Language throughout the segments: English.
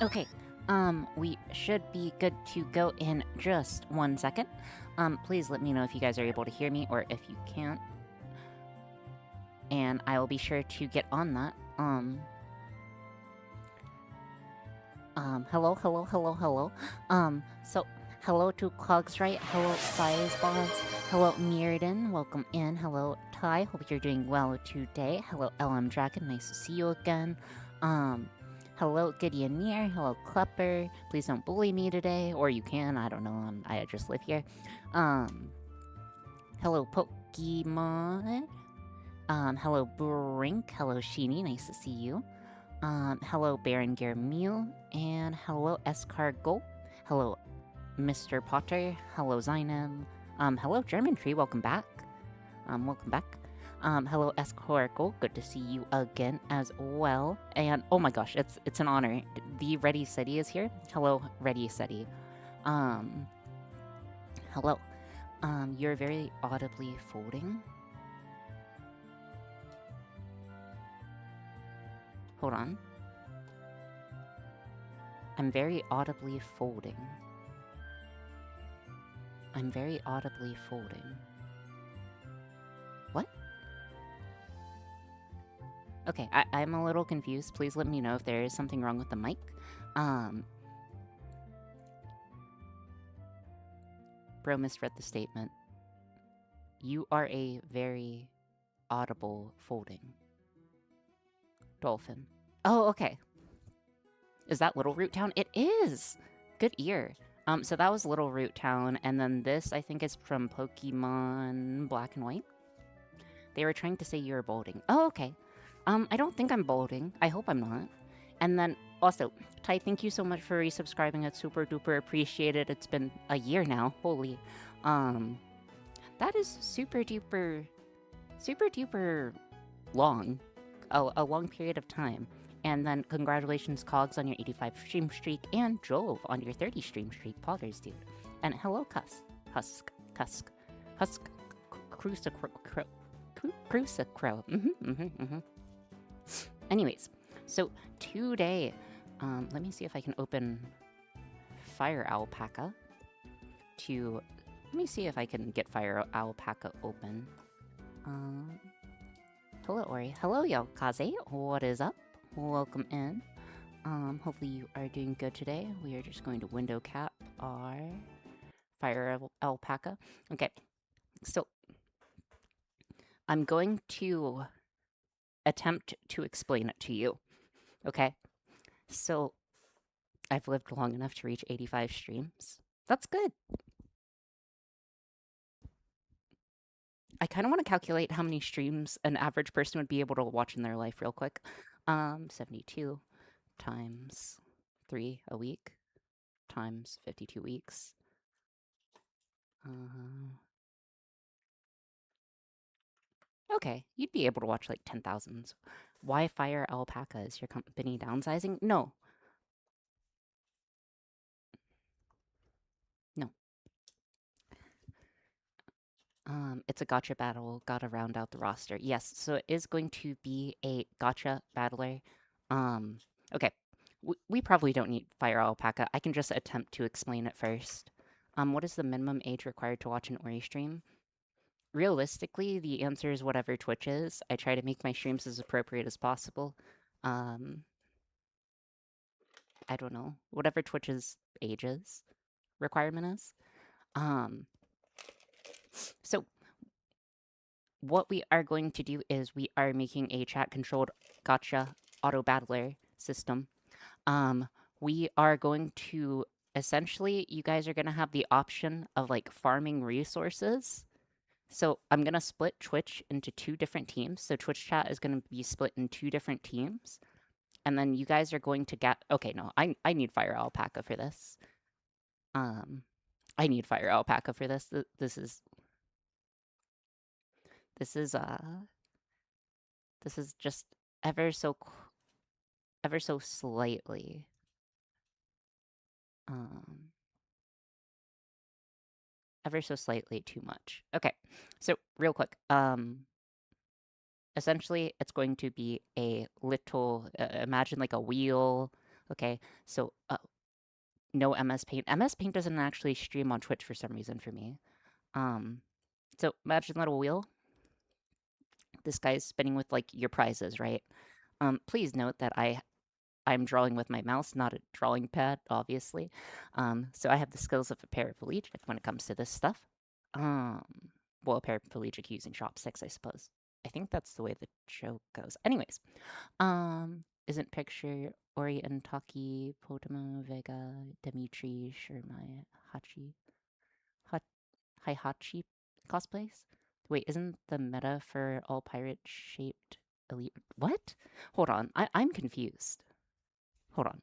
Okay, we should be good to go in just 1 second. Please let me know if you guys are able to hear me or if you can't. And I will be sure to get on that. Hello. So hello to Cogsright, hello Sizebots, hello Mirrodin, welcome in, hello Ty, hope you're doing well today, hello LM Dragon, nice to see you again, hello Gideoneer, hello Klepper, please don't bully me today, or you can, I don't know, I just live here, hello Pokemon, hello Brink, hello Sheeny, nice to see you. Hello, Baron Germule, and hello, Escargot. Hello, Mr. Potter. Hello, Zainab. Hello, German Tree. Welcome back. Welcome back. Hello, Escargot. Good to see you again as well. And oh my gosh, it's an honor. The Ready City is here. Hello, Ready City. Hello. You're very audibly folding. Hold on. I'm very audibly folding. I'm very audibly folding. What? Okay, I'm a little confused. Please let me know if there is something wrong with the mic. Bro misread the statement. You are a very audible folding. Dolphin. Oh, okay. Is that Little Root Town? It is! Good ear. So that was Little Root Town, and then this, I think, is from Pokemon Black and White. They were trying to say you were bolding. Oh, okay. I don't think I'm bolding. I hope I'm not. And then, also, Ty, thank you so much for resubscribing. It's super duper appreciated. It's been a year now. Holy. That is super duper long. A long period of time. And then congratulations, Cogs, on your 85 stream streak, and Jove on your 30 stream streak, Potters dude. And hello, Husk, Crucicro. Anyways, so today, let me see if I can open Fire Alpaca to. Let me see if I can get Fire Alpaca open. Hello, Ori. Hello, Yakaze. What is up? Welcome in. Hopefully you are doing good today. We are just going to window cap our Fire Alpaca. Okay, so I'm going to attempt to explain it to you. Okay? So I've lived long enough to reach 85 streams. That's good. I kind of want to calculate how many streams an average person would be able to watch in their life real quick. 72 times 3 a week times 52 weeks. Okay, you'd be able to watch like 10,000. Why Fire Alpaca? Is your company downsizing? No. No. It's a gacha battle. Gotta round out the roster. Yes, so it is going to be a gacha battler. Okay. We probably don't need Fire Alpaca. I can just attempt to explain it first. What is the minimum age required to watch an Ori stream? Realistically, the answer is whatever Twitch is. I try to make my streams as appropriate as possible. I don't know. Whatever Twitch's ages requirement is. So what we are going to do is we are making a chat-controlled gacha auto battler system. We are going to essentially, you guys are going to have the option of like farming resources. So I'm going to split Twitch into 2 different teams. So Twitch chat is going to be split in 2 different teams. And then you guys are going to get, okay, no, I need Fire Alpaca for this. I need Fire Alpaca for this. This is just ever so slightly ever so slightly too much. Okay, so real quick, essentially it's going to be a little, imagine like a wheel, Okay, so no MS Paint. MS Paint doesn't actually stream on Twitch for some reason for me. Um, so imagine a little wheel. This guy's spinning with like your prizes, right? Please note that I'm drawing with my mouse, not a drawing pad, obviously. So I have the skills of a paraplegic when it comes to this stuff. Um, well, a paraplegic using chopsticks, I suppose. I think that's the way the joke goes. Anyways, isn't picture Ori and Taki, Potamo, Vega, Dimitri, Shermai, Hachi, Hihachi cosplays? Wait, isn't the meta for all pirate shaped elite? What? Hold on, I'm confused. Hold on.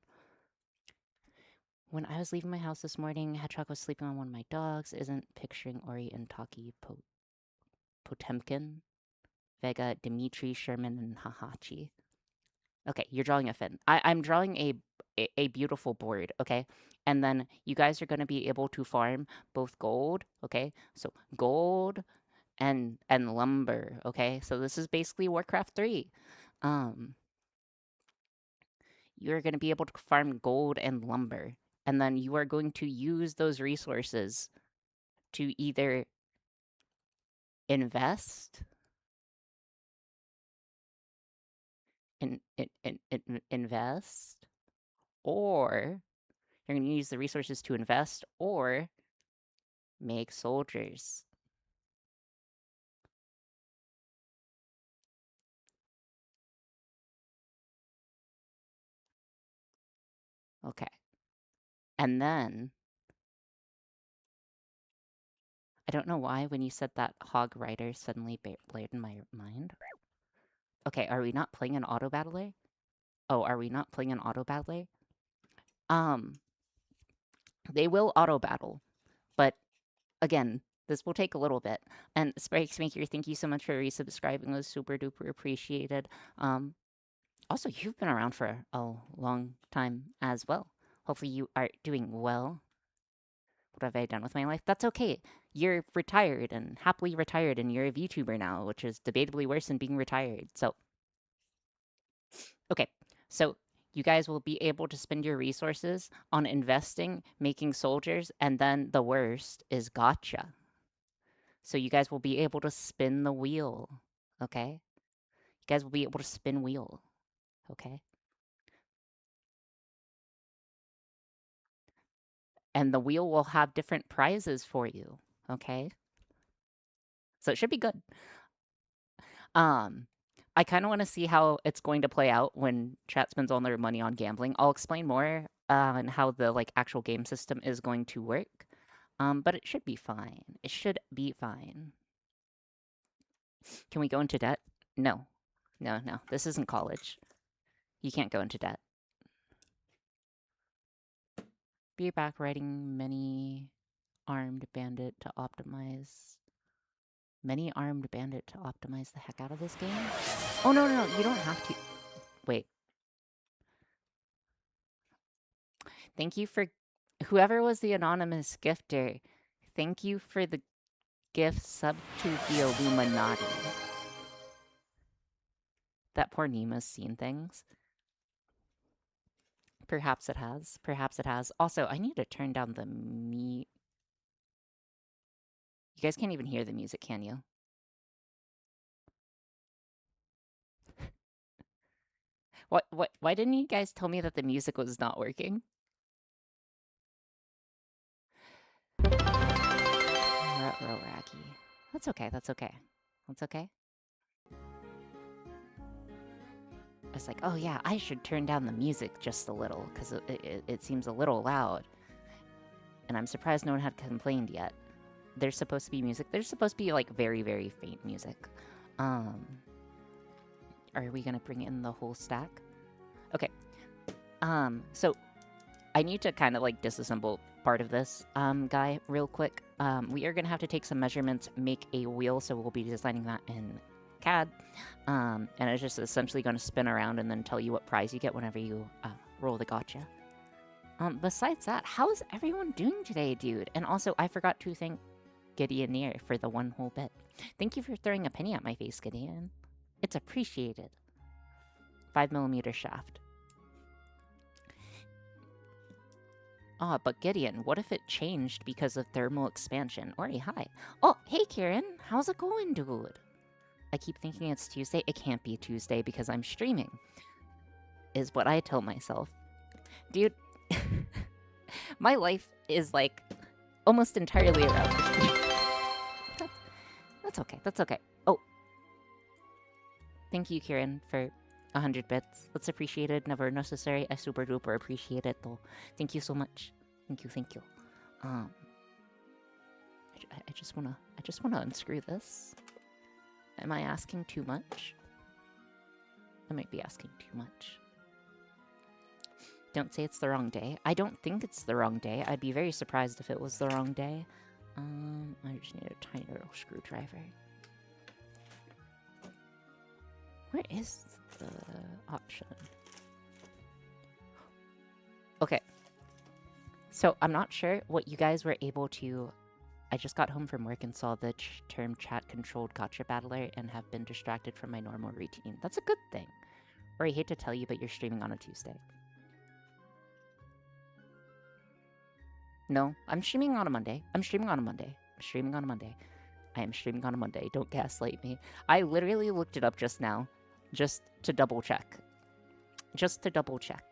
When I was leaving my house this morning, Hedgehog was sleeping on one of my dogs. Isn't picturing Ori and Taki Potemkin, Vega, Dimitri, Sherman, and Hahachi. Okay, you're drawing a fin. I'm drawing a beautiful board, okay? And then you guys are going to be able to farm both gold, okay? So gold and lumber, okay? So this is basically Warcraft 3. Um you're going to be able to farm gold and lumber, and then you are going to use those resources to either invest invest, or you're going to use the resources to invest or make soldiers. Okay. And then I don't know why when you said that hog rider suddenly blared in my mind. Okay, are we not playing an auto battler? Oh, are we not playing an auto battler? Um, they will auto battle, but again, this will take a little bit. And Spikes Maker, thank you so much for resubscribing. It was super duper appreciated. Also, you've been around for a long time as well. Hopefully, you are doing well. What have I done with my life? That's okay. You're retired and happily retired, and you're a VTuber now, which is debatably worse than being retired. So, okay. So, you guys will be able to spend your resources on investing, making soldiers, and then the worst is gacha. So you guys will be able to spin the wheel, okay? You guys will be able to spin wheel, okay? And the wheel will have different prizes for you, okay? So it should be good. Um, I kind of want to see how it's going to play out when chat spends all their money on gambling. I'll explain more on how the like actual game system is going to work. But it should be fine. It should be fine. Can we go into debt? No. No, no. This isn't college. You can't go into debt. Be back writing many armed bandit to optimize the heck out of this game. Oh no, no, no, you don't have to. Wait. Thank you for whoever was the anonymous gifter. Thank you for the gift sub to the Illuminati. That poor Nemo's seen things. Perhaps it has. Perhaps it has. Also, I need to turn down the You guys can't even hear the music, can you? Why didn't you guys tell me that the music was not working? Rocky. That's okay. That's okay. That's okay. It's like, oh yeah, I should turn down the music just a little because it seems a little loud. And I'm surprised no one had complained yet. There's supposed to be music. There's supposed to be like very, very faint music. Are we gonna bring in the whole stack? Okay. So I need to kind of like disassemble part of this, guy, real quick. We are gonna have to take some measurements, make a wheel, so we'll be designing that in CAD. And it's just essentially going to spin around and then tell you what prize you get whenever you roll the gacha. Besides that, how is everyone doing today, dude? And also, I forgot to thank Gideoneer for the one whole bit. Thank you for throwing a penny at my face, Gideon. It's appreciated. 5mm shaft. Ah, but Gideon, what if it changed because of thermal expansion? Ori, hi. Oh, hey, Kieran. How's it going, dude? I keep thinking it's Tuesday. It can't be Tuesday because I'm streaming, is what I tell myself. Dude, my life is like almost entirely around the stream. That's okay. That's okay. Oh, thank you, Kieran, for 100 bits. That's appreciated. Never necessary. I super duper appreciate it, though. Thank you so much. Thank you. Thank you. I just wanna unscrew this. Am I asking too much? I might be asking too much. Don't say it's the wrong day. I don't think it's the wrong day. I'd be very surprised if it was the wrong day. I just need a tiny little screwdriver. Where is the option? Okay. So I'm not sure what you guys were able to... I just got home from work and saw the term chat-controlled gacha battler and have been distracted from my normal routine. That's a good thing. Or I hate to tell you, but you're streaming on a Tuesday. No, I'm streaming on a Monday. I'm streaming on a Monday. I'm streaming on a Monday. I am streaming on a Monday. Don't gaslight me. I literally looked it up just now. Just to double check. Just to double check.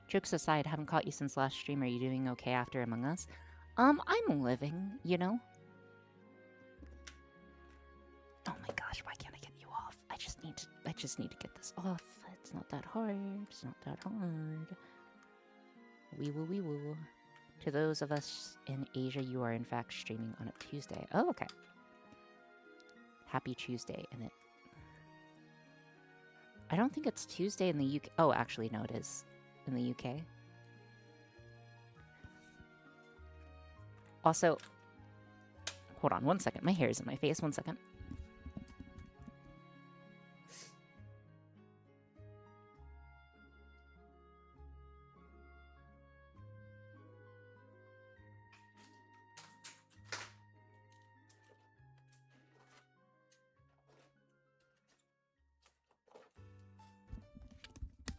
Jokes aside, haven't caught you since last stream. Are you doing okay after Among Us? I'm living, you know? Oh my gosh, why can't I get you off? I just need to get this off. It's not that hard. It's not that hard. Wee woo wee woo. To those of us in Asia, you are in fact streaming on a Tuesday. Oh, okay. Happy Tuesday, and it... I don't think it's Tuesday in the UK. Oh, actually, no, it is in the UK. Also, hold on one second. My hair is in my face. 1 second.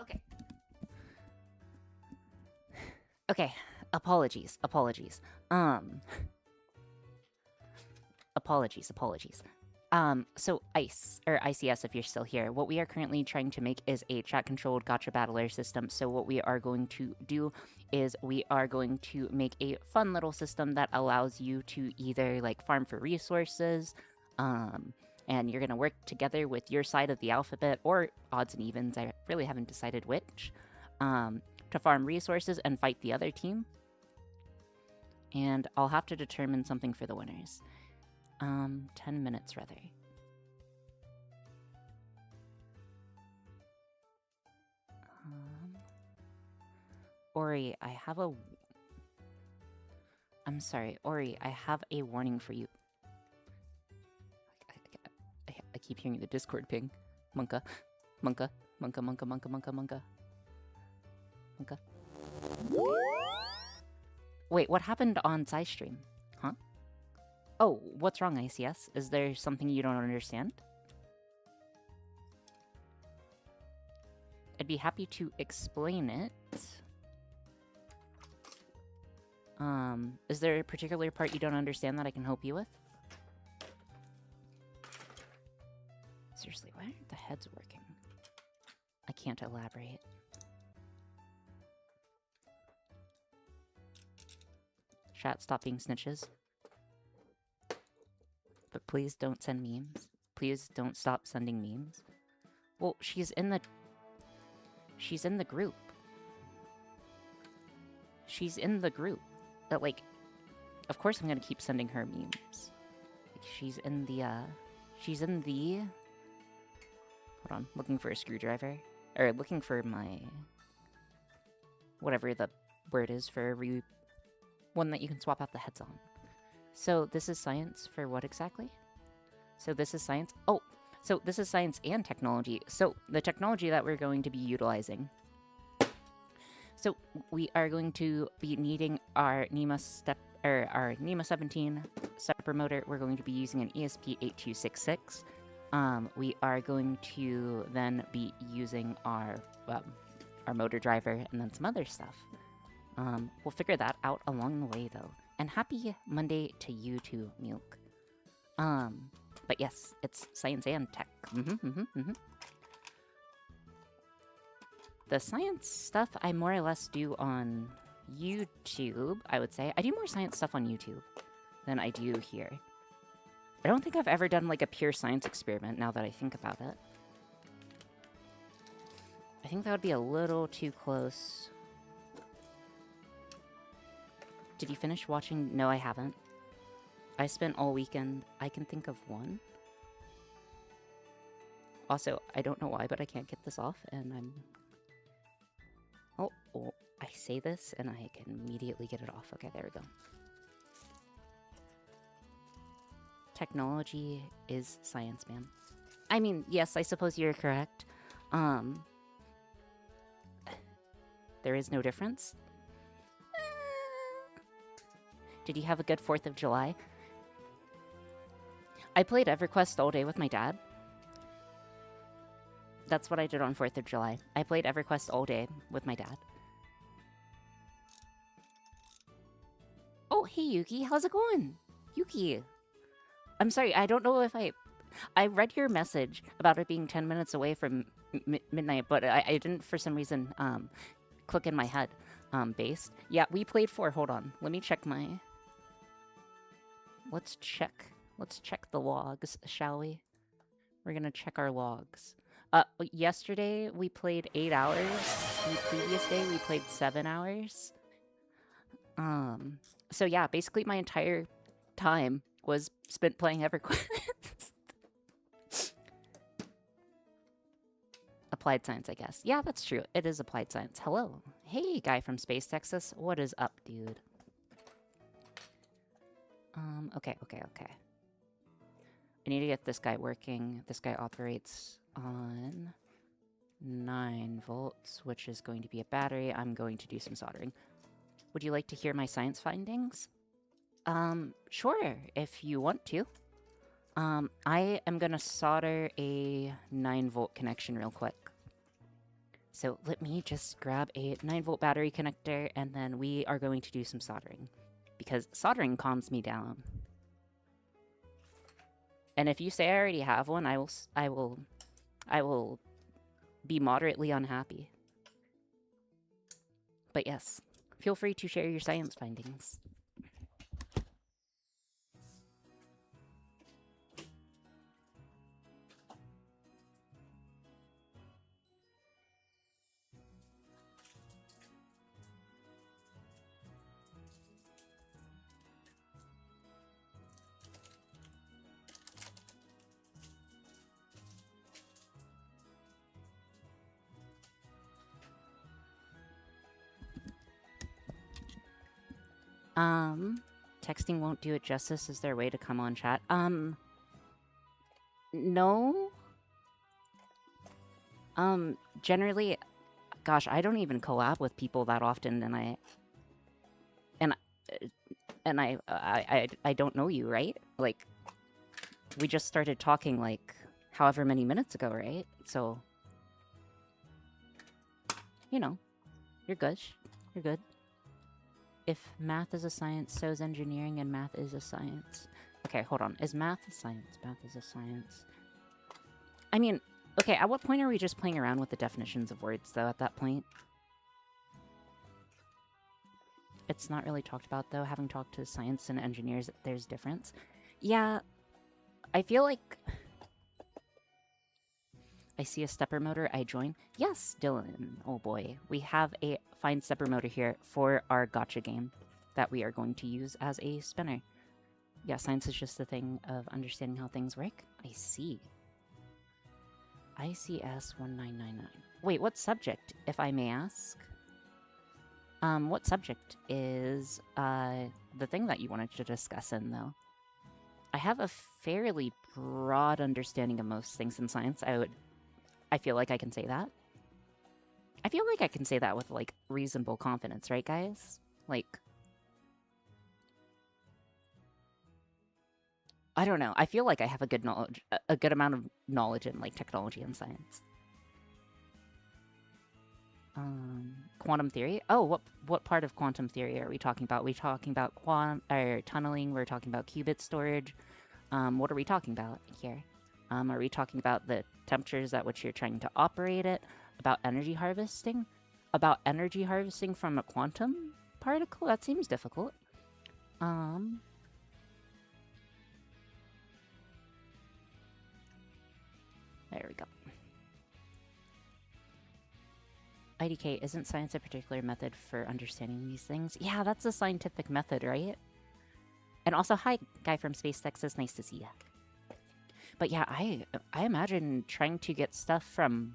Okay. Okay. Apologies. Apologies. Apologies. So ICE, or ICS if you're still here, what we are currently trying to make is a chat-controlled gacha battler system. So what we are going to do is we are going to make a fun little system that allows you to either, like, farm for resources, and you're going to work together with your side of the alphabet, or odds and evens, I really haven't decided which, to farm resources and fight the other team. And I'll have to determine something for the winners. 10 minutes, rather. Ori, I have a... I'm sorry, Ori, I have a warning for you. I keep hearing the Discord ping. Monka. Wait, what happened on Psy stream? Huh? Oh, what's wrong, ICS? Is there something you don't understand? I'd be happy to explain it. Is there a particular part you don't understand that I can help you with? Seriously, why aren't the heads working? I can't elaborate. Chat, stop being snitches. But please don't send memes. Please don't stop sending memes. Well, she's in the group. She's in the group. But, like, of course I'm gonna keep sending her memes. Like, she's in the... Hold on, looking for a screwdriver. Or looking for my... whatever the word is for every one that you can swap out the heads on. So this is science for what exactly? So this is science... Oh! So this is science and technology. So the technology that we're going to be utilizing... So we are going to be needing our NEMA 17 stepper motor. We're going to be using an ESP8266. We are going to then be using our motor driver and then some other stuff. We'll figure that out along the way, though. And happy Monday to you too, Milk. But yes, it's science and tech. The science stuff I more or less do on YouTube, I would say. I do more science stuff on YouTube than I do here. I don't think I've ever done like a pure science experiment now that I think about it. I think that would be a little too close. Did you finish watching? No, I haven't. I spent all weekend. I can think of one. Also, I don't know why, but I can't get this off, and I'm... Oh, I say this, and I can immediately get it off. Okay, there we go. Technology is science, man. I mean, yes, I suppose you're correct. There is no difference. Did you have a good 4th of July? I played EverQuest all day with my dad. That's what I did on 4th of July. I played EverQuest all day with my dad. Oh, hey Yuki, how's it going? Yuki. I'm sorry, I don't know if I read your message about it being 10 minutes away from midnight, but I didn't for some reason click in my head based. Yeah, we played 4. Hold on. Let me check my... Let's check the logs, shall we? We're gonna check our logs. Yesterday we played 8 hours. The previous day we played 7 hours. So yeah, basically my entire time was spent playing EverQuest. Applied science, I guess. Yeah, that's true. It is applied science. Hello. Hey, guy from Space, Texas. What is up, dude? Okay. I need to get this guy working. This guy operates on 9 volts, which is going to be a battery. I'm going to do some soldering. Would you like to hear my science findings? Sure, if you want to. I am gonna solder a 9-volt connection real quick. So let me just grab a 9-volt battery connector, and then we are going to do some soldering. Because soldering calms me down. And if you say I already have one, I will be moderately unhappy. But yes, feel free to share your science findings. Texting won't do it justice. Is there a way to come on chat? No. Generally, gosh, I don't even collab with people that often, and I don't know you, right? Like, we just started talking like however many minutes ago, right? So, you know, you're good. You're good. If math is a science, so is engineering, and math is a science. Okay, hold on. Is math a science? Math is a science. I mean, okay, at what point are we just playing around with the definitions of words, though, at that point? It's not really talked about, though. Having talked to science and engineers, there's difference. Yeah, I feel like... I see a stepper motor, I join. Yes, Dylan. Oh boy. We have a fine stepper motor here for our Gacha game that we are going to use as a spinner. Yeah, science is just the thing of understanding how things work. I see. ICS 1999. Wait, what subject, if I may ask? What subject is the thing that you wanted to discuss in, though? I have a fairly broad understanding of most things in science. I feel like I can say that. I feel like I can say that with, like, reasonable confidence, right, guys? Like... I don't know. I feel like I have a good amount of knowledge in, like, technology and science. quantum theory? Oh, what part of quantum theory are we talking about? Are we talking about tunneling? We're talking about qubit storage. What are we talking about here? Are we talking about the temperatures at which you're trying to operate it? About energy harvesting? About energy harvesting from a quantum particle? That seems difficult. There we go. IDK, isn't science a particular method for understanding these things? Yeah, that's a scientific method, right? And also, hi, guy from Space Texas. Nice to see you. But yeah, I imagine trying to get stuff from...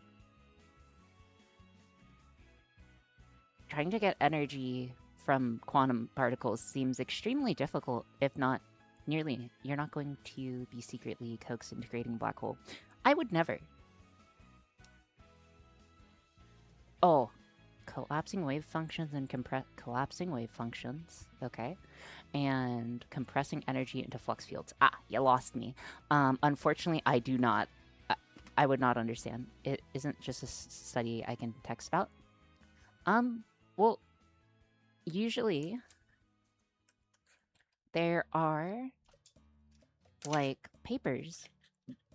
Trying to get energy from quantum particles seems extremely difficult, if not nearly. You're not going to be secretly coaxed into creating a black hole. I would never. Oh, collapsing wave functions and collapsing wave functions. Okay. And compressing energy into flux fields. Ah, you lost me. Unfortunately, I do not. I would not understand. It isn't just a study I can text about. Well, usually there are like papers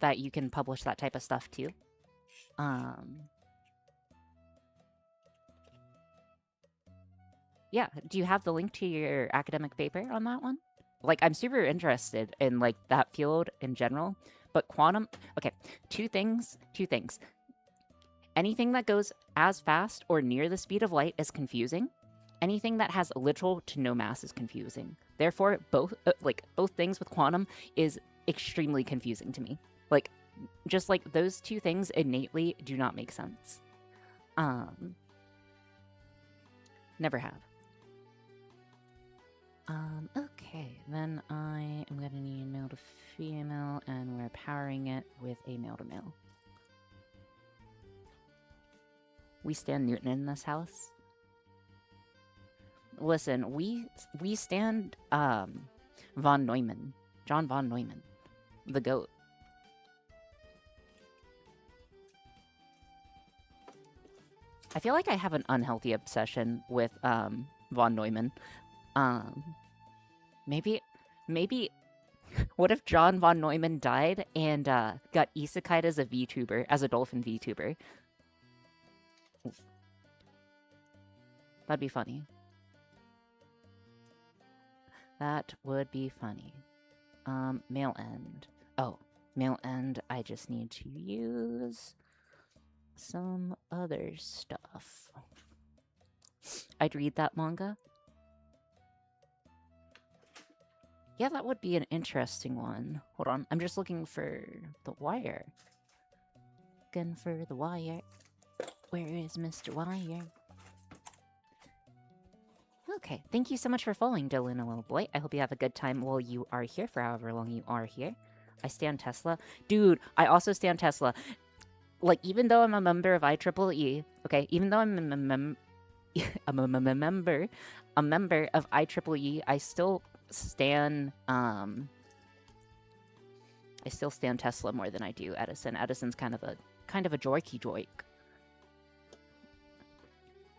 that you can publish that type of stuff to. Yeah, do you have the link to your academic paper on that one? Like, I'm super interested in like that field in general, but quantum, okay, two things. Anything that goes as fast or near the speed of light is confusing. Anything that has little to no mass is confusing. Therefore, both things with quantum is extremely confusing to me. Like, just like those two things innately do not make sense. Never have. Okay, then I am gonna need male to female, and we're powering it with a male to male. We stand Newton in this house. Listen, we stand von Neumann, John von Neumann, the goat. I feel like I have an unhealthy obsession with von Neumann. Maybe, what if John von Neumann died and got isekai'd as a VTuber, as a dolphin VTuber? That'd be funny. That would be funny. Male end. Oh, male end, I just need to use some other stuff. I'd read that manga. Yeah, that would be an interesting one. Hold on, I'm just looking for the wire. Looking for the wire. Where is Mr. Wire? Okay, thank you so much for following, Dylan, a little boy. I hope you have a good time while you are here, for however long you are here. I stand Tesla. Dude, I also stand Tesla. Like, even though I'm a member of IEEE, okay, even though I'm a member of IEEE, I still stand Tesla more than I do Edison. Edison's kind of a joiky joik.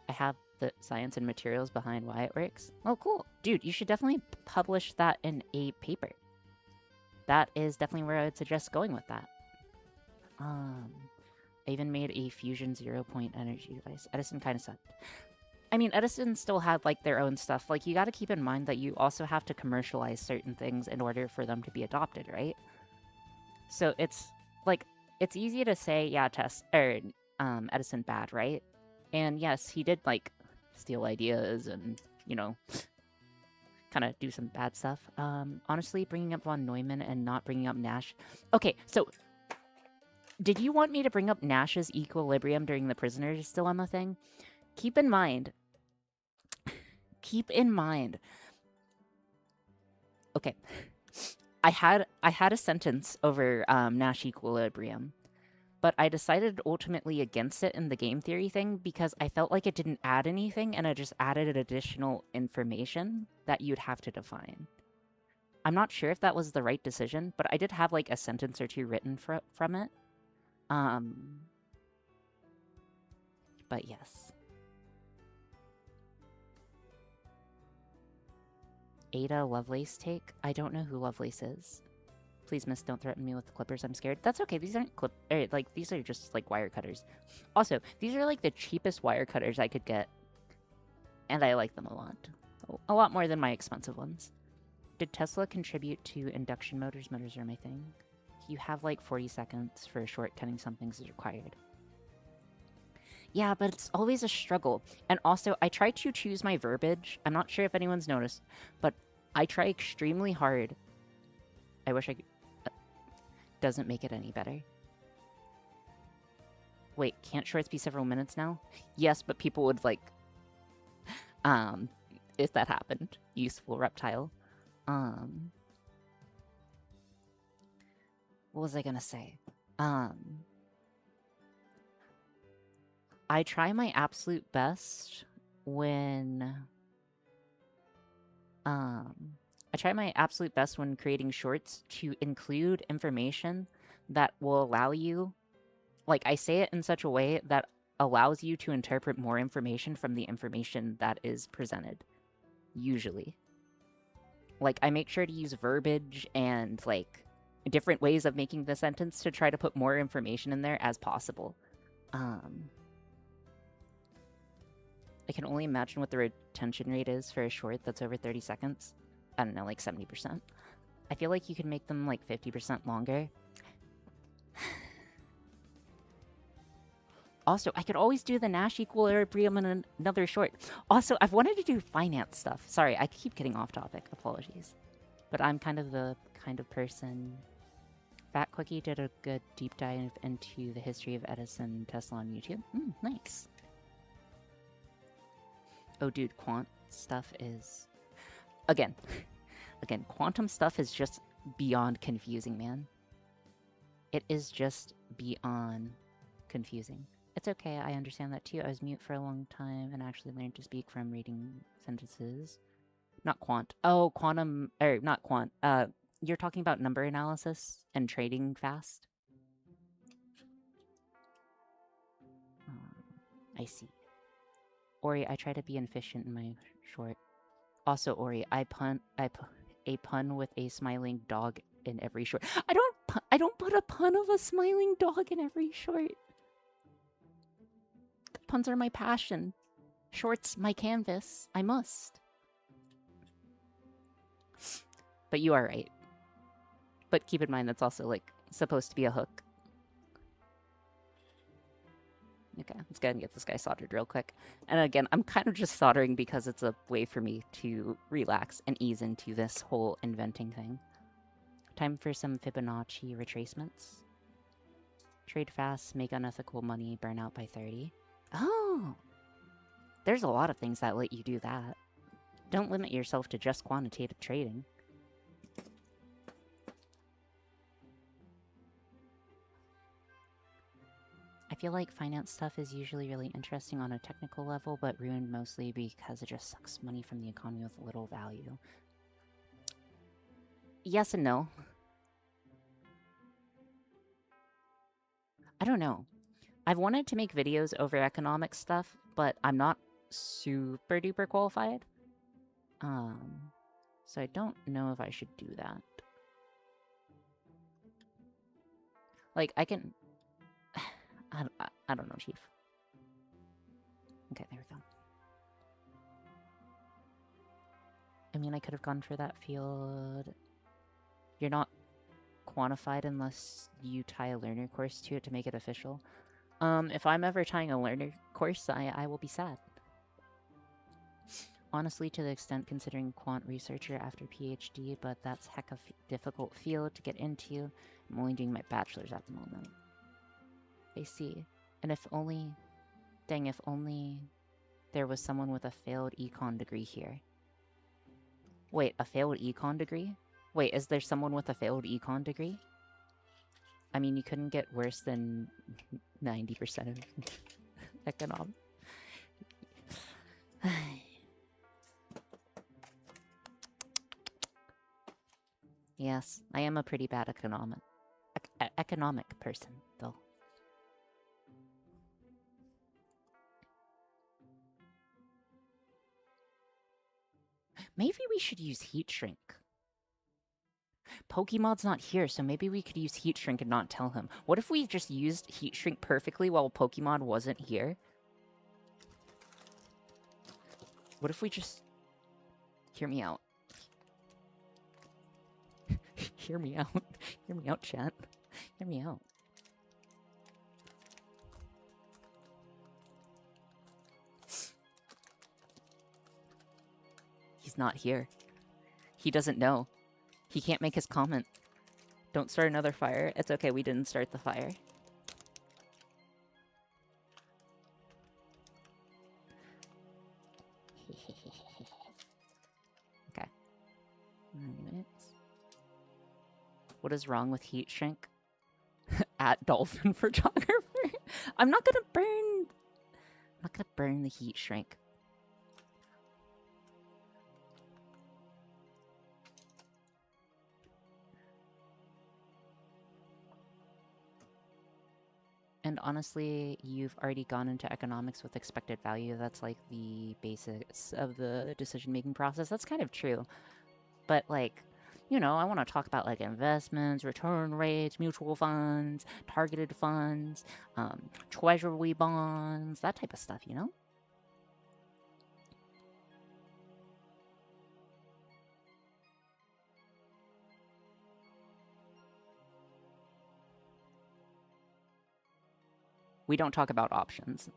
I have the science and materials behind why it works. Oh, cool. Dude, you should definitely publish that in a paper. That is definitely where I would suggest going with that. I even made a fusion 0-point energy device. Edison kind of sucked. I mean, Edison still had, like, their own stuff. Like, you gotta keep in mind that you also have to commercialize certain things in order for them to be adopted, right? So it's, like, it's easy to say, yeah, Edison bad, right? And yes, he did, like, steal ideas and, you know, kind of do some bad stuff. Honestly, bringing up von Neumann and not bringing up Nash. Okay, so did you want me to bring up Nash's equilibrium during the prisoner's dilemma thing? Keep in mind. Okay, I had a sentence over Nash equilibrium, but I decided ultimately against it in the game theory thing because I felt like it didn't add anything and it just added additional information that you'd have to define. I'm not sure if that was the right decision, but I did have like a sentence or two written from it. But yes. Ada Lovelace take. I don't know who Lovelace is. Please, miss, don't threaten me with the clippers. I'm scared. That's okay. These aren't like, these are just, like, wire cutters. Also, these are, like, the cheapest wire cutters I could get. And I like them a lot. A lot more than my expensive ones. Did Tesla contribute to induction motors? Motors are my thing. You have, like, 40 seconds for shortcutting some things is required. Yeah, but it's always a struggle. And also, I try to choose my verbiage. I'm not sure if anyone's noticed, but I try extremely hard. I wish I could... doesn't make it any better. Wait, can't shorts be several minutes now? Yes, but people would, like... if that happened. Useful reptile. What was I gonna say? I try my absolute best when... I try my absolute best when creating shorts to include information that will allow you... Like, I say it in such a way that allows you to interpret more information from the information that is presented. Usually. Like, I make sure to use verbiage and, like, different ways of making the sentence to try to put more information in there as possible. I can only imagine what the retention rate is for a short that's over 30 seconds. I don't know, like 70%. I feel like you can make them, like, 50% longer. Also, I could always do the Nash equilibrium in another short. Also, I've wanted to do finance stuff. Sorry, I keep getting off topic. Apologies. But I'm kind of the kind of person... Fat Quickie did a good deep dive into the history of Edison and Tesla on YouTube. Nice. Oh, dude, quant stuff is... Again, quantum stuff is just beyond confusing, man. It is just beyond confusing. It's okay, I understand that too. I was mute for a long time and actually learned to speak from reading sentences. Not quant. Oh, quantum... not quant. You're talking about number analysis and trading fast? I see. Ori, I try to be efficient in my short. Also, Ori, I put a pun with a smiling dog in every short. I don't put a pun of a smiling dog in every short. The puns are my passion. Shorts, my canvas. I must. But you are right. But keep in mind that's also, like, supposed to be a hook. Okay, let's go ahead and get this guy soldered real quick. And again, I'm kind of just soldering because it's a way for me to relax and ease into this whole inventing thing. Time for some Fibonacci retracements. Trade fast, make unethical money, burn out by 30. Oh! There's a lot of things that let you do that. Don't limit yourself to just quantitative trading. I feel like finance stuff is usually really interesting on a technical level, but ruined mostly because it just sucks money from the economy with little value. Yes and no. I don't know. I've wanted to make videos over economic stuff, but I'm not super duper qualified. So I don't know if I should do that. Like, I can... I don't know, Chief. Okay, there we go. I mean, I could have gone for that field. You're not quantified unless you tie a learner course to it to make it official. If I'm ever tying a learner course, I will be sad. Honestly, to the extent considering quant researcher after PhD, but that's heck of a difficult field to get into. I'm only doing my bachelor's at the moment. I see. And if only... Dang, if only there was someone with a failed econ degree here. Wait, a failed econ degree? Wait, is there someone with a failed econ degree? I mean, you couldn't get worse than 90% of economics. Yes, I am a pretty bad economic person, though. Maybe we should use heat shrink. Pokemod's not here, so maybe we could use heat shrink and not tell him. What if we just used heat shrink perfectly while Pokemon wasn't here? What if we just... Hear me out. Hear me out. Hear me out, chat. Hear me out. He's not here. He doesn't know. He can't make his comment. Don't start another fire. It's okay, we didn't start the fire. Okay. 9 minutes. What is wrong with heat shrink? At dolphin photographer? I'm not gonna burn the heat shrink. And honestly, you've already gone into economics with expected value. That's like the basics of the decision-making process. That's kind of true. But like, you know, I want to talk about like investments, return rates, mutual funds, targeted funds, treasury bonds, that type of stuff, you know? We don't talk about options.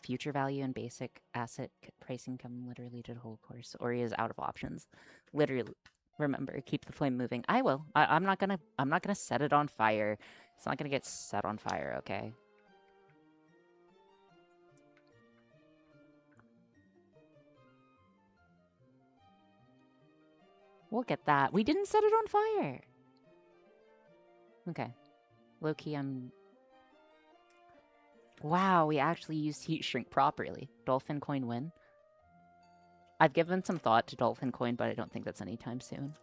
Future value and basic asset pricing come literally to the whole course. Ori is out of options. Literally, remember, keep the flame moving. I will. I'm not gonna set it on fire. It's not gonna get set on fire, okay? We'll get that. We didn't set it on fire. Okay. Low-key, I'm... Wow, we actually used heat shrink properly. Dolphin coin win. I've given some thought to dolphin coin, but I don't think that's anytime soon.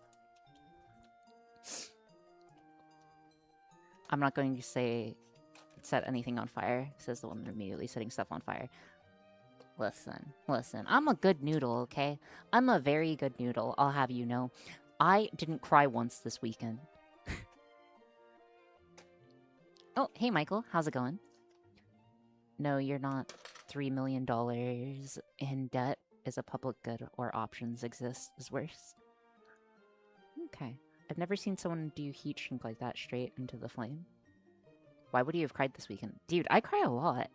I'm not going to say set anything on fire, says the woman immediately setting stuff on fire. Listen. I'm a good noodle, okay? I'm a very good noodle, I'll have you know. I didn't cry once this weekend. Oh, hey Michael, how's it going? No, you're not. $3 million in debt is a public good or options exist is worse. Okay. I've never seen someone do heat shrink like that straight into the flame. Why would you have cried this weekend? Dude, I cry a lot.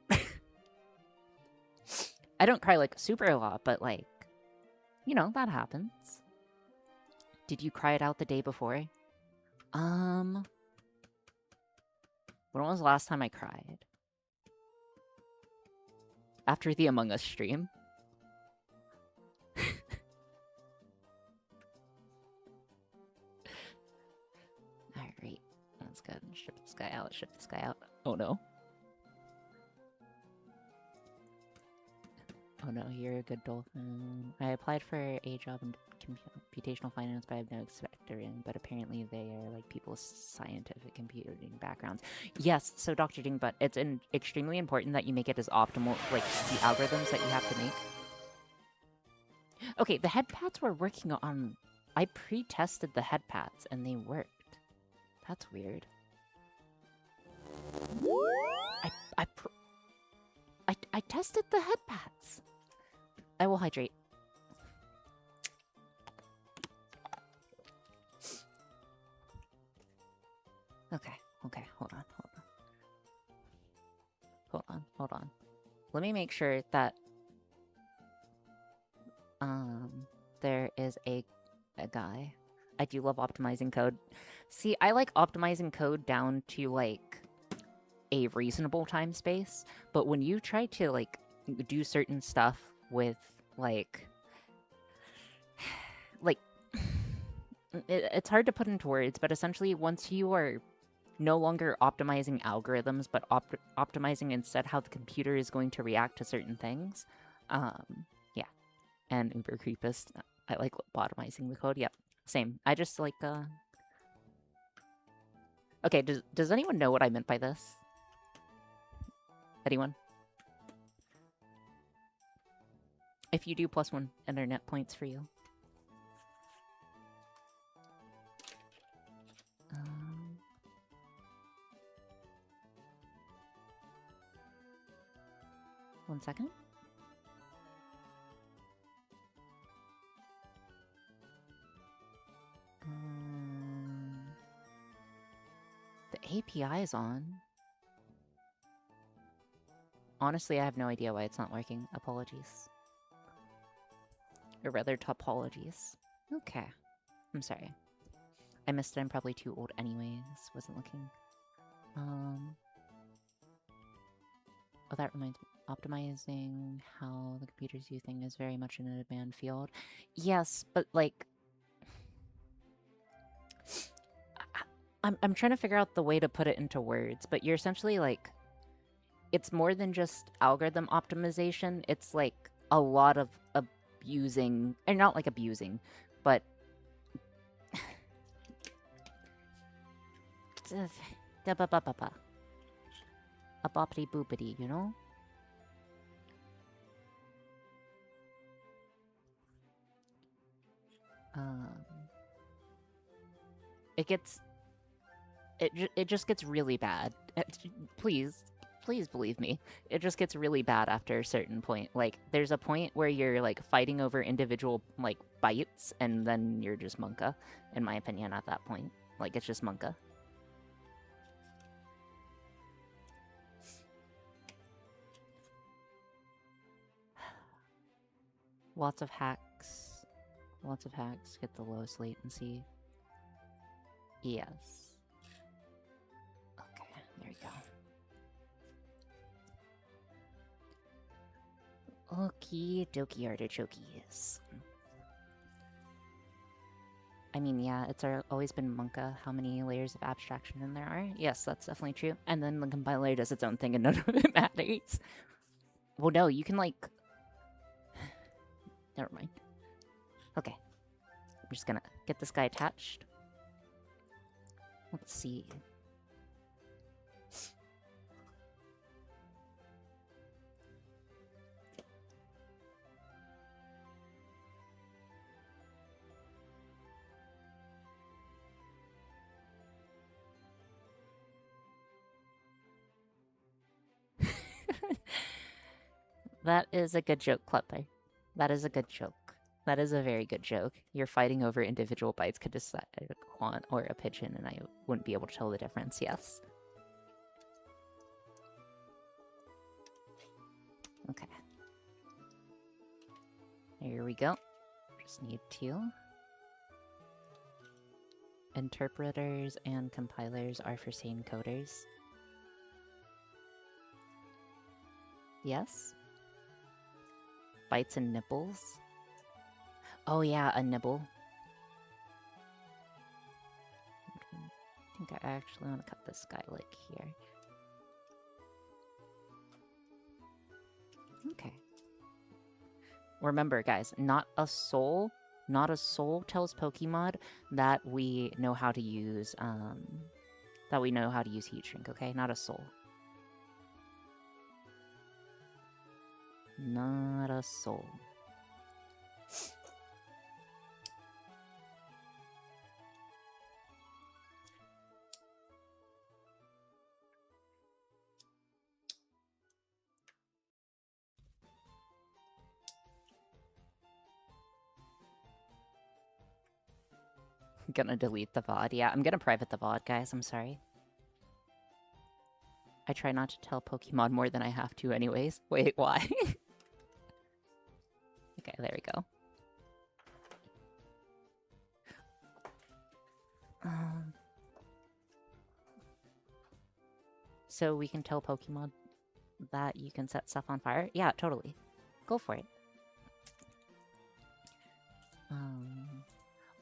I don't cry, like, super a lot, but, like, you know, that happens. Did you cry it out the day before? When was the last time I cried? After the Among Us stream. Alright, that's good. Ship this guy out, ship this guy out. Oh no. Oh no, you're a good dolphin. I applied for a job in computational finance, but I have no expector in. But apparently they are like people with scientific computing backgrounds. Yes, so Dr. Dingbut, it's extremely important that you make it as optimal, like the algorithms that you have to make. Okay, the head pads we're working on. I pre-tested the head pads and they worked. That's weird. I tested the head pads. I will hydrate. Okay, hold on. Let me make sure that there is a guy. I do love optimizing code. See, I like optimizing code down to like a reasonable time space, but when you try to like do certain stuff with like it's hard to put into words, but essentially once you are no longer optimizing algorithms, but optimizing instead how the computer is going to react to certain things. Yeah. And uber creepist. I like bottomizing the code. Yep. Same. I just like Okay, does anyone know what I meant by this? Anyone? If you do, +1 internet points for you. One second. The API is on. Honestly, I have no idea why it's not working. Apologies. Or rather, topologies. Okay. I'm sorry. I missed it. I'm probably too old anyways. Wasn't looking. Oh, that reminds me. Optimizing how the computers view things is very much in a demand field. Yes, but like... I'm trying to figure out the way to put it into words, but you're essentially like... It's more than just algorithm optimization. It's like a lot of abusing... And not like abusing, but... A boppity boopity, you know? It gets... It just gets really bad. Please believe me. It just gets really bad after a certain point. Like, there's a point where you're, like, fighting over individual, like, bytes, and then you're just Monka, in my opinion, at that point. Like, it's just Monka. Lots of hacks. Lots of hacks. Get the lowest latency. Yes. Okay, there we go. Okie dokie artichokes. I mean, yeah, it's always been Monka. How many layers of abstraction in there are? Yes, that's definitely true. And then the compiler does its own thing and none of it matters. Well, no, you can, like... Never mind. Okay. I'm just gonna get this guy attached. Let's see. That is a good joke, Klepper. That is a good joke. That is a very good joke. You're fighting over individual bytes could decide a quant or a pigeon, and I wouldn't be able to tell the difference, yes. Okay. Here we go. Just need to. Interpreters and compilers are for sane coders. Yes? Bytes and nibbles? Oh yeah, a nibble. I think I actually want to cut this guy, like, here. Okay. Remember, guys, not a soul tells Pokemon that we know how to use, heat shrink, okay? Not a soul. Not a soul. Gonna delete the VOD. Yeah, I'm gonna private the VOD, guys. I'm sorry. I try not to tell Pokemon more than I have to anyways. Wait, why? Okay, there we go. So we can tell Pokemon that you can set stuff on fire? Yeah, totally. Go for it.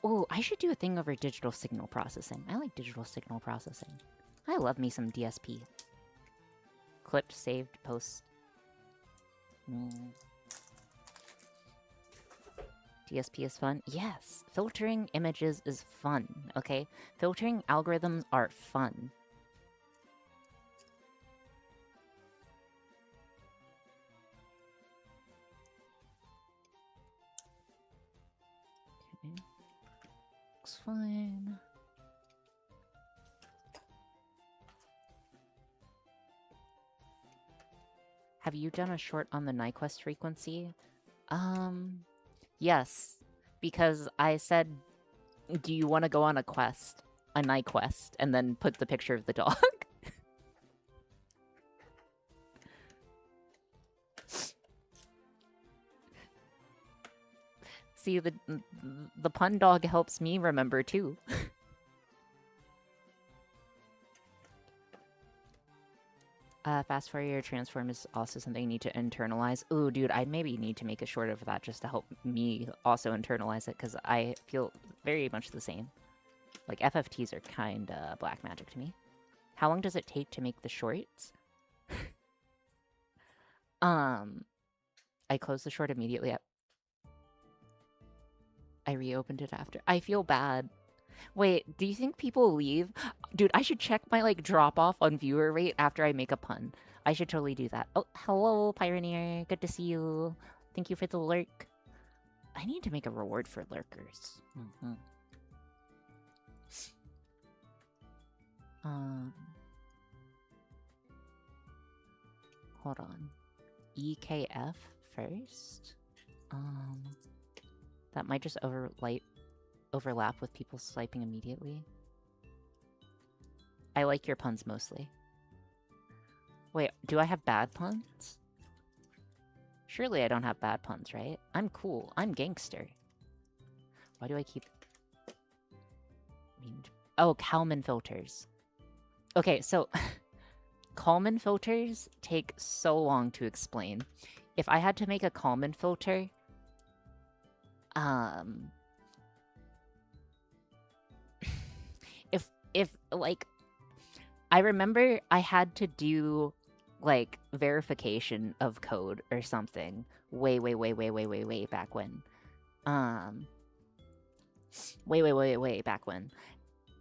Oh, I should do a thing over digital signal processing. I like digital signal processing. I love me some DSP. Clipped, saved, post. DSP is fun? Yes. Filtering images is fun, okay? Filtering algorithms are fun. Okay. Looks fine. Have you done a short on the Nyquist frequency? Yes. Because I said, do you want to go on a quest? A Nyquest, and then put the picture of the dog. See, the pun dog helps me remember, too. Fast Fourier transform is also something you need to internalize. Ooh, dude, I maybe need to make a short of that just to help me also internalize it, because I feel very much the same. Like, FFTs are kinda black magic to me. How long does it take to make the shorts? I closed the short immediately. I reopened it after. I feel bad. Wait, do you think people leave? Dude, I should check my, like, drop-off on viewer rate after I make a pun. I should totally do that. Oh, hello, Pioneer. Good to see you. Thank you for the lurk. I need to make a reward for lurkers. Hold on. EKF first? That might just overlap with people swiping immediately. I like your puns mostly. Wait, do I have bad puns? Surely I don't have bad puns, right? I'm cool. I'm gangster. Why do I keep... Oh, Kalman filters. Okay, so... Kalman filters take so long to explain. If I had to make a Kalman filter... If, like... I remember I had to do, like, verification of code or something way back when. Way back when.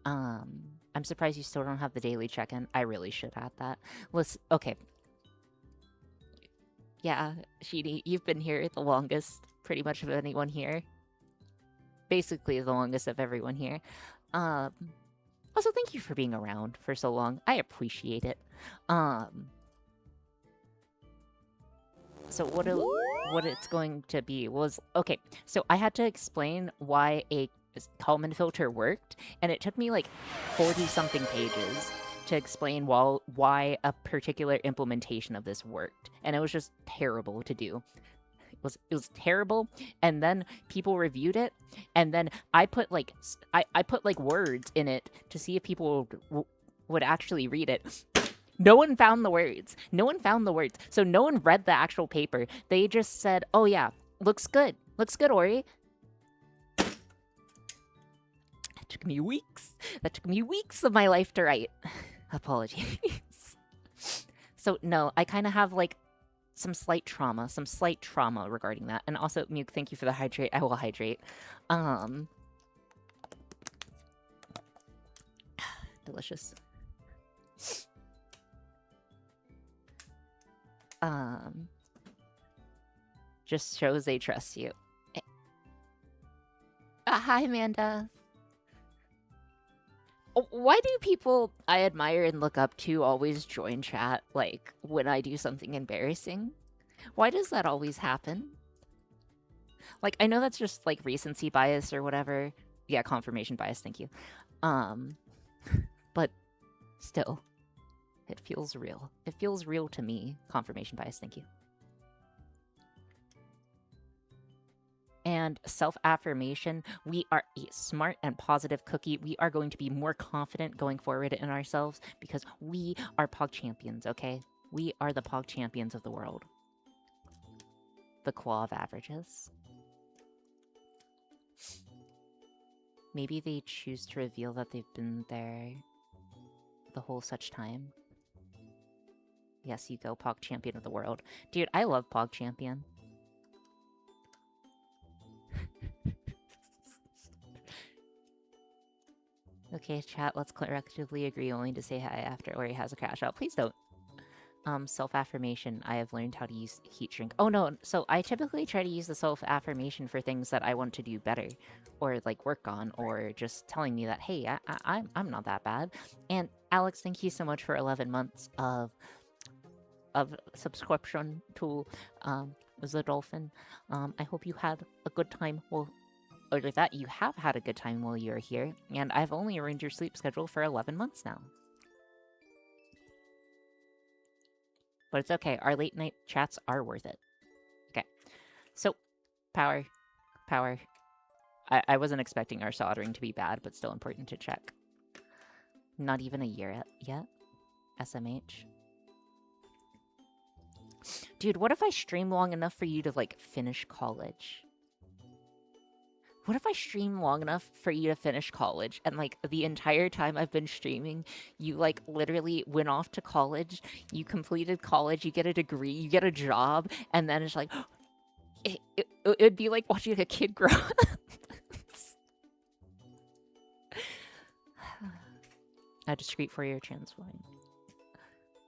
I'm surprised you still don't have the daily check-in. I really should have that. Listen, okay. Yeah, Sheedy, you've been here the longest, pretty much of anyone here. Basically the longest of everyone here. Also, thank you for being around for so long. I appreciate it. So what it's going to be was... Okay, so I had to explain why a Kalman filter worked, and it took me like 40-something pages to explain why a particular implementation of this worked. And it was just terrible to do. It was terrible, and then people reviewed it, and then I put like I put like words in it to see if people would actually read it. No one found the words. No one found the words. So no one read the actual paper. They just said, "Oh yeah, looks good. Looks good, Ori." That took me weeks. That took me weeks of my life to write. Apologies. So no, I kind of have like some slight trauma regarding that. And also, Muke, thank you for the hydrate. I will hydrate. Delicious. Just shows they trust you. Hi, Amanda. Why do people I admire and look up to always join chat, like, when I do something embarrassing? Why does that always happen? Like, I know that's just, like, recency bias or whatever. Yeah, confirmation bias, thank you. But still, it feels real. It feels real to me. Confirmation bias, thank you. And self-affirmation, we are a smart and positive cookie. We are going to be more confident going forward in ourselves because we are Pog champions, okay? We are the Pog champions of the world. The Claw of averages. Maybe they choose to reveal that they've been there the whole such time. Yes, you go, Pog champion of the world. Dude, I love Pog champion. Okay, chat, let's collectively agree only to say hi after Ori has a crash out. Please don't. Self-affirmation. I have learned how to use heat shrink. Oh no, so I typically try to use the self-affirmation for things that I want to do better, or like work on, or just telling me that, hey, I'm not that bad. And Alex, thank you so much for 11 months of subscription to the Dolphin. I hope you had a good time or that you have had a good time while you're here, and I've only arranged your sleep schedule for 11 months now. But it's okay, our late night chats are worth it. Okay, so power, power. I wasn't expecting our soldering to be bad, but still important to check. Not even a year yet? SMH. Dude, what if I stream long enough for you to, like, finish college? What if I stream long enough for you to finish college and, like, the entire time I've been streaming, you, like, literally went off to college, you completed college, you get a degree, you get a job, and then it's like, it'd be like watching a kid grow up. I discreet for your transforming.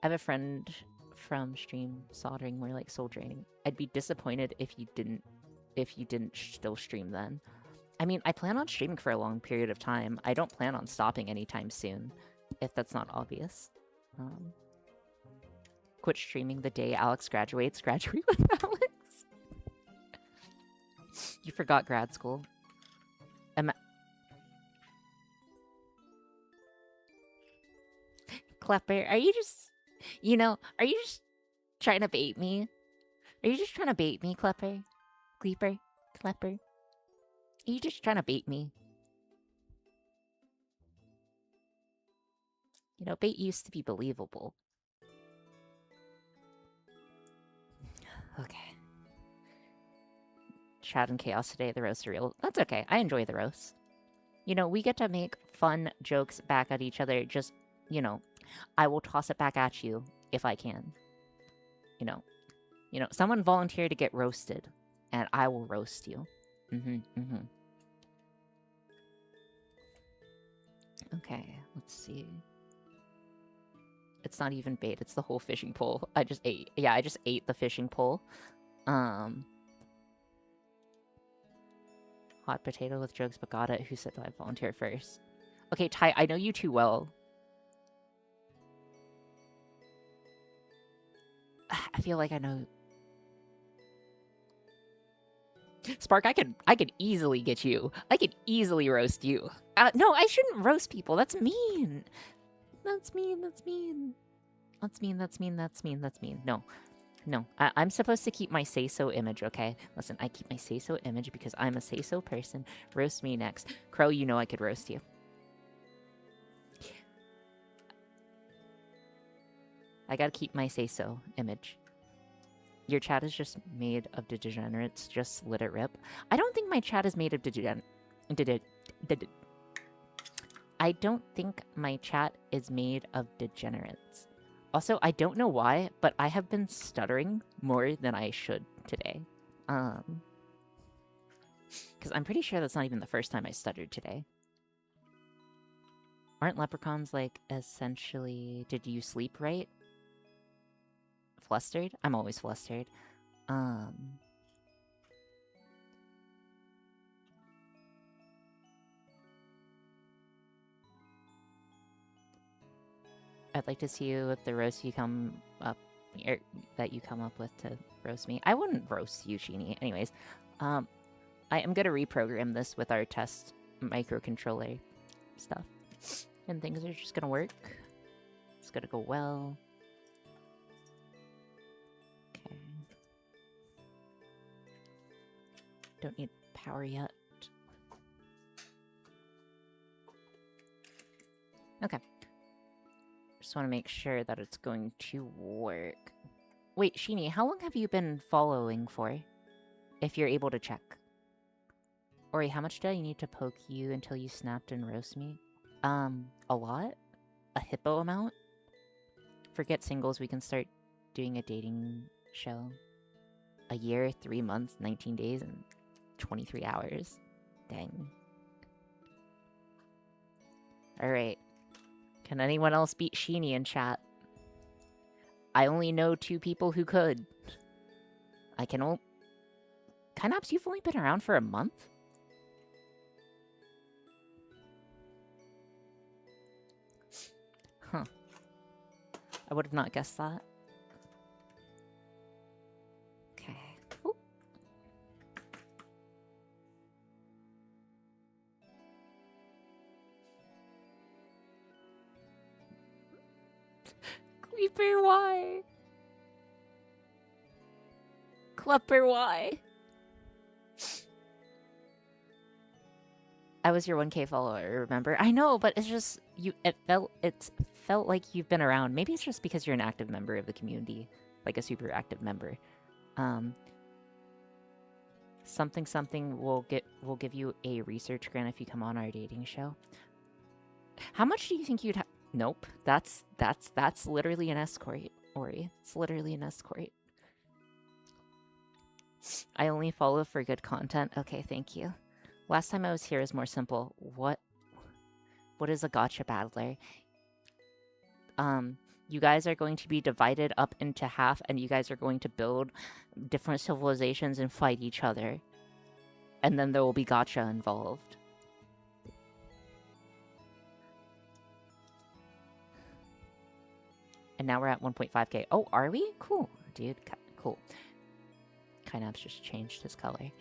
I have a friend from stream soldering more like soul draining. I'd be disappointed if you didn't still stream then. I mean, I plan on streaming for a long period of time. I don't plan on stopping anytime soon, if that's not obvious. Quit streaming the day Alex graduates. Graduate with Alex. You forgot grad school. Klepper, are you just... are you just trying to bait me? Are you just trying to bait me, Klepper? Klepper? Klepper? Are you just trying to bait me? Bait used to be believable. Okay. Chat and chaos today, the roast are real. That's okay, I enjoy the roast. We get to make fun jokes back at each other, just, I will toss it back at you if I can. Someone volunteer to get roasted, and I will roast you. Okay, let's see. It's not even bait, it's the whole fishing pole. I just ate the fishing pole. Hot potato with jokes, but got it. Who said I'd volunteer first? Okay, Ty, I know you too well. I feel like I know... Spark, I could easily get you. I could easily roast you. No, I shouldn't roast people. That's mean. That's mean. That's mean. That's mean. That's mean. That's mean. That's mean. No. No. I'm supposed to keep my say-so image, okay? Listen, I keep my say-so image because I'm a say-so person. Roast me next. Crow, you know I could roast you. I gotta keep my say-so image. Your chat is just made of degenerates. Just let it rip. I don't think my chat is made of I don't think my chat is made of degenerates. Also, I don't know why, but I have been stuttering more than I should today. Because I'm pretty sure that's not even the first time I stuttered today. Aren't leprechauns, like, essentially... Did you sleep right? Flustered? I'm always flustered. I'd like to see you with the roast you come up... that you come up with to roast me. I wouldn't roast you, Sheenie. Anyways, I am gonna reprogram this with our test microcontroller stuff. And things are just gonna work. It's gonna go well. Okay. Don't need power yet. Okay. Just want to make sure that it's going to work. Wait, Sheenie, how long have you been following for? If you're able to check. Ori, how much did I need to poke you until you snapped and roast me? A lot? A hippo amount? Forget singles, we can start doing a dating show. A year, 3 months, 19 days, and 23 hours. Dang. Alright. Can anyone else beat Sheeny in chat? I only know 2 people who could. I can only... Kynops, you've only been around for a month? Huh. I would have not guessed that. Okay. Ooh. Creeper, why? Klepper, why? I was your 1K follower, remember? I know, but it's just it felt like you've been around. Maybe it's just because you're an active member of the community, like a super active member. Something will give you a research grant if you come on our dating show. How much do you think you'd have? Nope. That's literally an escort, Ori. It's literally an escort. I only follow for good content. Okay, thank you. Last time I was here is more simple. What is a gacha battler? You guys are going to be divided up into half, and you guys are going to build different civilizations and fight each other. And then there will be gacha involved. And now we're at 1.5k. Oh, are we? Cool, dude. Cool. Kynops just changed his color.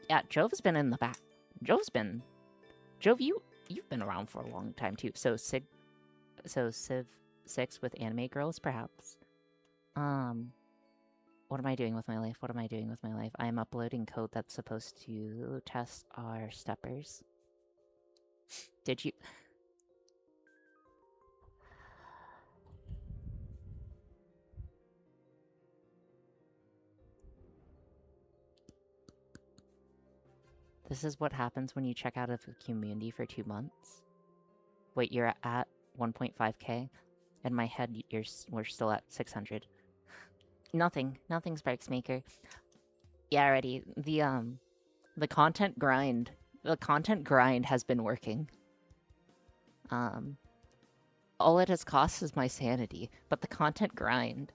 Yeah, Jove's been in the back. Jove, you've been around for a long time too. So Civ 6 with anime girls, perhaps. What am I doing with my life? What am I doing with my life? I am uploading code that's supposed to test our steppers. Did you? This is what happens when you check out of the community for 2 months. Wait, you're at 1.5k? In my head, we're still at 600. Nothing, Sparks Maker. Yeah, already. The content grind. The content grind has been working. All it has cost is my sanity, but the content grind.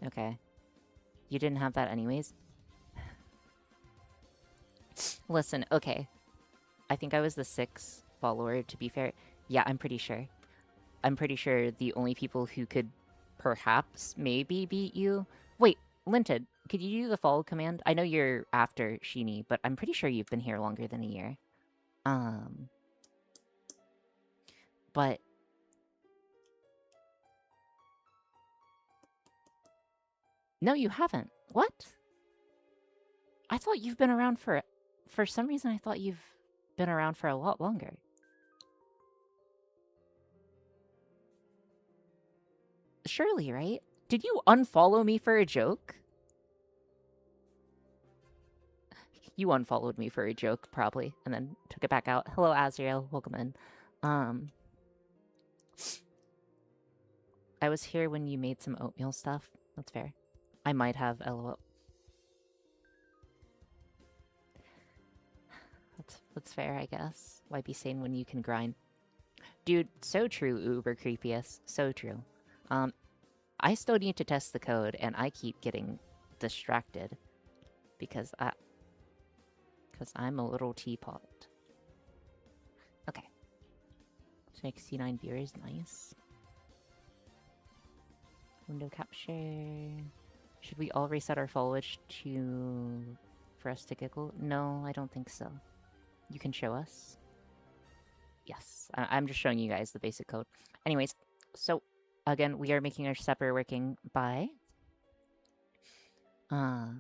Okay. You didn't have that anyways? Listen, okay. I think I was the 6th follower, to be fair. Yeah, I'm pretty sure. I'm pretty sure the only people who could perhaps maybe beat you... Wait, Linted, could you do the follow command? I know you're after Sheeny, but I'm pretty sure you've been here longer than a year. But... No, you haven't. What? I thought you've been around for... For some reason, I thought you've been around for a lot longer. Surely, right? Did you unfollow me for a joke? You unfollowed me for a joke, probably, and then took it back out. Hello, Azrael. Welcome in. I was here when you made some oatmeal stuff. That's fair. I might have LOL. That's fair, I guess. Why be sane when you can grind? Dude, so true, Uber Creepiest. So true. I still need to test the code, and I keep getting distracted. Because I'm a little teapot. Okay. 69 viewers, nice. Window capture. Should we all reset our foliage for us to giggle? No, I don't think so. You can show us. Yes, I'm just showing you guys the basic code. Anyways, so again, we are making our stepper working by you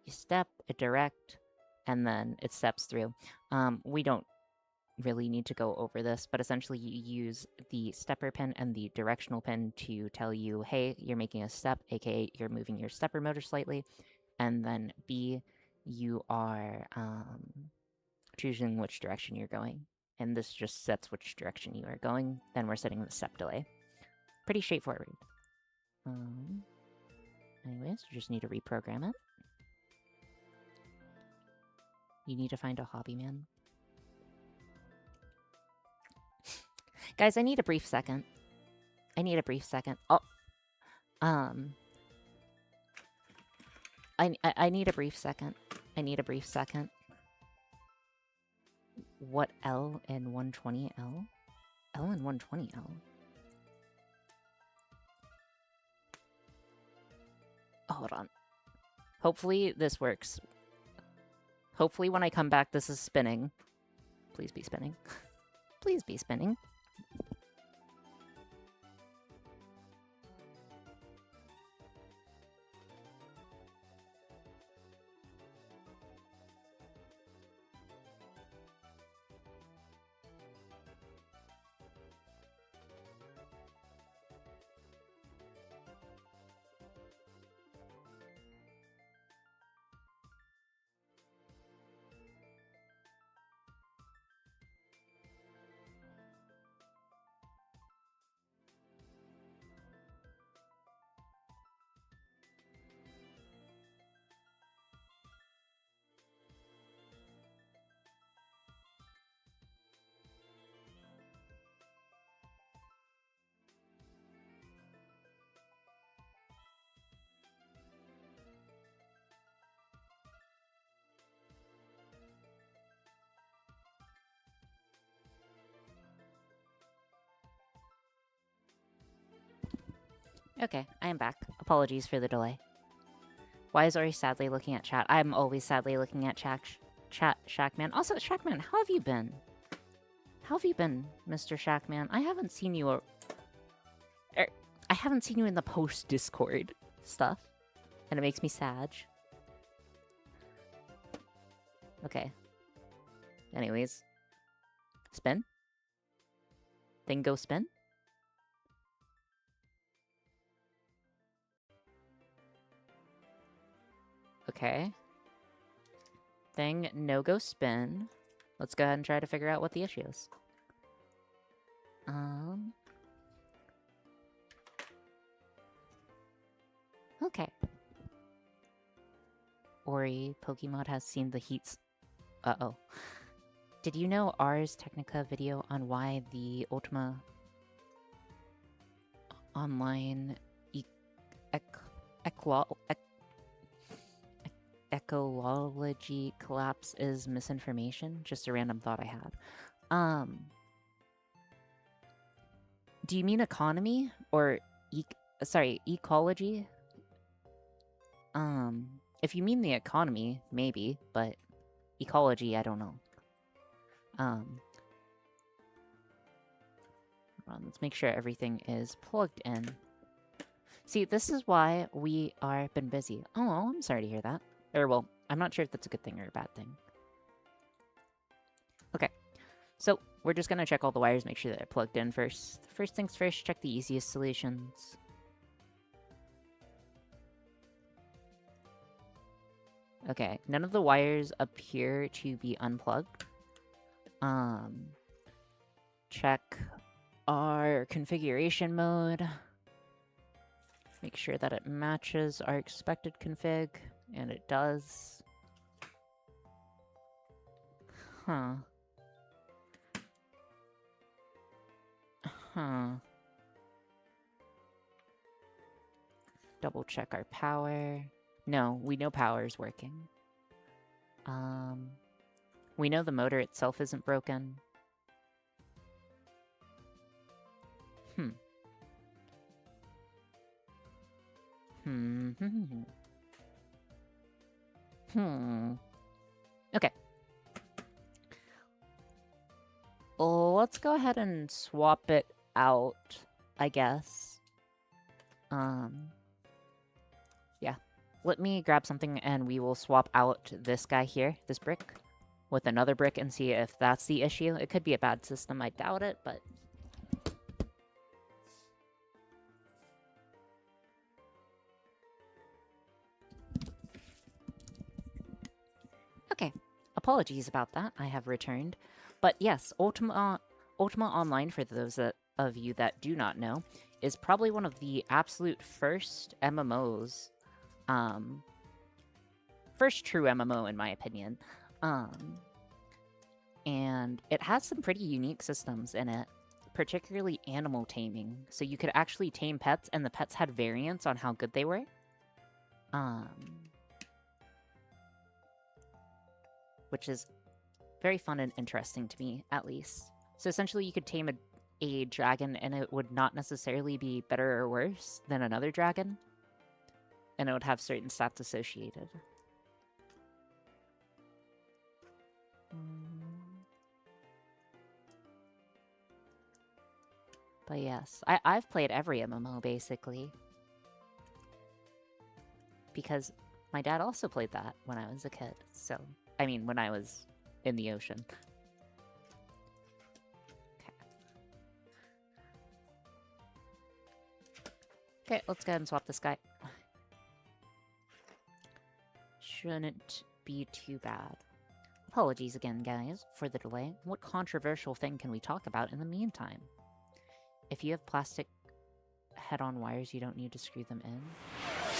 step, a direct, and then it steps through. We don't really need to go over this, but essentially you use the stepper pin and the directional pin to tell you, hey, you're making a step, aka you're moving your stepper motor slightly, and then B, you are choosing which direction you're going. And this just sets which direction you are going. Then we're setting the step delay. Pretty straightforward. Anyways, you just need to reprogram it. You need to find a hobby, man. Guys, I need a brief second. I need a brief second. Oh, I need a brief second. I need a brief second. What L and 120L? L and 120L? Oh, hold on. Hopefully this works. Hopefully when I come back this is spinning. Please be spinning. Please be spinning. Okay, I am back. Apologies for the delay. Why is Ori sadly looking at chat? I'm always sadly looking at chat, Shackman. Also, Shackman, how have you been? How have you been, Mr. Shackman? I haven't seen you... I haven't seen you in the post-Discord stuff. And it makes me sad. Okay. Anyways. Spin? Then go spin? Okay. Thing, no go spin. Let's go ahead and try to figure out what the issue is. Okay. Ori, Pokemon has seen the heats. Uh-oh. Did you know Ars Technica video on why the Ultima Online ecology collapse is misinformation? Just a random thought I had. Do you mean economy or ecology? If you mean the economy, maybe, but ecology, I don't know. Hold on, let's make sure everything is plugged in. See, this is why we are been busy. Oh, I'm sorry to hear that. Or, well, I'm not sure if that's a good thing or a bad thing. Okay, so we're just gonna check all the wires, make sure that they're plugged in first. First things first, check the easiest solutions. Okay, none of the wires appear to be unplugged. Check our configuration mode. Make sure that it matches our expected config, and it does. Huh. Double check our power. No, we know power is working. We know the motor itself isn't broken. Okay. Let's go ahead and swap it out, I guess. Yeah. Let me grab something and we will swap out this guy here, this brick, with another brick and see if that's the issue. It could be a bad system, I doubt it, but... Okay, apologies about that. I have returned. But yes, Ultima Online, for those of you that do not know, is probably one of the absolute first MMOs, first true MMO in my opinion. And it has some pretty unique systems in it, particularly animal taming. So you could actually tame pets, and the pets had variants on how good they were. Which is very fun and interesting to me, at least. So essentially you could tame a dragon, and it would not necessarily be better or worse than another dragon. And it would have certain stats associated. But yes, I've played every MMO, basically. Because my dad also played that when I was a kid. So, I mean, when I was in the ocean. Okay, let's go ahead and swap this guy. Shouldn't be too bad. Apologies again, guys, for the delay. What controversial thing can we talk about in the meantime? If you have plastic head-on wires, you don't need to screw them in.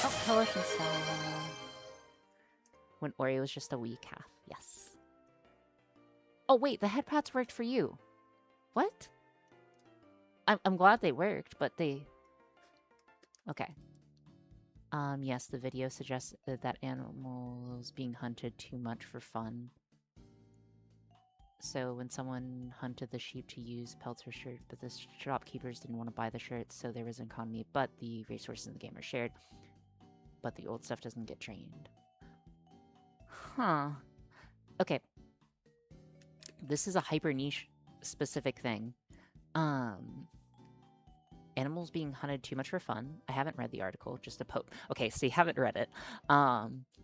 Oh, hello, Shinsei. When Oreo was just a wee calf. Yes. Oh, wait, the head pads worked for you. What? I'm glad they worked, but they... Okay. Yes, the video suggests that animals being hunted too much for fun. So when someone hunted the sheep to use pelts or shirt, but the shopkeepers didn't want to buy the shirts, so there was an economy, but the resources in the game are shared. But the old stuff doesn't get trained. Huh. Okay. This is a hyper niche specific thing. Animals being hunted too much for fun. I haven't read the article, just a poke. Okay, so you haven't read it.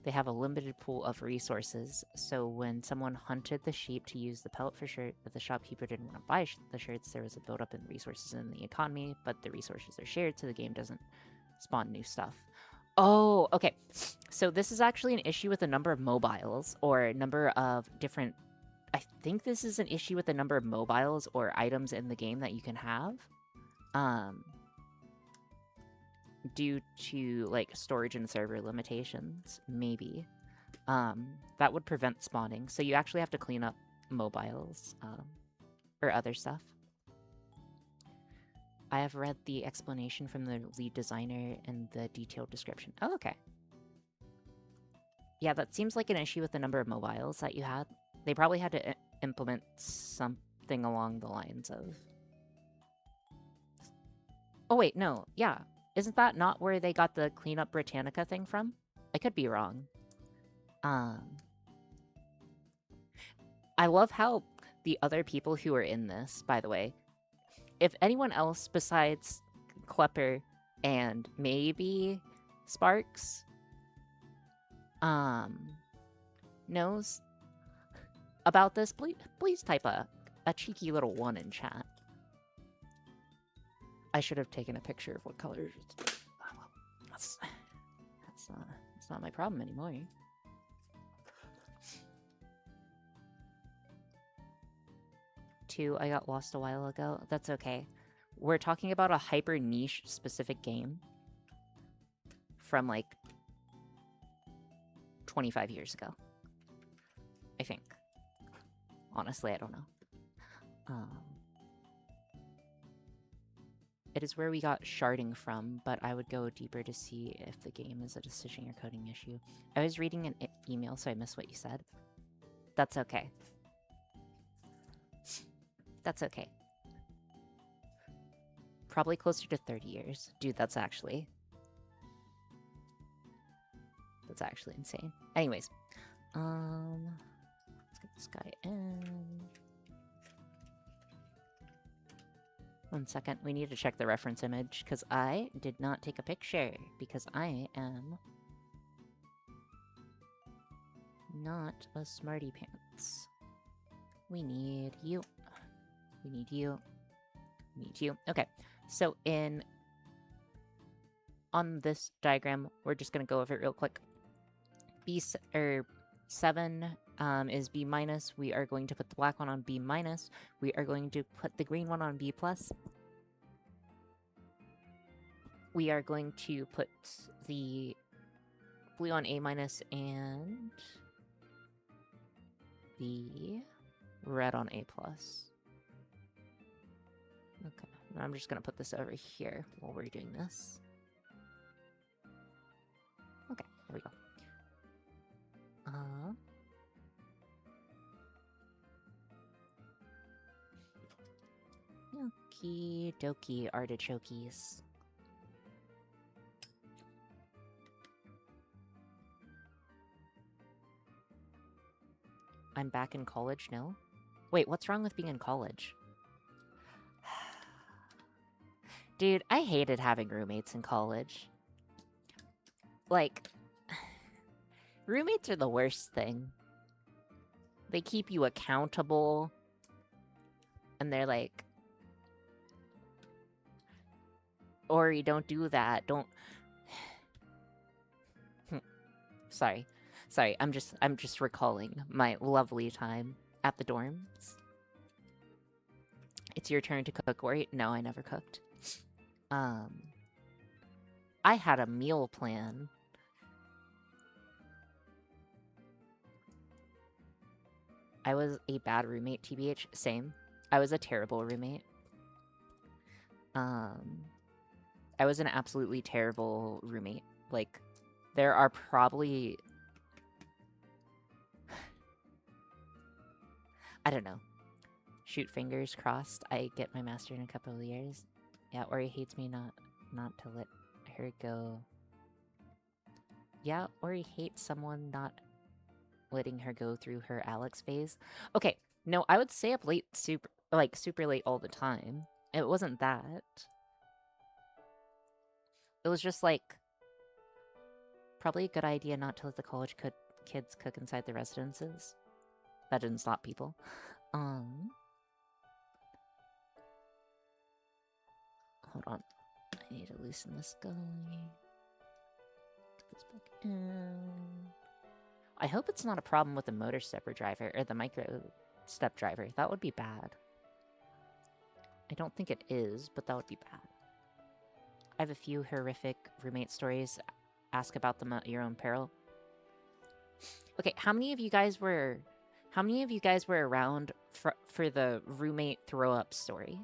They have a limited pool of resources, so when someone hunted the sheep to use the pellet for shirt, but the shopkeeper didn't want to buy the shirts, there was a buildup in resources in the economy, but the resources are shared, so the game doesn't spawn new stuff. Oh, okay. So this is actually an issue with the number of mobiles, or number of different... I think this is an issue with the number of mobiles or items in the game that you can have. Due to, like, storage and server limitations, maybe. That would prevent spawning, so you actually have to clean up mobiles, or other stuff. I have read the explanation from the lead designer and the detailed description. Oh, okay. Yeah, that seems like an issue with the number of mobiles that you had. They probably had to implement something along the lines of... Oh, wait, no. Yeah. Isn't that not where they got the Clean Up Britannica thing from? I could be wrong. I love how the other people who are in this, by the way, if anyone else besides Klepper and maybe Sparks knows about this, please type a cheeky little 1 in chat. I should have taken a picture of what color. That's not my problem anymore. I got lost a while ago. That's okay. We're talking about a hyper niche specific game from like 25 years ago. I think. Honestly, I don't know. It is where we got sharding from, but I would go deeper to see if the game is a decision or coding issue. I was reading an email, so I missed what you said. That's okay. That's okay. Probably closer to 30 years. Dude, that's actually insane. Anyways. Let's get this guy in. 1 second, we need to check the reference image, because I did not take a picture, because I am not a smarty pants. We need you. We need you. We need you. Okay, so on this diagram, we're just going to go over it real quick. B7 is B minus. We are going to put the black one on B minus. We are going to put the green one on B plus. we are going to put the blue on A- and the red on A+. Okay, I'm just gonna put this over here while we're doing this. Okay, there we go. Okie dokie artichokes. I'm back in college now? Wait, what's wrong with being in college? Dude, I hated having roommates in college. Like, roommates are the worst thing. They keep you accountable. And they're like, Ori, don't do that. Don't. Sorry. I'm just recalling my lovely time at the dorms. It's your turn to cook, Ori. No, I never cooked. I had a meal plan. I was a bad roommate, TBH. Same. I was a terrible roommate. I was an absolutely terrible roommate. Like, there are probably... I don't know. Shoot, fingers crossed. I get my master in a couple of years. Yeah, Ori hates me not to let her go. Yeah, Ori hates someone not letting her go through her Alex phase. Okay, no, I would stay up late, super late all the time. It wasn't that. It was just like probably a good idea not to let the college kids cook inside the residences. That didn't stop people. Hold on. I need to loosen this guy. Put this back in. I hope it's not a problem with the motor stepper driver, or the micro step driver. That would be bad. I don't think it is, but that would be bad. I have a few horrific roommate stories. Ask about them at your own peril. Okay, how many of you guys were around for the roommate throw-up story?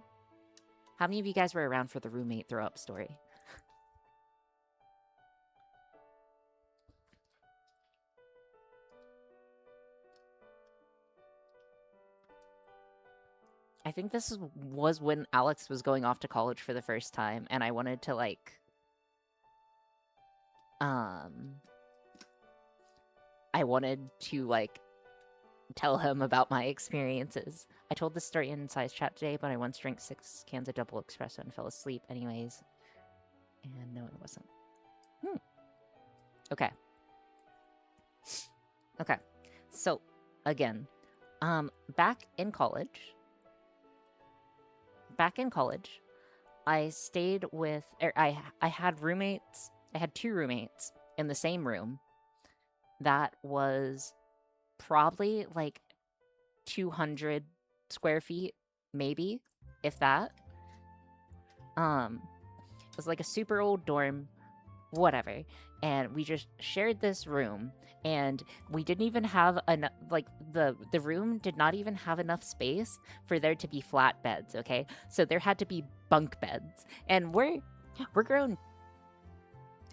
How many of you guys were around for the roommate throw-up story? I think this was when Alex was going off to college for the first time, and I wanted to, like... I wanted to, like, tell him about my experiences. I told this story in Size Chat today, but I once drank 6 cans of double espresso and fell asleep anyways. And no, it wasn't. Okay. Okay. So, again, back in college, I stayed with, I had roommates, I had 2 roommates in the same room that was probably like 200 square feet, maybe, if that. It was like a super old dorm, whatever, and we just shared this room, and we didn't even have enough, like, the room did not even have enough space for there to be flat beds, okay? So there had to be bunk beds, and we're grown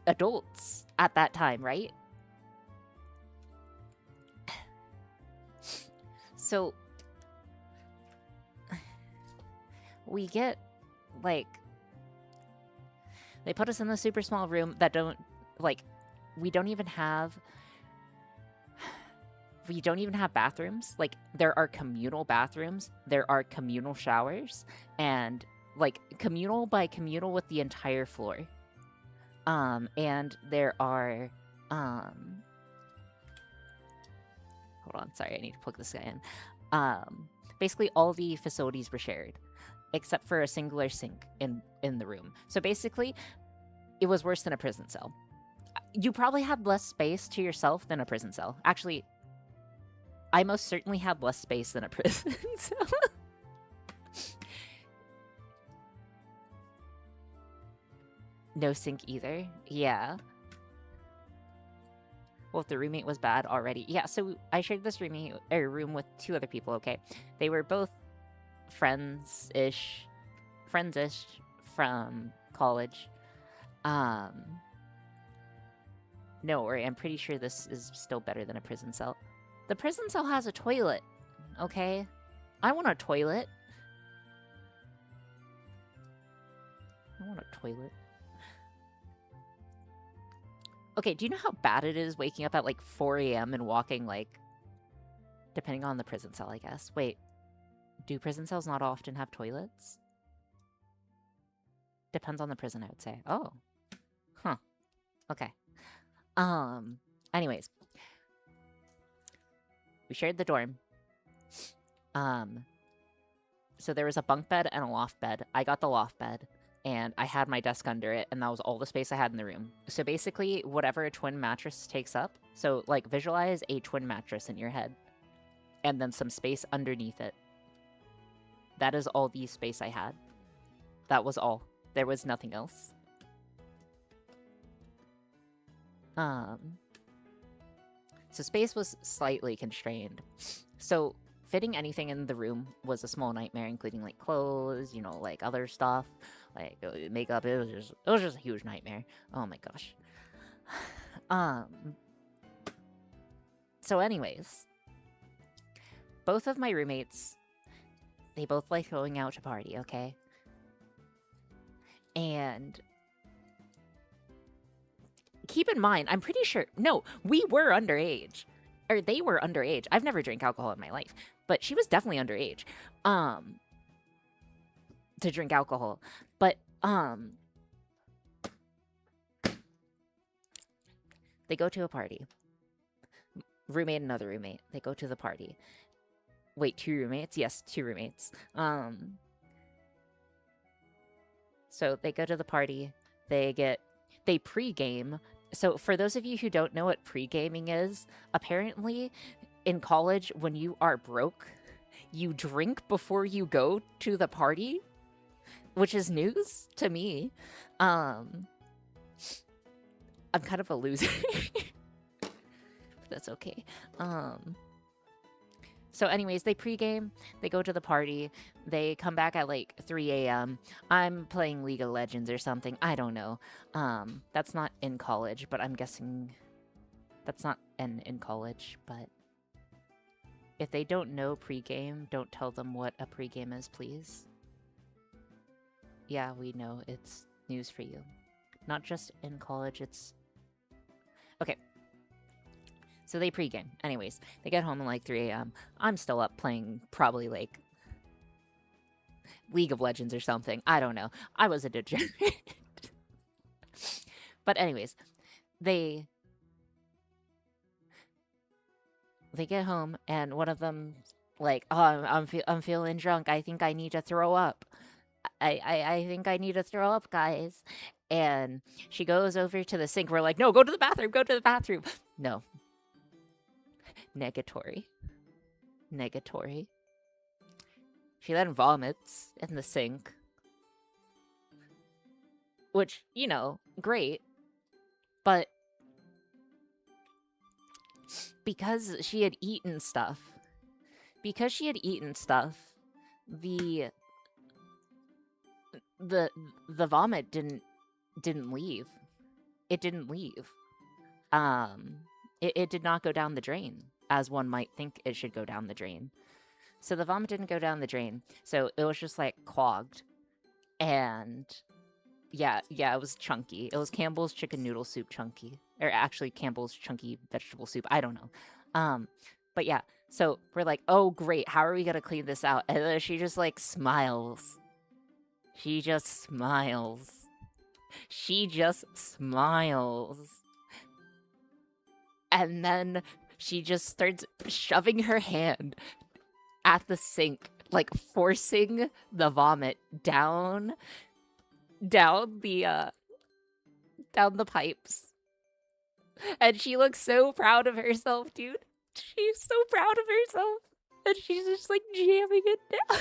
adults at that time, right? So we get, like, they put us in the super small room that we don't even have bathrooms. Like, there are communal bathrooms, there are communal showers, and, like, communal by communal with the entire floor. And there are, hold on, sorry, I need to plug this guy in. Basically all the facilities were shared, except for a singular sink in the room. So basically, it was worse than a prison cell. You probably had less space to yourself than a prison cell. Actually, I most certainly had less space than a prison cell. No sink either. Yeah. Well, if the roommate was bad already. Yeah, so I shared this room with 2 other people, okay? They were both friends-ish from college. No worry, I'm pretty sure this is still better than a prison cell. The prison cell has a toilet, okay? I want a toilet. I want a toilet. Okay, do you know how bad it is waking up at like 4 a.m. and walking like... Depending on the prison cell, I guess. Wait, do prison cells not often have toilets? Depends on the prison, I would say. Oh. Huh. Okay. Anyways. We shared the dorm. So there was a bunk bed and a loft bed. I got the loft bed, and I had my desk under it, and that was all the space I had in the room. So basically, whatever a twin mattress takes up, so like visualize a twin mattress in your head, and then some space underneath it. That is all the space I had. That was all. There was nothing else. So space was slightly constrained. So fitting anything in the room was a small nightmare, including like clothes, you know, like other stuff, like makeup. It was just a huge nightmare. Oh my gosh. So anyways, both of my roommates, they both like going out to party, okay? And keep in mind, I'm pretty sure... No, we were underage. Or they were underage. I've never drank alcohol in my life. But she was definitely underage. To drink alcohol. But, they go to a party. Roommate, another roommate. They go to the party. Wait, 2 roommates? Yes, 2 roommates. So they go to the party. They pre-game. So for those of you who don't know what pre-gaming is, apparently in college, when you are broke, you drink before you go to the party, which is news to me. I'm kind of a loser. But that's okay. So anyways, they pregame, they go to the party, they come back at like 3 a.m. I'm playing League of Legends or something, I don't know. That's not in college, but I'm guessing that's not in college, but if they don't know pregame, don't tell them what a pregame is, please. Yeah, we know, it's news for you. Not just in college, it's... Okay. So they pregame. Anyways, they get home at like 3 a.m. I'm still up playing probably like League of Legends or something. I don't know. I was a degenerate. But anyways, they get home and one of them like, oh, I'm feeling drunk. I think I need to throw up. I think I need to throw up, guys. And she goes over to the sink. We're like, no, go to the bathroom. Go to the bathroom. No. Negatory. She then vomits in the sink. Which, you know, great. But because she had eaten stuff, the vomit didn't leave. It didn't leave. It did not go down the drain, as one might think it should go down the drain. So the vomit didn't go down the drain. So it was just like clogged. And yeah, it was chunky. It was Campbell's chicken noodle soup chunky. Or actually Campbell's chunky vegetable soup. I don't know. But yeah, so we're like, oh great, how are we gonna clean this out? And then she just like smiles. She just smiles. And then she just starts shoving her hand at the sink, like forcing the vomit down the pipes. And she looks so proud of herself, dude. She's so proud of herself. And she's just like jamming it down.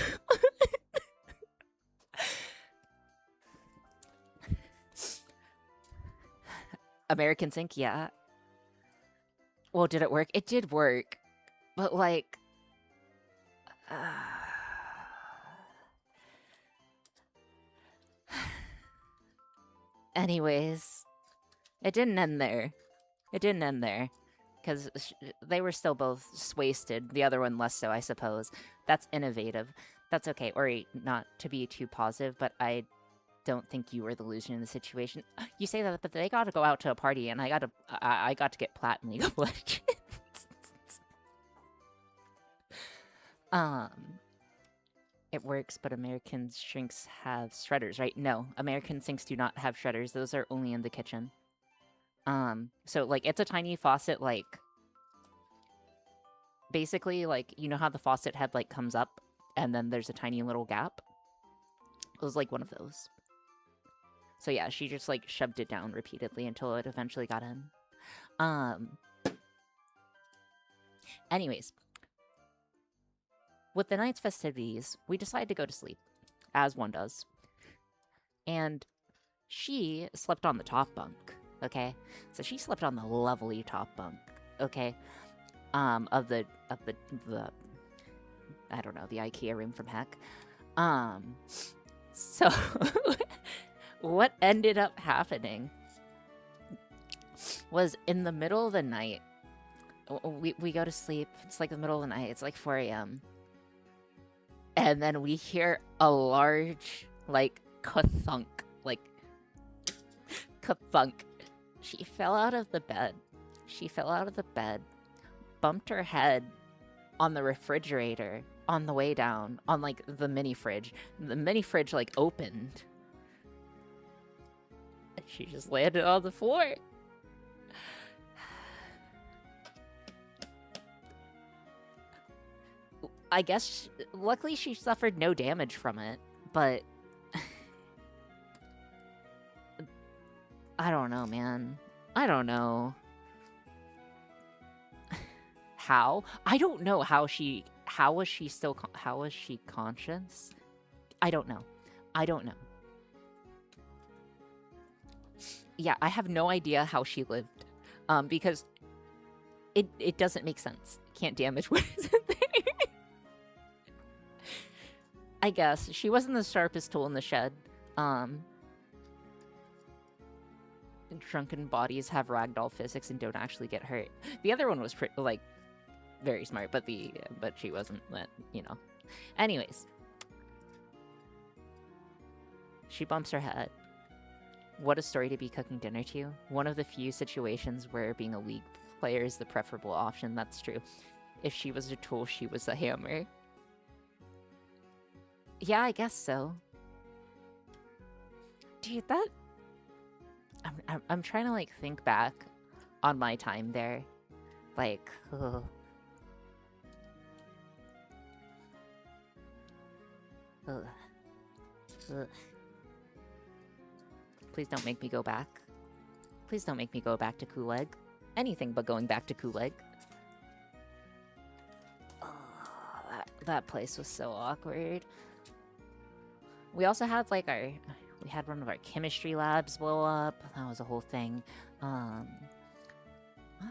American Sync, yeah. Well, did it work? It did work, but like, anyways, it didn't end there. It didn't end there. Because they were still both wasted. The other one less so, I suppose. That's innovative. That's okay. Or not to be too positive, but I don't think you were the loser in the situation. You say that, but they got to go out to a party, and I got to get plat in League of Legends. um, it works, but American sinks have shredders, right? No, American sinks do not have shredders. Those are only in the kitchen. So like it's a tiny faucet, like basically like you know how the faucet head like comes up and then there's a tiny little gap? It was like one of those. So yeah, she just like shoved it down repeatedly until it eventually got in. Anyways, with the night's festivities, we decided to go to sleep, as one does. And she slept on the top bunk, okay? So she slept on the lovely top bunk, okay? Of the I don't know, the IKEA room from heck. So what ended up happening was in the middle of the night, we go to sleep. It's like the middle of the night. It's like 4 a.m. And then we hear a large, like, ka-thunk. Like, ka-thunk. She fell out of the bed. Bumped her head on the refrigerator on the way down, on, like, the mini fridge. The mini fridge, like, opened. She just landed on the floor. I guess, luckily she suffered no damage from it, but I don't know, man. I don't know. How? I don't know how was she conscious? I don't know. Yeah, I have no idea how she lived. Because it doesn't make sense. Can't damage what is in there. I guess. She wasn't the sharpest tool in the shed. Drunken bodies have ragdoll physics and don't actually get hurt. The other one was like very smart, but she wasn't, you know. Anyways. She bumps her head. What a story to be cooking dinner to. One of the few situations where being a League player is the preferable option. That's true. If she was a tool, she was a hammer. Yeah, I guess so. Dude, that... I'm trying to, like, think back on my time there. Like, ugh. Ugh. Ugh. Please don't make me go back. Please don't make me go back to Kuleg. Anything but going back to Kuleg. Oh, that place was so awkward. We also had, like, we had one of our chemistry labs blow up. That was a whole thing. I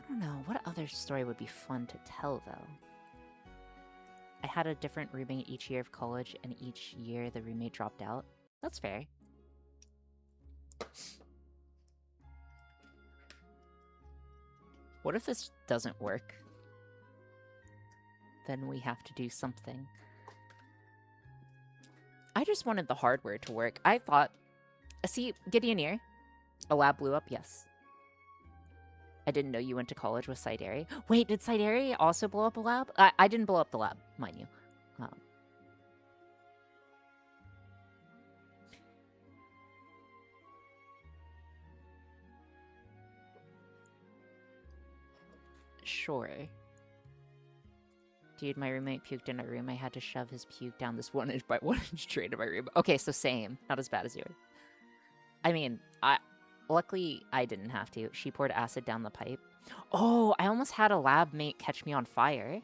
don't know. What other story would be fun to tell, though? I had a different roommate each year of college, and each year the roommate dropped out. That's fair. What if this doesn't work? Then we have to do something. I just wanted the hardware to work. I thought... See, Gideoneer, a lab blew up, yes. I didn't know you went to college with Sideri. Wait, did Sideri also blow up a lab? I didn't blow up the lab, mind you. Sure. Dude, my roommate puked in our room. I had to shove his puke down this 1 inch by 1 inch drain in my room. Okay, so same. Not as bad as yours. I mean, luckily I didn't have to. She poured acid down the pipe. Oh, I almost had a lab mate catch me on fire.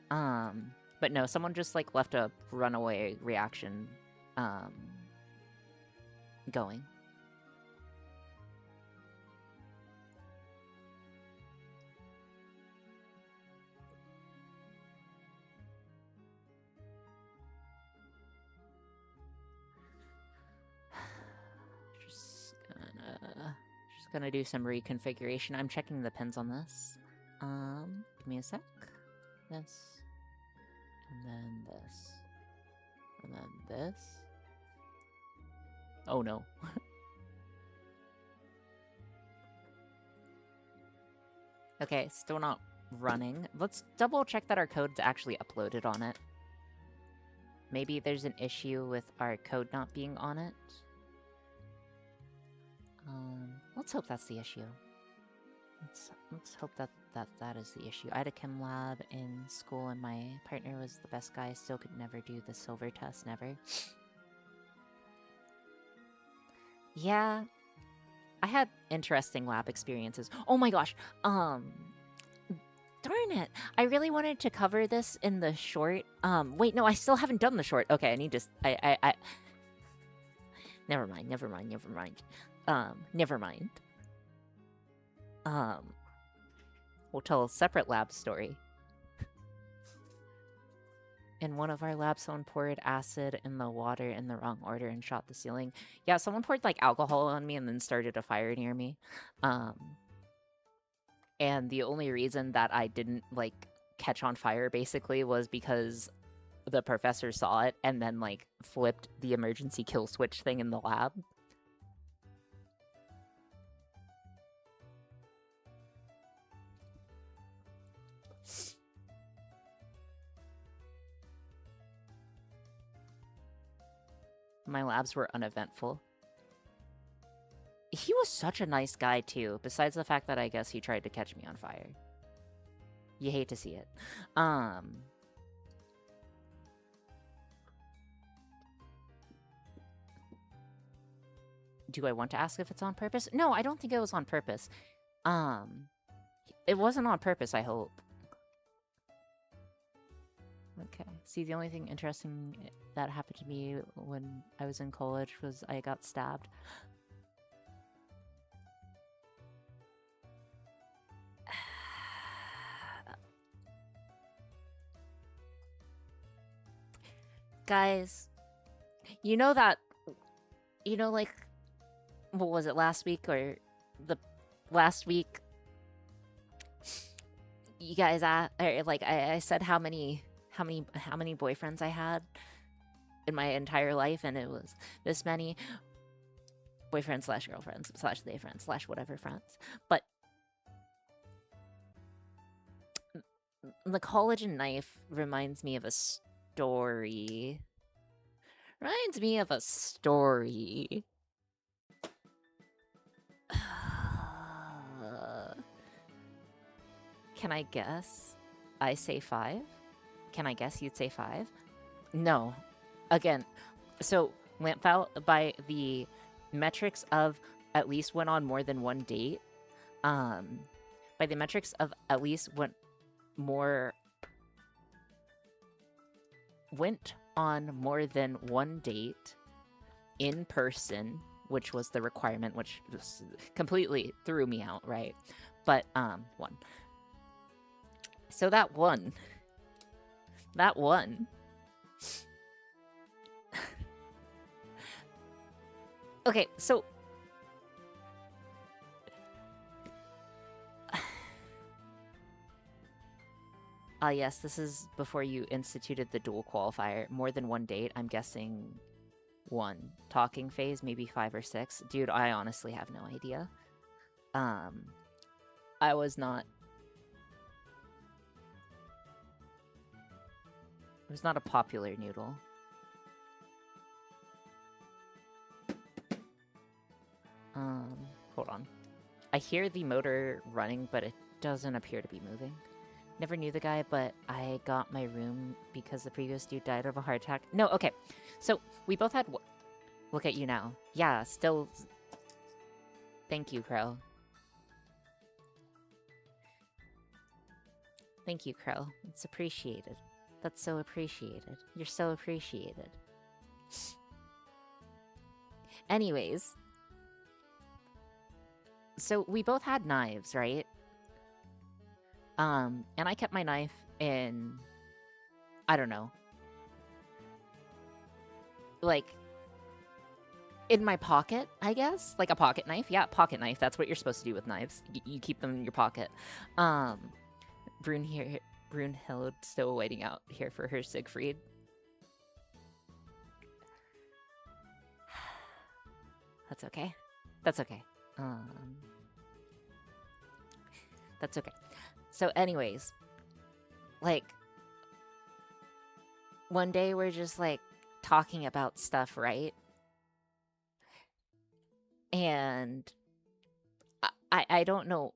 But no, someone just like left a runaway reaction going. Gonna do some reconfiguration. I'm checking the pins on this. Give me a sec. This. And then this. And then this. Oh no. Okay, still not running. Let's double check that our code's actually uploaded on it. Maybe there's an issue with our code not being on it. Let's hope that's the issue. Let's hope that is the issue. I had a chem lab in school and my partner was the best guy. Still could never do the silver test, never. Yeah. I had interesting lab experiences. Oh my gosh. Darn it. I really wanted to cover this in the short. Wait, no, I still haven't done the short. Okay, I need to... Never mind. Never mind. We'll tell a separate lab story. In one of our labs, someone poured acid in the water in the wrong order and shot the ceiling. Yeah, someone poured, like, alcohol on me and then started a fire near me. And the only reason that I didn't, like, catch on fire, basically, was because the professor saw it and then, like, flipped the emergency kill switch thing in the lab. My labs were uneventful. He was such a nice guy, too, besides the fact that I guess he tried to catch me on fire. You hate to see it. Do I want to ask if it's on purpose? No, I don't think it was on purpose. It wasn't on purpose, I hope. Okay. See, the only thing interesting that happened to me when I was in college was I got stabbed. Guys, you know that... You know, like... What was it, last week or the last week? You guys, like, I said how many boyfriends I had in my entire life, and it was this many boyfriends slash girlfriends slash they friends slash whatever friends. But the college and knife reminds me of a story. Can I guess? I say 5? Can I guess you'd say 5? No. Again, so went out by the metrics of at least went on more than one date. By the metrics of at least went on more than one date in person, which was the requirement, which just completely threw me out, right? But, 1. So that one. Okay, so... yes, this is before you instituted the dual qualifier. More than one date, I'm guessing 1. Talking phase, maybe 5 or 6. Dude, I honestly have no idea. I was not... It was not a popular noodle. Hold on. I hear the motor running, but it doesn't appear to be moving. Never knew the guy, but I got my room because the previous dude died of a heart attack. No, okay. So, we both had... Look at you now. Yeah, still... Thank you, Crow. Thank you, Crow. It's appreciated. That's so appreciated. You're so appreciated. Anyways. So, we both had knives, right? And I kept my knife in... I don't know. Like... In my pocket, I guess, like a pocket knife. Yeah, pocket knife. That's what you're supposed to do with knives. You keep them in your pocket. Um, Brune here, Brunhild still waiting out here for her Siegfried. That's okay. That's okay. That's okay. So, anyways, like one day we're just like talking about stuff, right? And I don't know.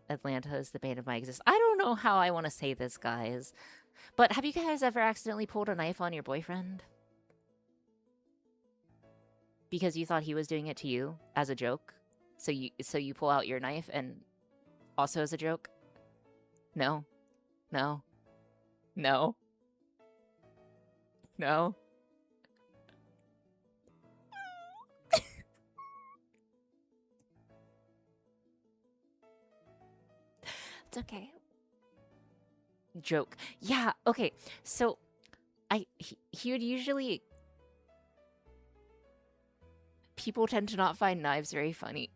Atlanta is the bane of my existence. I don't know how I want to say this, guys. But have you guys ever accidentally pulled a knife on your boyfriend? Because you thought he was doing it to you as a joke? So you pull out your knife and also as a joke? No. No. No. No. It's okay. Joke. Yeah, okay. So he would usually people tend to not find knives very funny.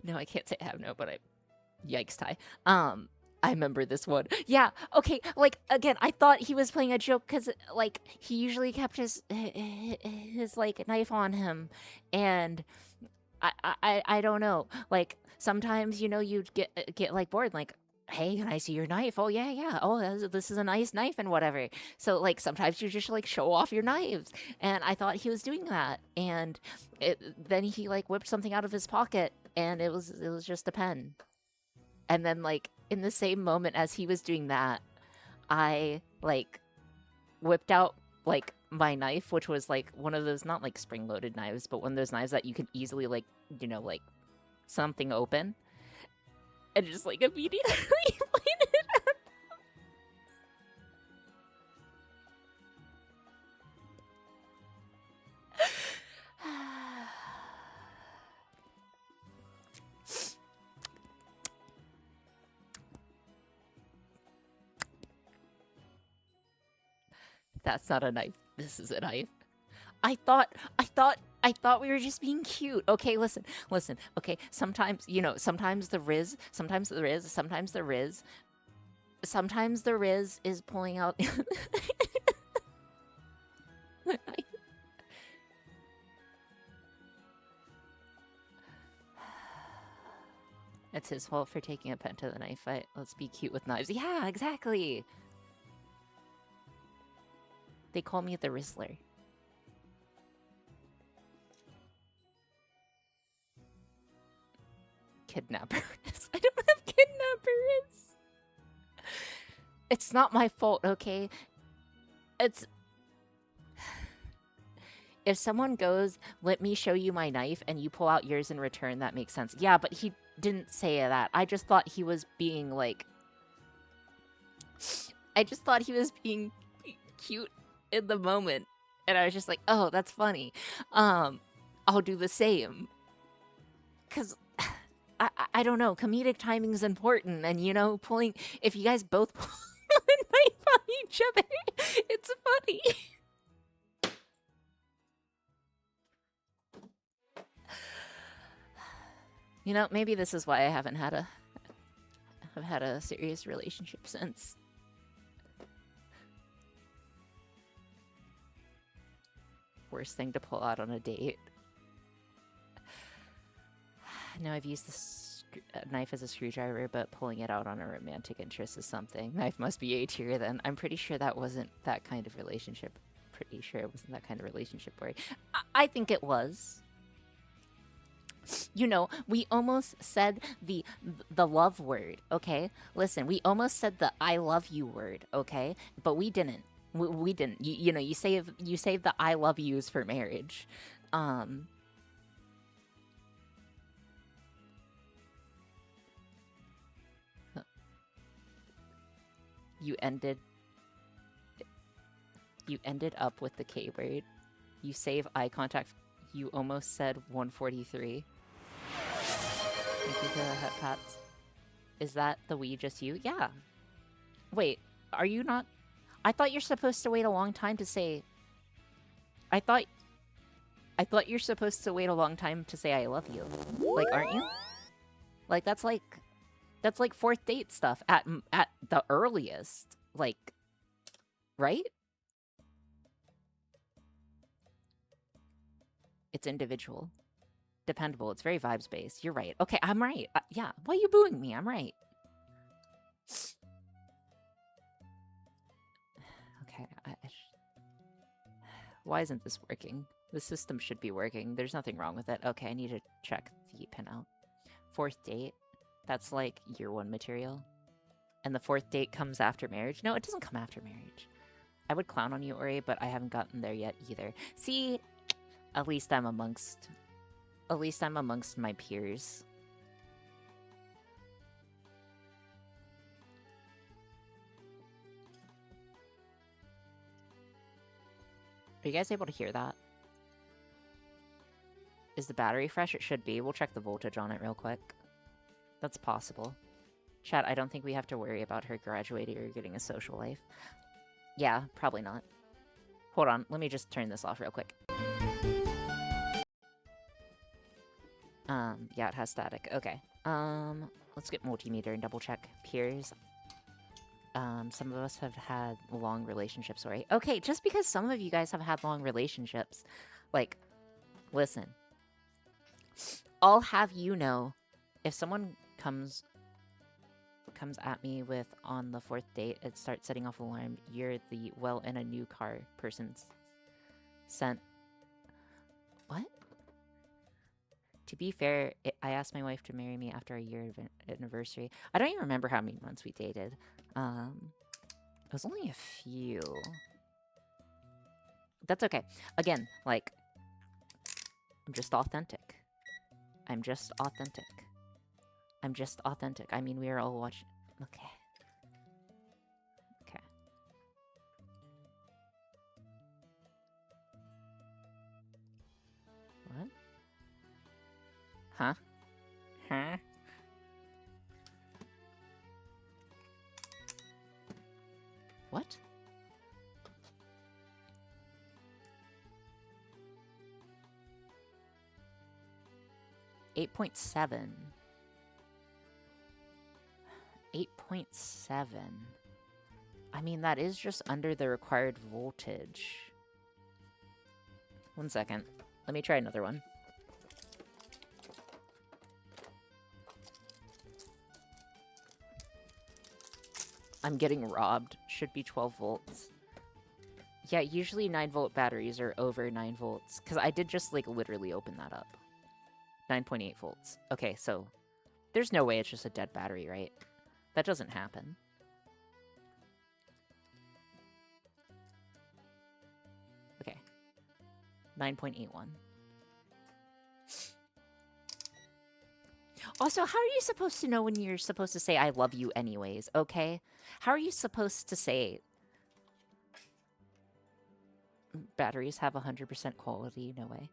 No, I can't say I have no, but I yikes, Ty. I remember this one. Yeah, okay, like again, I thought he was playing a joke cuz like he usually kept his like knife on him and I don't know. Like sometimes you'd get like bored like hey, can I see your knife? Oh yeah, yeah. Oh, this is a nice knife and whatever. So like sometimes you just like show off your knives, and I thought he was doing that, and then he like whipped something out of his pocket, and it was just a pen. And then like in the same moment as he was doing that, I like whipped out like my knife, which was like one of those not like spring loaded knives, but one of those knives that you can easily like like something open, and just like immediately pointed at That's not a knife. This is a knife. I thought we were just being cute. Okay, listen. Okay, sometimes the Riz, sometimes the Riz is pulling out. It's his fault for taking a pen to the knife fight. Let's be cute with knives. Yeah, exactly. They call me the Rizzler. Kidnappers. I don't have kidnappers. It's not my fault, okay? It's if someone goes, "Let me show you my knife," and you pull out yours in return, that makes sense. Yeah, but he didn't say that. I just thought he was being like I just thought he was being cute in the moment. And I was just like, "Oh, that's funny. I'll do the same." Cuz I don't know, comedic timing is important, and pulling if you guys both pull a knife on each other, it's funny. Maybe this is why I haven't had a serious relationship since. Worst thing to pull out on a date. No, I've used this knife as a screwdriver, but pulling it out on a romantic interest is something. Knife must be A tier then. I'm pretty sure that wasn't that kind of relationship. Pretty sure it wasn't that kind of relationship where I think it was. We almost said the love word, okay? Listen, we almost said the I love you word, okay? But we didn't. We didn't. You save the I love yous for marriage. You ended up with the K word. You save eye contact. You almost said 143. Thank you for the head pats. Is that the we just you? Yeah. Wait, are you not? I thought you're supposed to wait a long time to say. I thought I thought you're supposed to wait a long time to say I love you. Like, aren't you? Like, that's like fourth date stuff at the earliest. Like, right? It's individual. Dependable. It's very vibes-based. You're right. Okay, I'm right. Yeah. Why are you booing me? I'm right. Okay. Why isn't this working? The system should be working. There's nothing wrong with it. Okay, I need to check the pinout. Fourth date. That's like year one material. And the fourth date comes after marriage. No, it doesn't come after marriage. I would clown on you, Ori, but I haven't gotten there yet either. See, at least I'm amongst my peers. Are you guys able to hear that? Is the battery fresh? It should be. We'll check the voltage on it real quick. That's possible. Chat, I don't think we have to worry about her graduating or getting a social life. Yeah, probably not. Hold on, let me just turn this off real quick. Yeah, it has static. Okay. Let's get multimeter and double check. Peers. Some of us have had long relationships, right? Okay, just because some of you guys have had long relationships, like, listen. I'll have you know, if someone comes at me with on the fourth date, it starts setting off alarm, you're the well in a new car person's sent. What? To be fair, I asked my wife to marry me after a year of anniversary. I don't even remember how many months we dated. It was only a few. That's okay. Again, like, I'm just authentic. I'm just authentic. I'm just authentic. I mean, we are all watching. Okay. Okay. What? Huh? Huh? What? $8.7. 8.7. I mean, that is just under the required voltage. 1 second. Let me try another one. I'm getting robbed. Should be 12 volts. Yeah, usually 9-volt batteries are over 9 volts. Because I did just, like, literally open that up. 9.8 volts. Okay, so there's no way it's just a dead battery, right? That doesn't happen. Okay. 9.81. Also, how are you supposed to know when you're supposed to say I love you anyways, okay? How are you supposed to say batteries have 100% quality? No way.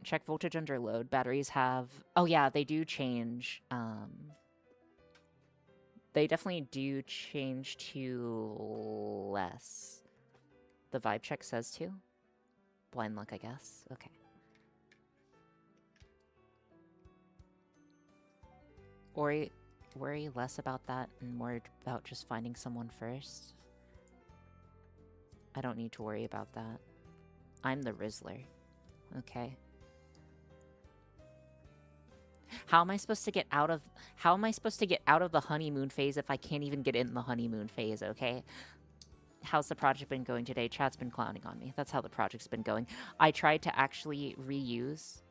Check voltage under load. Batteries have... Oh yeah, they do change. They definitely do change to less. The vibe check says to. Blind luck, I guess. Okay. Worry less about that and more about just finding someone first. I don't need to worry about that. I'm the Rizzler. Okay. How am I supposed to get out of the honeymoon phase if I can't even get in the honeymoon phase, okay? How's the project been going today? Chat's been clowning on me. That's how the project's been going. I tried to actually reuse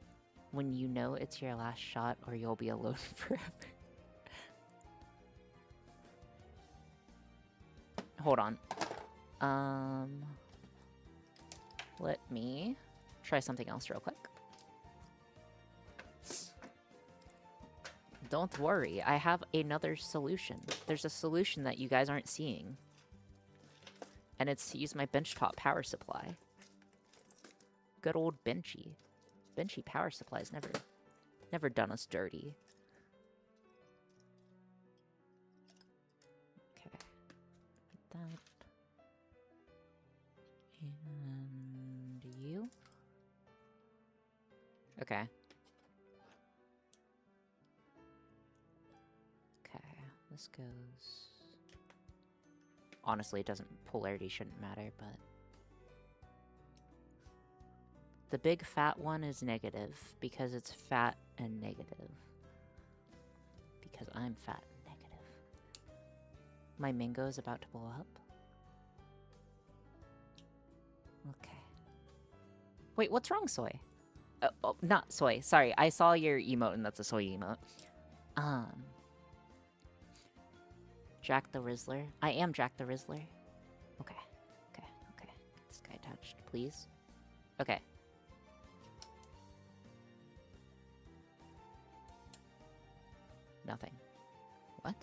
when you know it's your last shot or you'll be alone forever. Hold on. Let me try something else real quick. Don't worry, I have another solution. There's a solution that you guys aren't seeing. And it's to use my benchtop power supply. Good old Benchy. Benchy power supply's never done us dirty. Okay. That. And you. Okay. Okay, this goes... Honestly, it doesn't... Polarity shouldn't matter, but... The big fat one is negative, because it's fat and negative. Because I'm fat and negative. My mango is about to blow up. Okay. Wait, what's wrong, Soy? Oh, not Soy. Sorry, I saw your emote and that's a Soy emote. Jack the Rizzler. I am Jack the Rizzler. Okay. Okay. Okay. Get this guy touched, please. Okay. Nothing. What?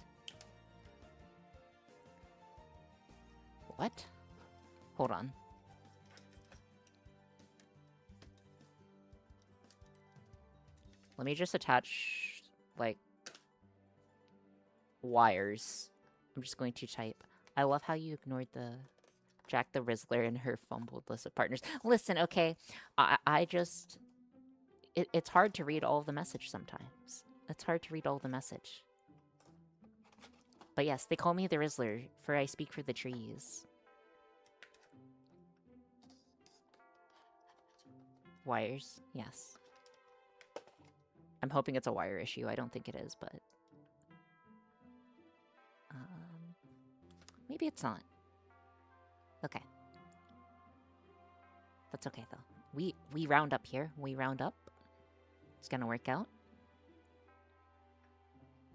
What? Hold on. Let me just attach, like, wires. I'm just going to type. I love how you ignored the Jack the Rizzler and her fumbled list of partners. Listen, okay, I just... It's hard to read all of the message sometimes. It's hard to read all the message. But yes, they call me the Rizzler, for I speak for the trees. Wires, yes. I'm hoping it's a wire issue. I don't think it is, but... maybe it's not. Okay. That's okay, though. We round up here. We round up. It's gonna work out.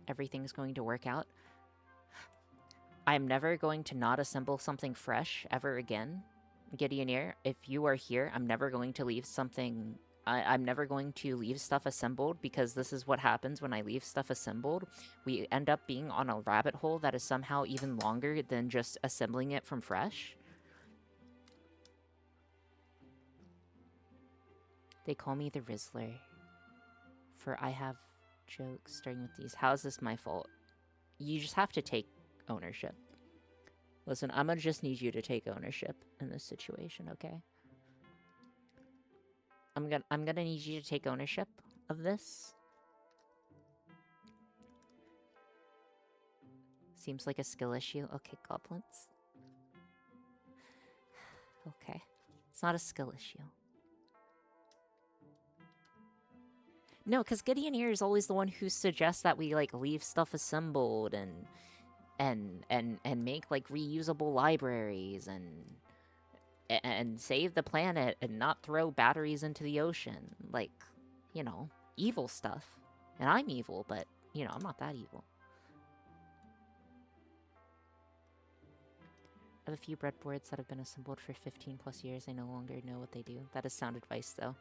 Everything's going to work out. I'm never going to not assemble something fresh ever again. Gideoneer, if you are here, I'm never going to leave something... I'm never going to leave stuff assembled, because this is what happens when I leave stuff assembled. We end up being on a rabbit hole that is somehow even longer than just assembling it from fresh. They call me the Rizzler, for I have jokes starting with these. How is this my fault? You just have to take ownership. Listen, I'm gonna just need you to take ownership in this situation, okay? I'm gonna need you to take ownership of this. Seems like a skill issue. Okay, goblins. Okay. It's not a skill issue. No, because Gideoneer is always the one who suggests that we, like, leave stuff assembled and make, like, reusable libraries and save the planet and not throw batteries into the ocean. Like, you know, evil stuff. And I'm evil, but, you know, I'm not that evil. I have a few breadboards that have been assembled for 15 plus years. I no longer know what they do. That is sound advice, though.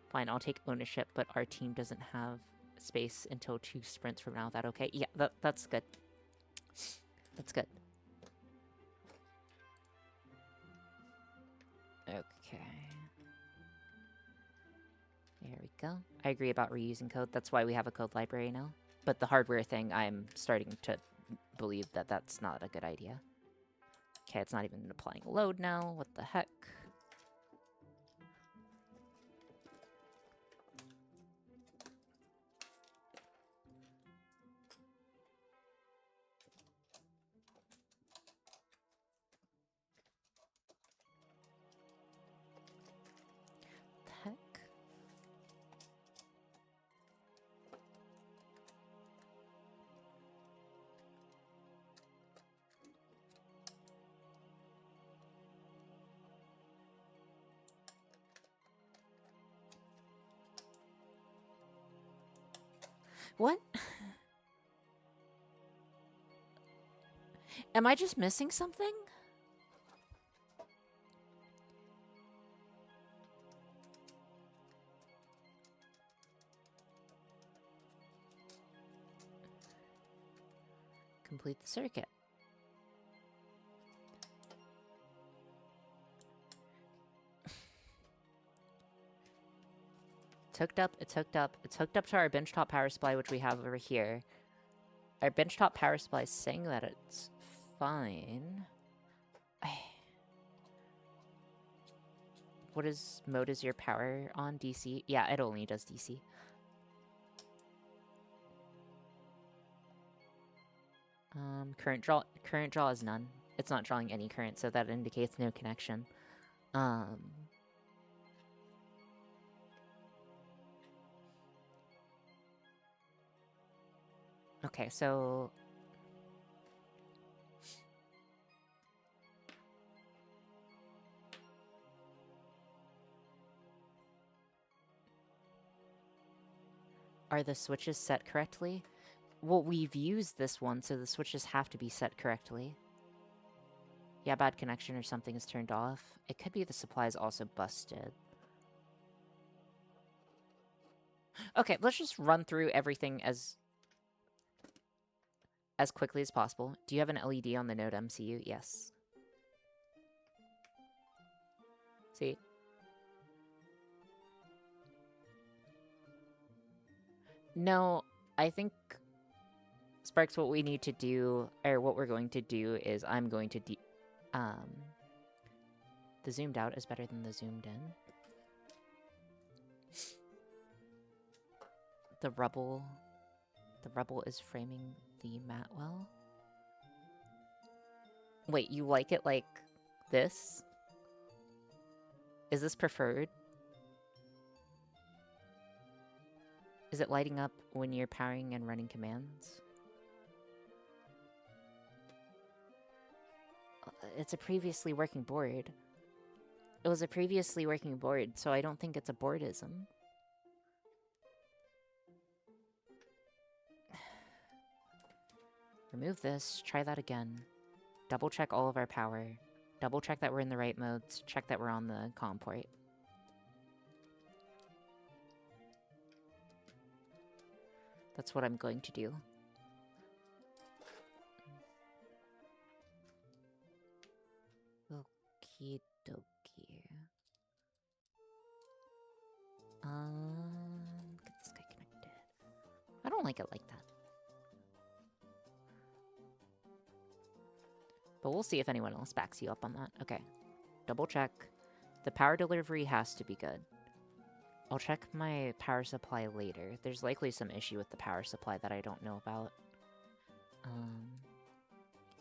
Fine, I'll take ownership, but our team doesn't have space until 2 sprints from now. That okay? Yeah, that's good. That's good. Okay. There we go. I agree about reusing code. That's why we have a code library now. But the hardware thing, I'm starting to believe that that's not a good idea. Okay, it's not even applying load now. What the heck? Heck? What? Am I just missing something? Complete the circuit. It's hooked up, it's hooked up. It's hooked up to our benchtop power supply, which we have over here. Our benchtop power supply is saying that it's fine. What is mode is your power on DC? Yeah, it only does DC. Current draw is none. It's not drawing any current, so that indicates no connection. Okay, so are the switches set correctly? Well, we've used this one, so the switches have to be set correctly. Yeah, bad connection or something is turned off. It could be the supply is also busted. Okay, let's just run through everything as quickly as possible. Do you have an LED on the Node MCU? Yes. See? No, I think Sparks, what we need to do, or what we're going to do is I'm going to the zoomed out is better than the zoomed in. The rubble is framing the mat well. Wait, you like it like this? Is this preferred? Is it lighting up when you're powering and running commands? It's a previously working board. It was a previously working board, so I don't think it's a boardism. Remove this, try that again. Double check all of our power. Double check that we're in the right modes. Check that we're on the comm port. That's what I'm going to do. Okie dokie. Get this guy connected. I don't like it like that. But we'll see if anyone else backs you up on that. Okay. Double check. The power delivery has to be good. I'll check my power supply later. There's likely some issue with the power supply that I don't know about.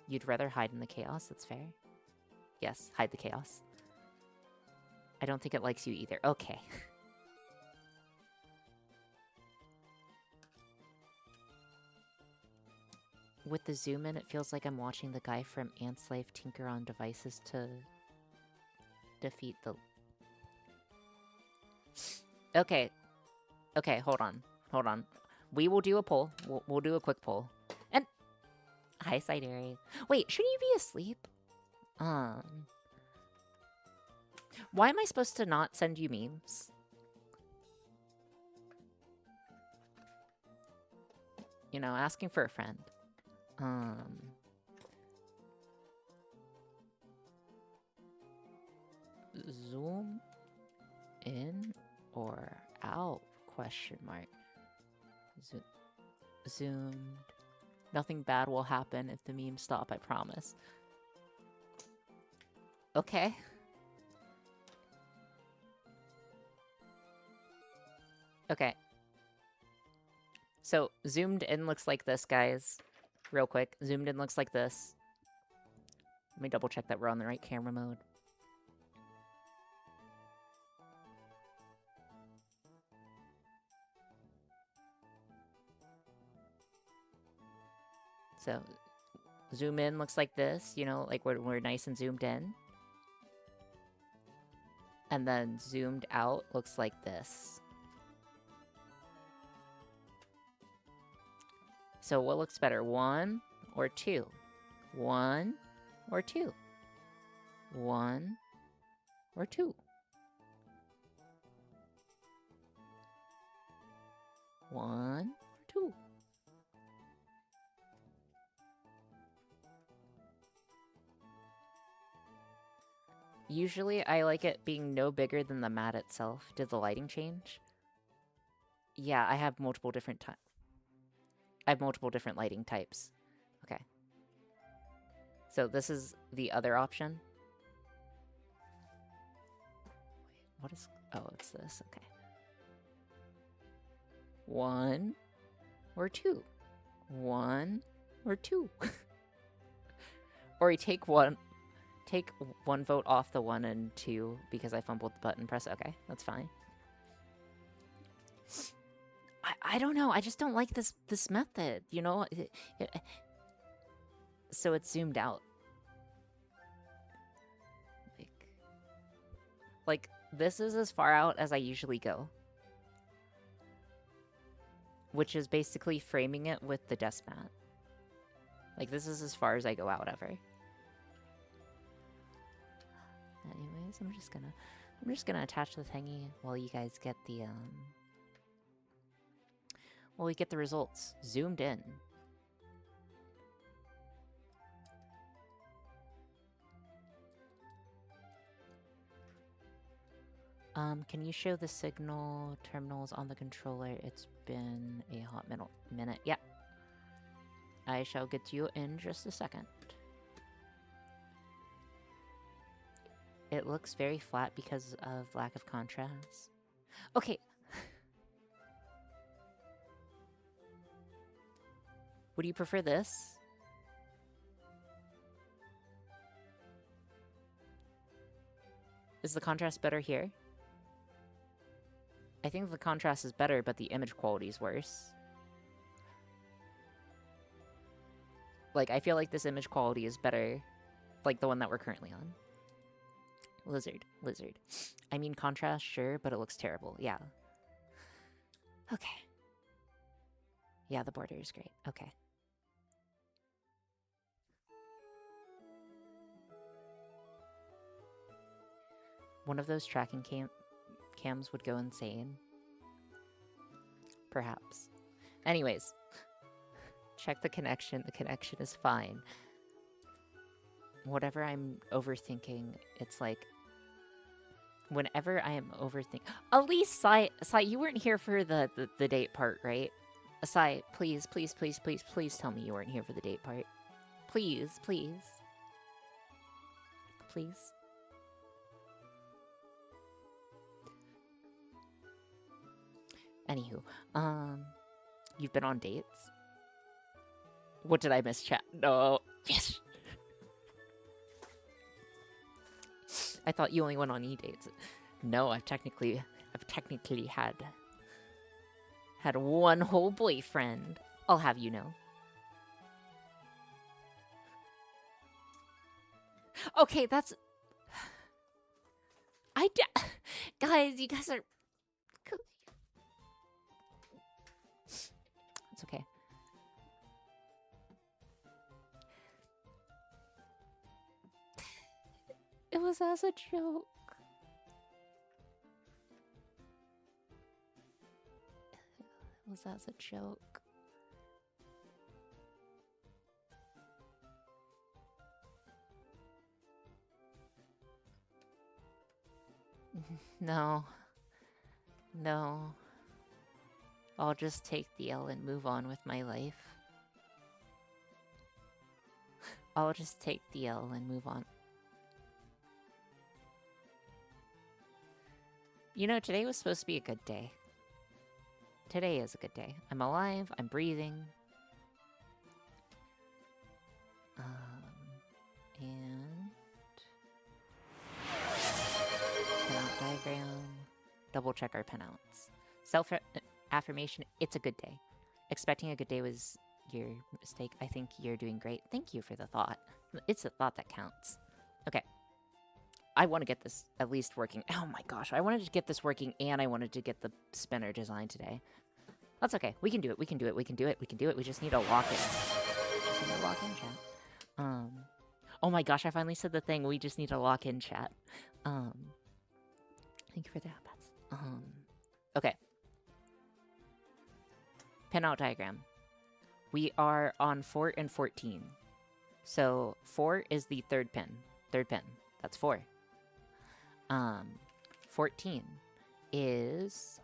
You'd rather hide in the chaos? That's fair. Yes, hide the chaos. I don't think it likes you either. Okay. With the zoom in, it feels like I'm watching the guy from Ant's Life tinker on devices to defeat the... Okay. Okay, hold on. Hold on. We will do a poll. We'll do a quick poll. And... Hi, Sideri. Wait, shouldn't you be asleep? Why am I supposed to not send you memes? You know, asking for a friend. Zoom in or out? Question mark. Zoomed. Nothing bad will happen if the memes stop, I promise. Okay. Okay. So, zoomed in looks like this, guys. Real quick. Zoomed in looks like this. Let me double check that we're on the right camera mode. So, zoom in looks like this, you know, like we're nice and zoomed in. And then zoomed out looks like this. So what looks better, 1 or 2? 1 or 2? 1 or 2? 1 or 2? Usually I like it being no bigger than the mat itself. Did the lighting change? Yeah, I have multiple different lighting types. Okay. So this is the other option. What is... Oh, it's this. Okay. 1 or 2. 1 or 2. Or you take one vote off the 1 and 2 because I fumbled the button. Press okay. That's fine. I don't know. I just don't like this method. You know. So it's zoomed out. Like this is as far out as I usually go, which is basically framing it with the desk mat. Like this is as far as I go out ever. Anyways, I'm just gonna attach the thingy while you guys get the while we get the results zoomed in. Can you show the signal terminals on the controller? It's been a hot minute. Yeah. I shall get to you in just a second. It looks very flat because of lack of contrast. Okay. Would you prefer this? Is the contrast better here? I think the contrast is better, but the image quality is worse. Like, I feel like this image quality is better, like the one that we're currently on. Lizard. I mean, contrast, sure, but it looks terrible. Yeah. Okay. Yeah, the border is great. Okay. One of those tracking cams would go insane. Perhaps. Anyways. Check the connection. The connection is fine. Whatever I'm overthinking, it's like... Whenever I am overthinking... Elise, Sai, you weren't here for the date part, right? Sai, please tell me you weren't here for the date part. Please. Anywho, you've been on dates? What did I miss, chat? No. Yes! I thought you only went on e-dates. No, I've technically had one whole boyfriend. I'll have you know. Okay, that's... Guys, you guys are... It's okay. It was as a joke. It was as a joke. No. I'll just take the L and move on with my life. I'll just take the L and move on. You know, today was supposed to be a good day. Today is a good day. I'm alive, I'm breathing. And... Pinout diagram. Double check our pinouts. Self-affirmation, it's a good day. Expecting a good day was your mistake. I think you're doing great. Thank you for the thought. It's the thought that counts. Okay. I want to get this at least working. Oh my gosh, I wanted to get this working and I wanted to get the spinner design today. That's okay. We can do it. We can do it. We just need to lock in. Chat. Oh my gosh, I finally said the thing. We just need to lock in, chat. Thank you for the hot okay. Pinout diagram. We are on 4 and 14. So 4 is the third pin. That's 4. 14 is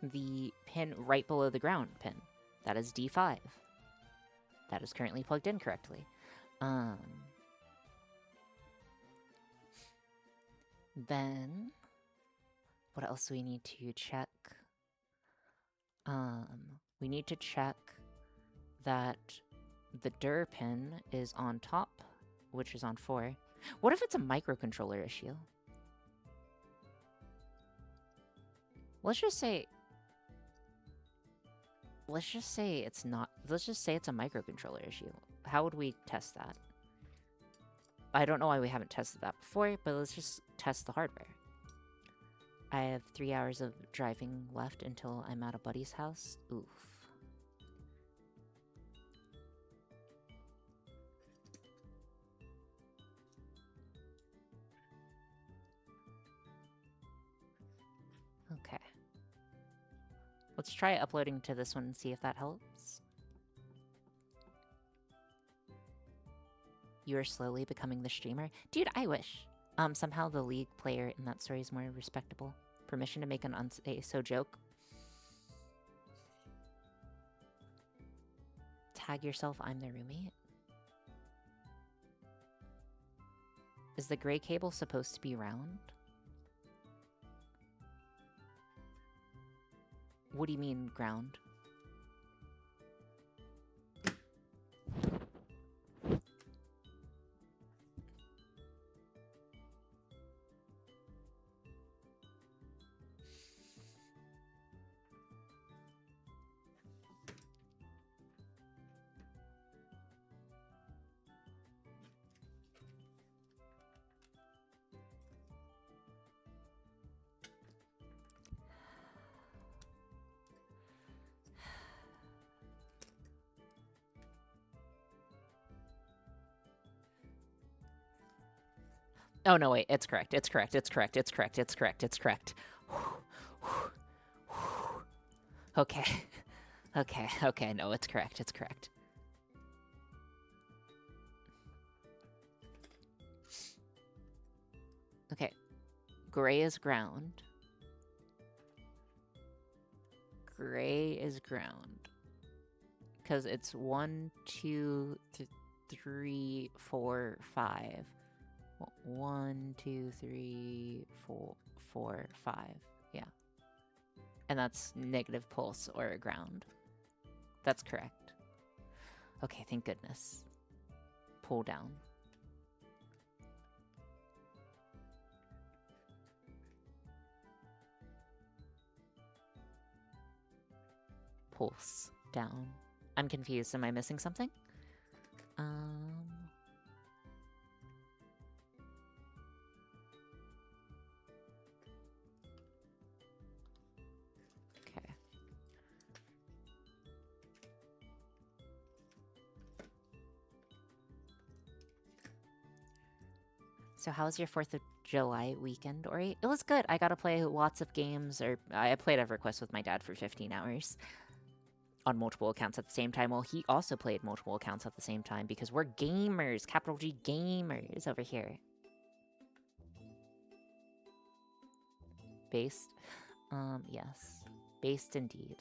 the pin right below the ground pin. That is D5. That is currently plugged in correctly. Then What else do we need to check? We need to check that the dir pin is on top, which is on 4. What if it's a microcontroller issue? Let's just say it's not. Let's just say it's a microcontroller issue. How would we test that? I don't know why we haven't tested that before, but let's just test the hardware. I have 3 hours of driving left until I'm at a buddy's house. Oof. Okay. Let's try uploading to this one and see if that helps. You are slowly becoming the streamer. Dude, I wish. Somehow the League player in that story is more respectable. Permission to make an unso joke. Tag yourself, I'm the roommate. Is the gray cable supposed to be round? What do you mean, ground? Oh, no, wait. It's correct. It's correct. It's correct. It's correct. It's correct. It's correct. Okay. Okay. Okay. No, it's correct. It's correct. Okay. Gray is ground. Gray is ground. Because it's 1, 2, 3, 4, 5. 1, 2, 3, 4, 5. Yeah. And that's negative pulse or ground. That's correct. Okay, thank goodness. Pull down. Pulse down. I'm confused. Am I missing something? Okay. So how was your 4th of July weekend, Ori? It was good. I got to play lots of games, or I played EverQuest with my dad for 15 hours. On multiple accounts at the same time. Well, he also played multiple accounts at the same time because we're gamers, capital G gamers over here. Based? Yes. Based indeed.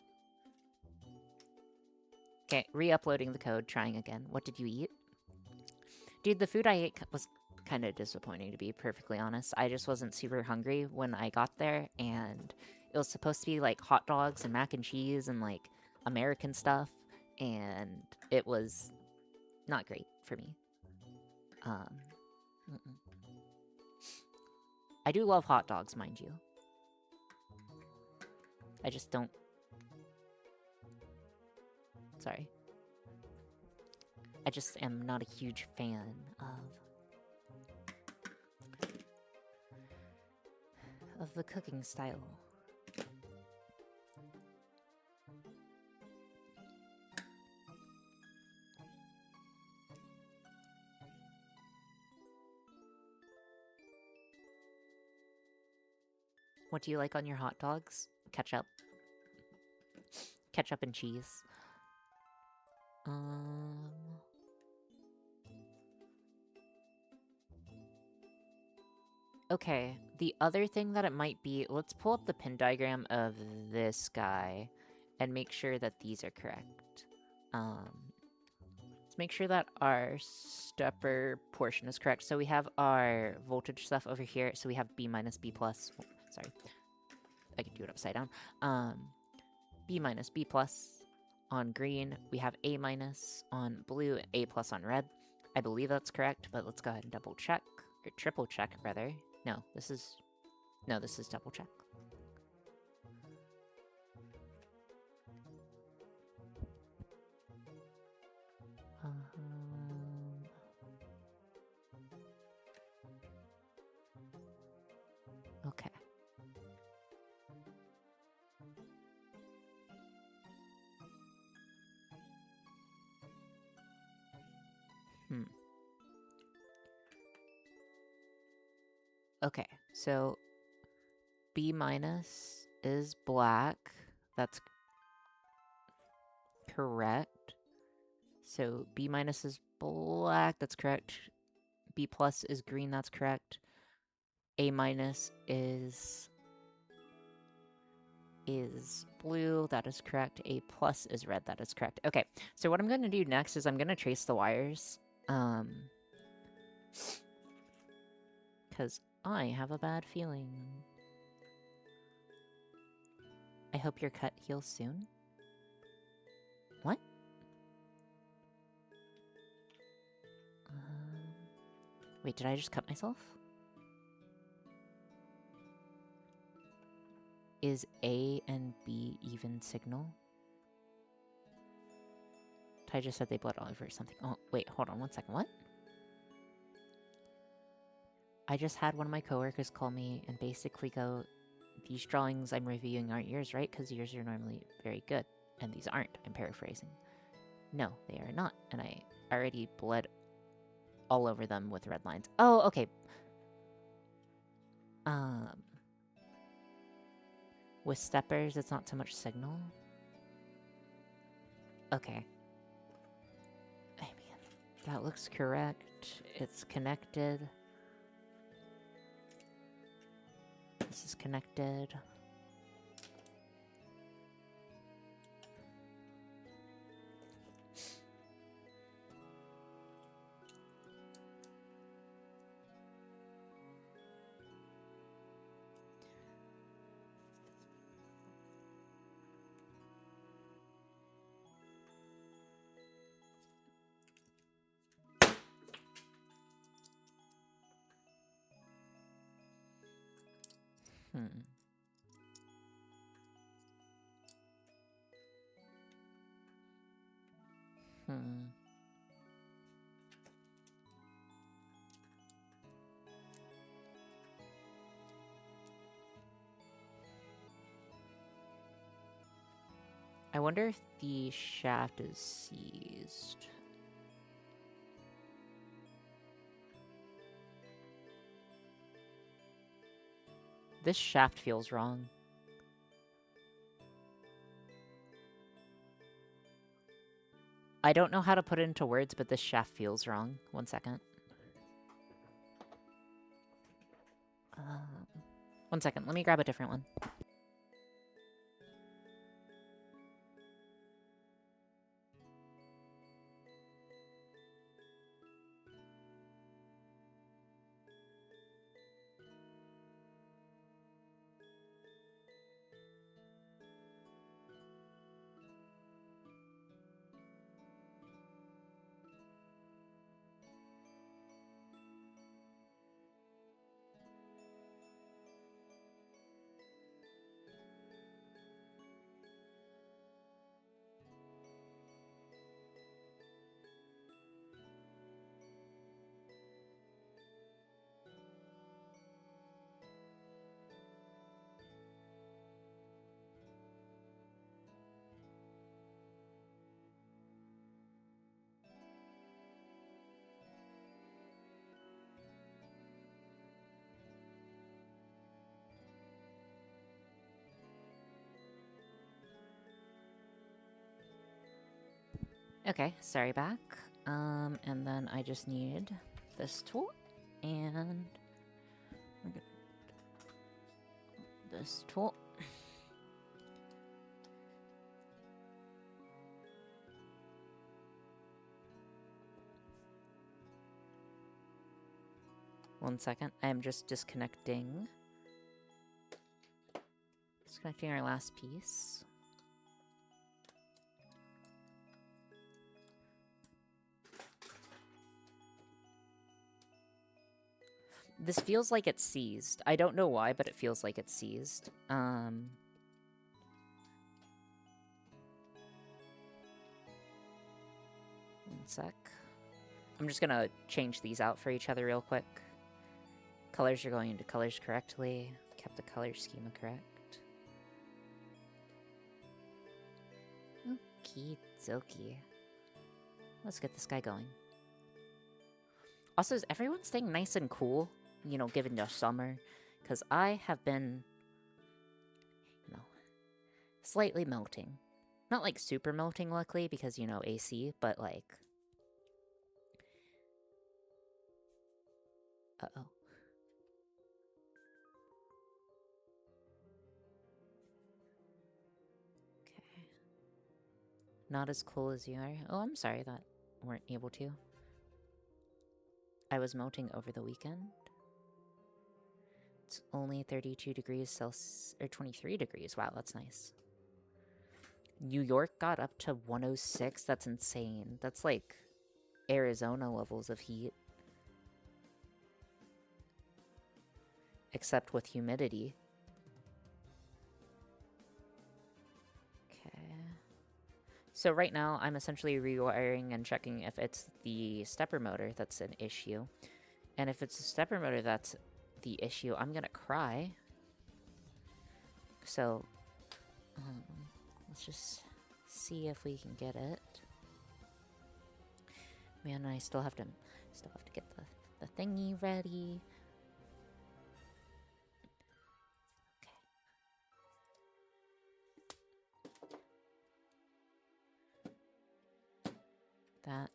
Okay, re-uploading the code, trying again. What did you eat? Dude, the food I ate was kind of disappointing, to be perfectly honest. I just wasn't super hungry when I got there, and it was supposed to be like hot dogs and mac and cheese and like American stuff, and it was not great for me. I do love hot dogs, mind you. I just don't... Sorry. I just am not a huge fan of the cooking style. What do you like on your hot dogs? Ketchup. Ketchup and cheese. Okay, the other thing that it might be... Let's pull up the pin diagram of this guy and make sure that these are correct. Let's make sure that our stepper portion is correct. So we have our voltage stuff over here. So we have B minus, B plus. Sorry. I could do it upside down. B minus, B plus on green. We have A minus on blue, A plus on red. I believe that's correct, but let's go ahead and double check. Or triple check, rather. No, this is double check. Okay. Okay, so B minus is black. That's correct. So B minus is black. That's correct. B plus is green. That's correct. A minus is blue. That is correct. A plus is red. That is correct. Okay, so what I'm going to do next is I'm going to trace the wires. Because I have a bad feeling. I hope your cut heals soon. What? Wait, did I just cut myself? Is A and B even signal? Ty just said they bled all over something. Oh, wait, hold on one second. What? I just had one of my coworkers call me and basically go, these drawings I'm reviewing aren't yours, right? Because yours are normally very good. And these aren't. I'm paraphrasing. No, they are not. And I already bled all over them with red lines. Oh, okay. With steppers, it's not so much signal. Okay. I mean, that looks correct. It's connected. This is connected. I wonder if the shaft is seized. This shaft feels wrong. I don't know how to put it into words, but this shaft feels wrong. One second. One second. Let me grab a different one. Okay, sorry back. And then I just need this tool, and we're gonna this tool. One second, I'm just disconnecting Just connecting our last piece. This feels like it's seized. I don't know why, but it feels like it's seized. One sec. I'm just gonna change these out for each other real quick. Colors are going into colors correctly. Kept the color schema correct. Okie dokie. Let's get this guy going. Also, is everyone staying nice and cool? You know, given the summer? Because I have been, you know, slightly melting. Not like super melting, luckily, because, you know, AC, but like... Uh-oh. Okay. Not as cool as you are. Oh, I'm sorry that weren't able to. I was melting over the weekend. It's only 32 degrees Celsius, or 23 degrees. Wow, that's nice. New York got up to 106. That's insane. That's like Arizona levels of heat. Except with humidity. Okay. So right now, I'm essentially rewiring and checking if it's the stepper motor that's an issue. And if it's the stepper motor that's the issue, I'm gonna cry. So, let's just see if we can get it. Man, I still have to get the thingy ready. Okay. That.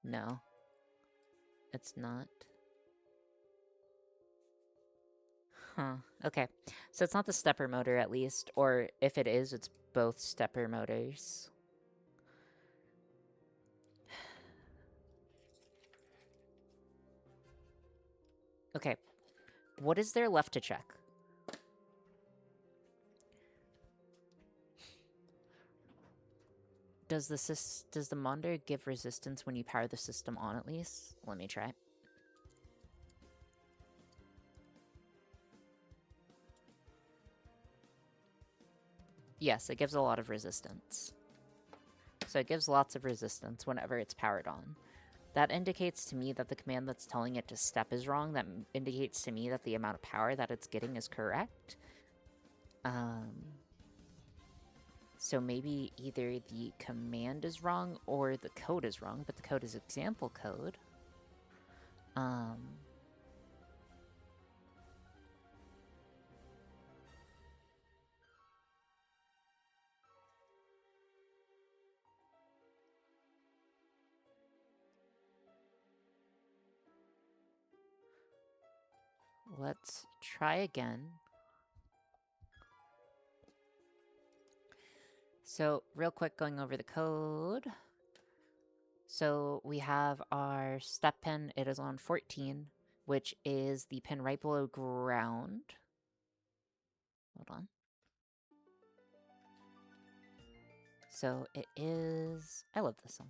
No. It's not. Huh. Okay. So it's not the stepper motor, at least. Or if it is, it's both stepper motors. Okay. What is there left to check? Does the monitor give resistance when you power the system on, at least? Let me try. Yes, it gives a lot of resistance. So it gives lots of resistance whenever it's powered on. That indicates to me that the command that's telling it to step is wrong. That indicates to me that the amount of power that it's getting is correct. So maybe either the command is wrong or the code is wrong, but the code is example code. Let's try again. So real quick, going over the code. So we have our step pin. It is on 14, which is the pin right below ground. Hold on. So it is... I love this song.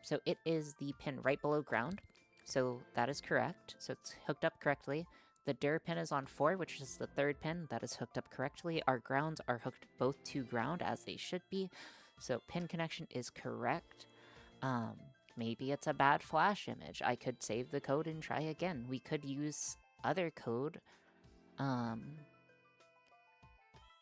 So it is the pin right below ground. So that is correct. So it's hooked up correctly. The DIR pin is on 4, which is the third pin. That is hooked up correctly. Our grounds are hooked both to ground, as they should be. So pin connection is correct. Maybe it's a bad flash image. I could save the code and try again. We could use other code.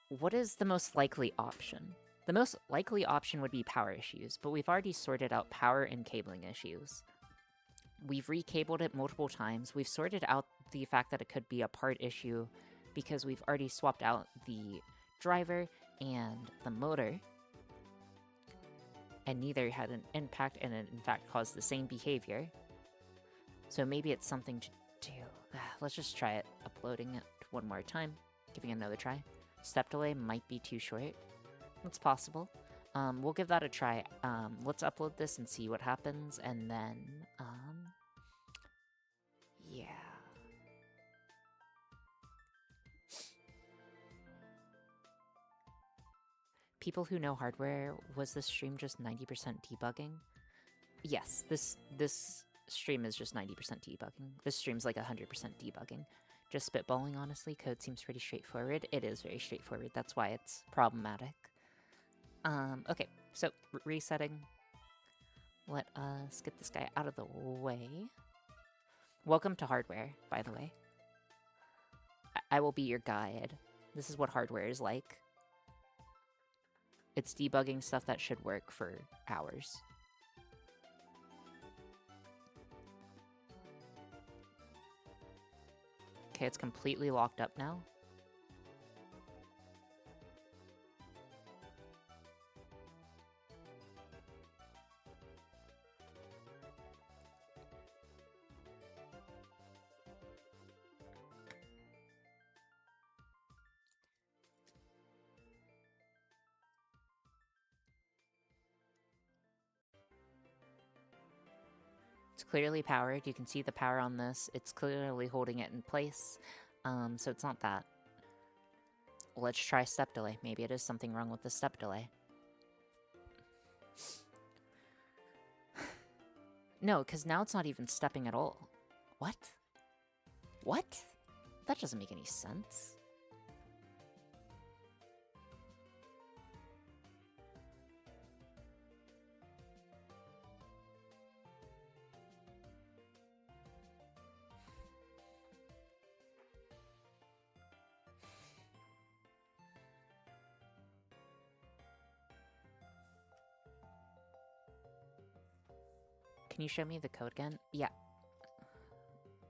What is the most likely option? The most likely option would be power issues, but we've already sorted out power and cabling issues. We've recabled it multiple times. We've sorted out the fact that it could be a part issue because we've already swapped out the driver and the motor. And neither had an impact and it in fact caused the same behavior. So maybe it's something to do. Let's just try it. Uploading it one more time. Giving it another try. Step delay might be too short. It's possible. We'll give that a try. Let's upload this and see what happens, and then people who know hardware, was this stream just 90% debugging? Yes, this stream is just 90% debugging. This stream's like 100% debugging. Just spitballing, honestly. Code seems pretty straightforward. It is very straightforward. That's why it's problematic. Okay, so resetting. Let us get this guy out of the way. Welcome to hardware, by the way. I will be your guide. This is what hardware is like. It's debugging stuff that should work for hours. Okay, it's completely locked up now. It's clearly powered. You can see the power on this. It's clearly holding it in place. So it's not that. Let's try step delay. Maybe it is something wrong with the step delay. No, because now it's not even stepping at all. What? What? That doesn't make any sense. Can you show me the code again? Yeah.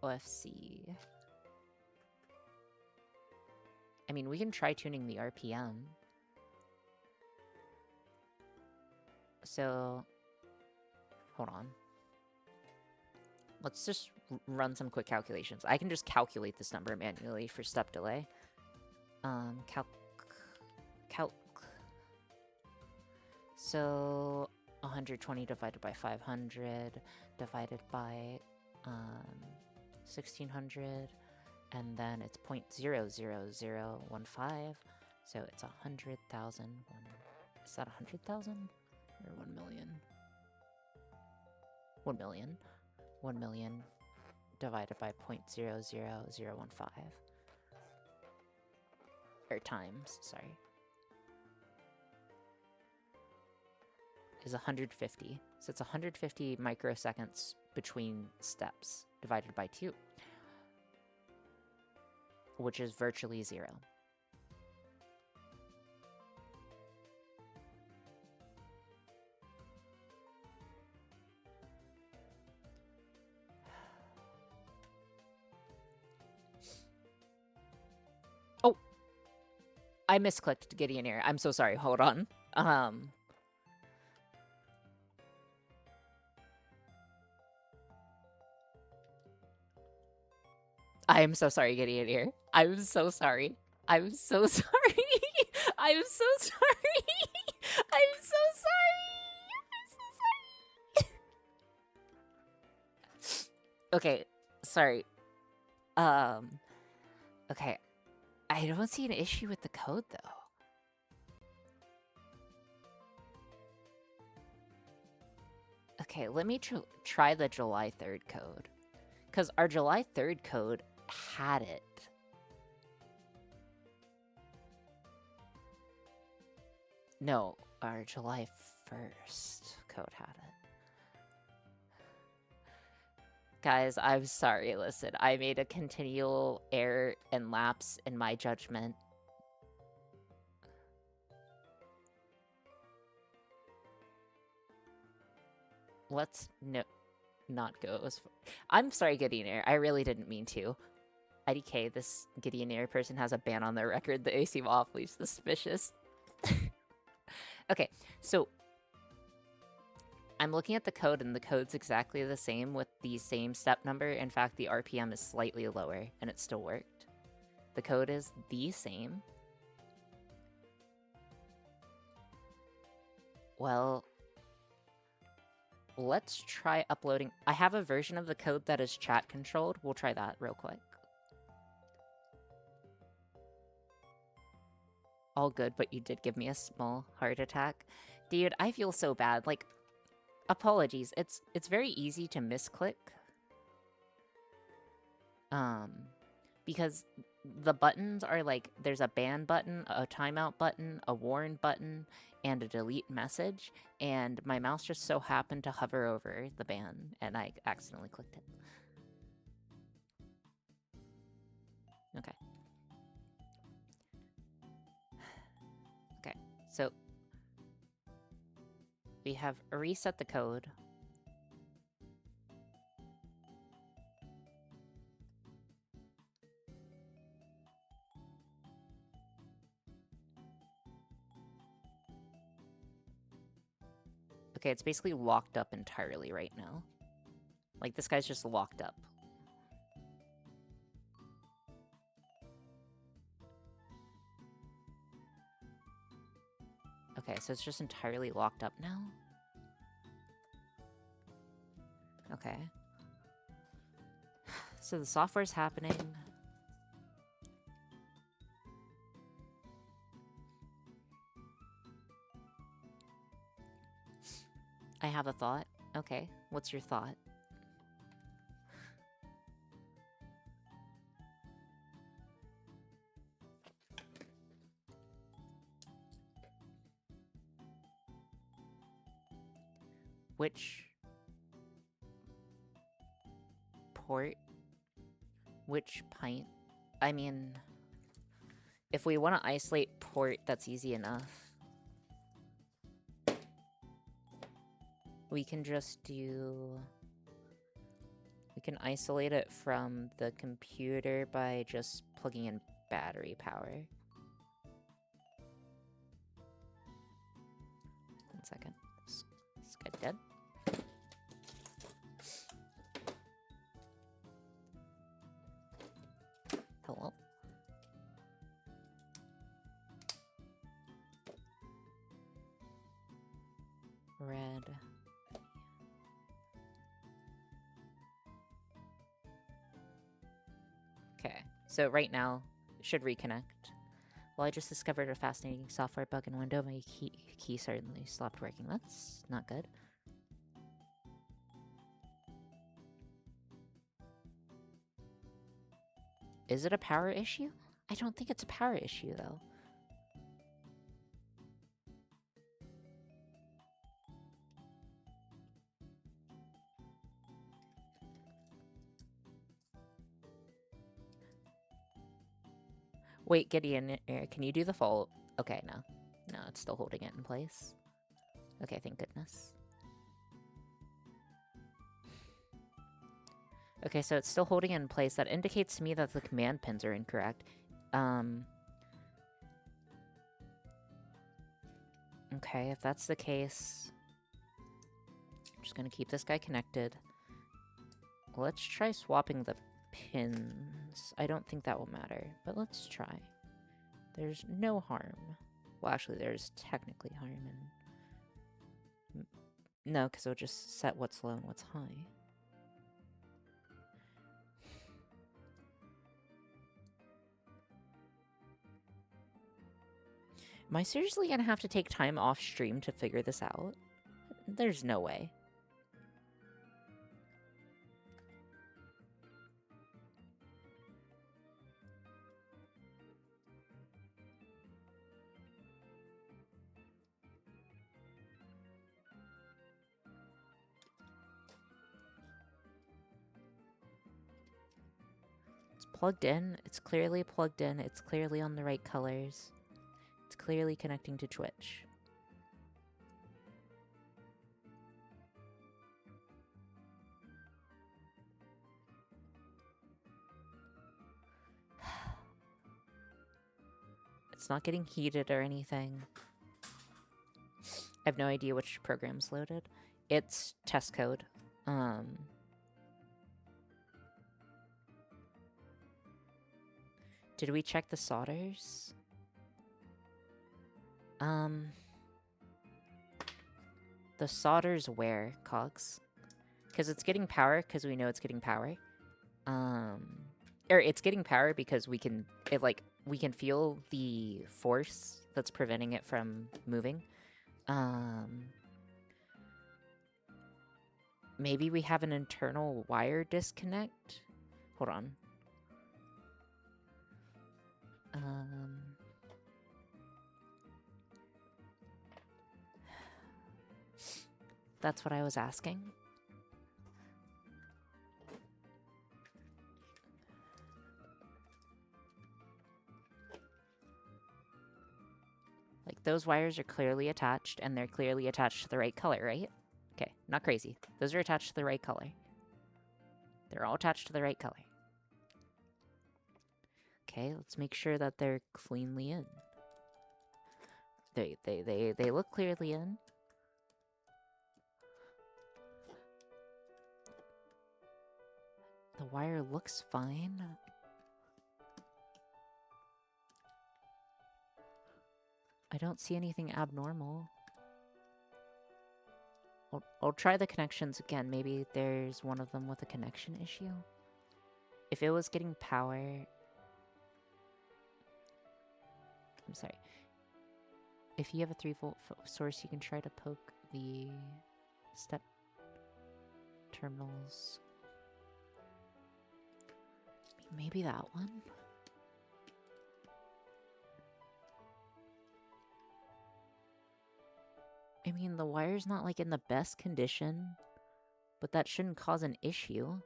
OFC. I mean, we can try tuning the RPM. So, hold on. Let's just run some quick calculations. I can just calculate this number manually for step delay. Calc. So, 120 divided by 500 divided by 1600, and then it's 0.00015, so it's 100,000. Is that 100,000 or 1 million? 1 million. 1 million divided by 0.00015. Or times, sorry. Is 150. So it's 150 microseconds between steps divided by 2, which is virtually 0. Oh! I misclicked Gideon here. I'm so sorry. Hold on. I'm so sorry, Gideon here. I'm so sorry. I'm so sorry. I'm so sorry. I'm so sorry. I'm so sorry. Okay, sorry. Okay. I don't see an issue with the code, though. Okay, let me try the July 3rd code. Because our July 3rd code had it. No, our July 1st code had it. Guys, I'm sorry, listen. I made a continual error and lapse in my judgment. Let's not go as far. I'm sorry, Gideonair. I really didn't mean to. IDK, this Gideonair person has a ban on their record. They seem awfully suspicious. Okay, so I'm looking at the code, and the code's exactly the same with the same step number. In fact, the RPM is slightly lower, and it still worked. The code is the same. Well, let's try uploading. I have a version of the code that is chat controlled. We'll try that real quick. all good, but you did give me a small heart attack. Dude, I feel so bad. Like, apologies. It's very easy to misclick. Um, because the buttons are like, there's a ban button, a timeout button, a warn button, and a delete message, and my mouse just so happened to hover over the ban, and I accidentally clicked it. Okay. Okay, so we have reset the code. Okay, it's basically locked up entirely right now. Like, this guy's just locked up. Okay, so it's just entirely locked up now? Okay. So the software's happening. I have a thought. Okay, what's your thought? Which port? Which pint? I mean, if we want to isolate port, that's easy enough. We can just do... We can isolate it from the computer by just plugging in battery power. 1 second. Is this guy dead? Hello? Red. Okay, so right now, it should reconnect. Well, I just discovered a fascinating software bug in Windows. My key suddenly stopped working. That's not good. Is it a power issue? I don't think it's a power issue, though. Wait, Gideon, can you do the fault? Okay, no. No, it's still holding it in place. Okay, thank goodness. Okay, so it's still holding it in place. That indicates to me that the command pins are incorrect. Okay, if that's the case... I'm just gonna keep this guy connected. Let's try swapping the pins. I don't think that will matter, but let's try. There's no harm. Well, actually, there's technically harm in... No, because it'll just set what's low and what's high. Am I seriously gonna have to take time off stream to figure this out? There's no way. It's plugged in. It's clearly plugged in. It's clearly on the right colors. It's clearly connecting to Twitch. It's not getting heated or anything. I have no idea which program's loaded. It's test code. Did we check the solders? The solders where, Cogs? Because it's getting power, because we know it's getting power. Or it's getting power because we can, we can feel the force that's preventing it from moving. Maybe we have an internal wire disconnect. Hold on. That's what I was asking. Like, those wires are clearly attached, and they're clearly attached to the right color, right? Okay, not crazy. Those are attached to the right color. They're all attached to the right color. Okay, let's make sure that they're cleanly in. They look clearly in. The wire looks fine. I don't see anything abnormal. I'll try the connections again. Maybe there's one of them with a connection issue. If it was getting power... I'm sorry. If you have a 3-volt source, you can try to poke the step terminals. Maybe that one? I mean, the wire's not, like, in the best condition, but that shouldn't cause an issue.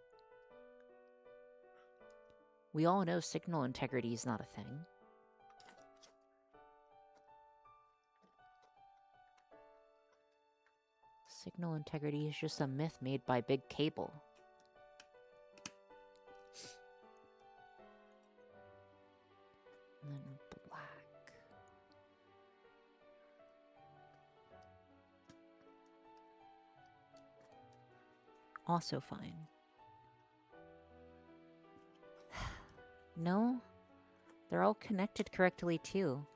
We all know signal integrity is not a thing. Signal integrity is just a myth made by Big Cable. And then black. Also fine. No? They're all connected correctly, too.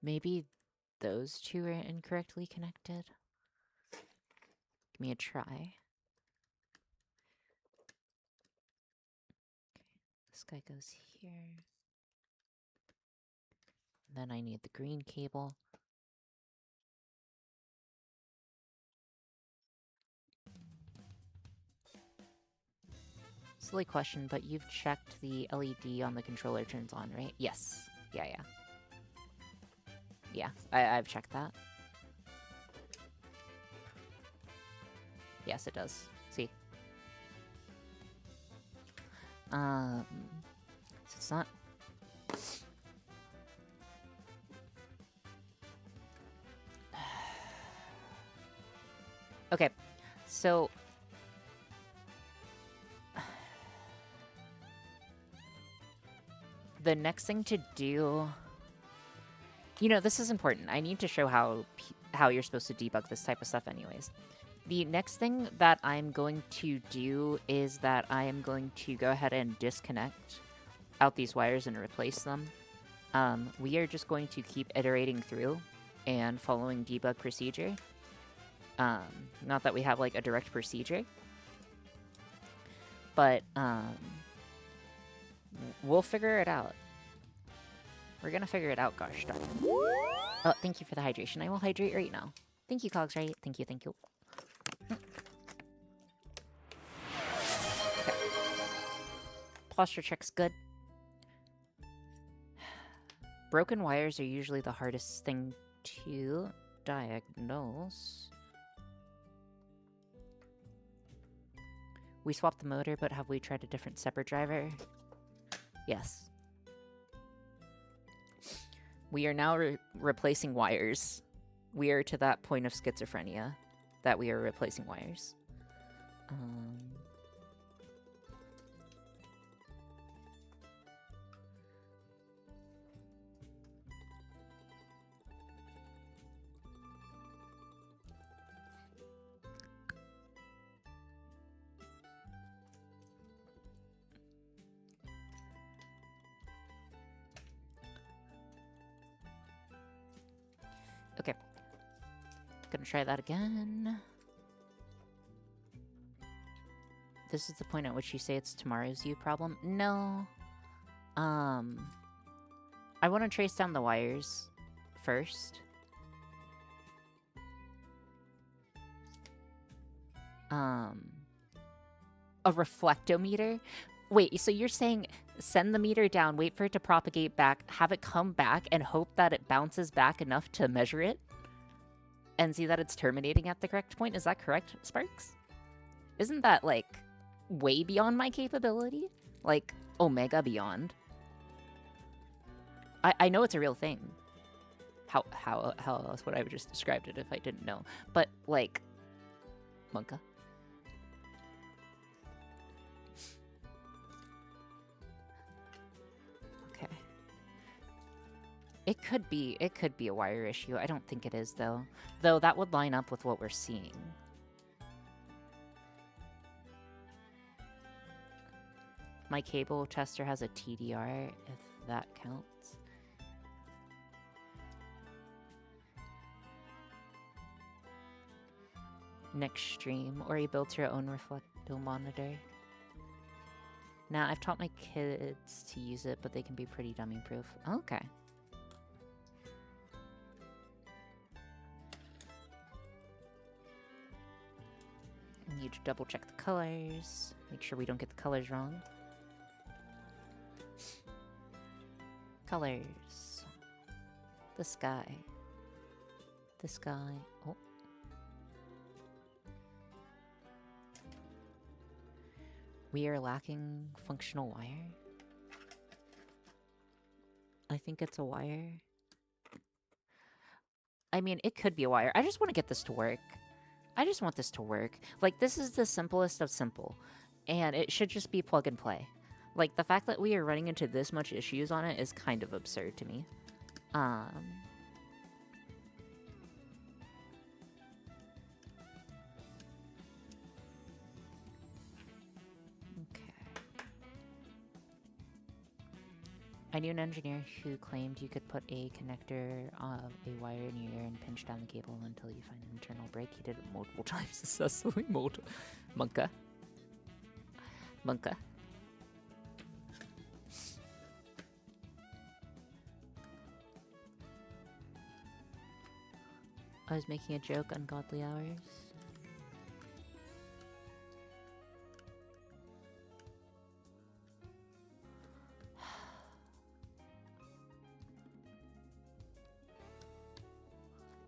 Maybe those two are incorrectly connected? Give me a try. Okay. This guy goes here. Then I need the green cable. Silly question, but you've checked the LED on the controller turns on, right? Yes. Yeah. Yeah, I've checked that. Yes, it does. See? So it's not... Okay, so... The next thing to do... You know, this is important. I need to show how you're supposed to debug this type of stuff anyways. The next thing that I'm going to do is that I am going to go ahead and disconnect out these wires and replace them. We are just going to keep iterating through and following debug procedure. Not that we have, like, a direct procedure. But, we'll figure it out. We're gonna figure it out, gosh darn it. Oh, thank you for the hydration. I will hydrate right now. Thank you, Cogs, right? Thank you. Okay. Posture check's good. Broken wires are usually the hardest thing to diagnose. We swapped the motor, but have we tried a different stepper driver? Yes. We are now replacing wires. We are to that point of schizophrenia that we are replacing wires. Okay. Gonna try that again. This is the point at which you say it's tomorrow's you problem? No. I want to trace down the wires first. A reflectometer? Wait, so you're saying send the meter down, wait for it to propagate back, have it come back, and hope that it bounces back enough to measure it? And see that it's terminating at the correct point? Is that correct, Sparks? Isn't that, like, way beyond my capability? Like, omega beyond. I know it's a real thing. How else would I have just described it if I didn't know? But, like, Monka. Okay. It could be a wire issue. I don't think it is, though. Though that would line up with what we're seeing. My cable tester has a TDR, if that counts. Next stream, or you built your own reflecto monitor. Now, I've taught my kids to use it, but they can be pretty dummy-proof. Okay. I need to double-check the colors. Make sure we don't get the colors wrong. Colors. The sky. The sky. Oh. We are lacking functional wire. I think it's a wire. I mean, it could be a wire. I just want to get this to work. I just want this to work. Like, this is the simplest of simple. And it should just be plug and play. Like, the fact that we are running into this much issues on it is kind of absurd to me. I knew an engineer who claimed you could put a connector of a wire in your ear and pinch down the cable until you find an internal break. He did it multiple times successfully. Monka. Monka. I was making a joke, ungodly hours.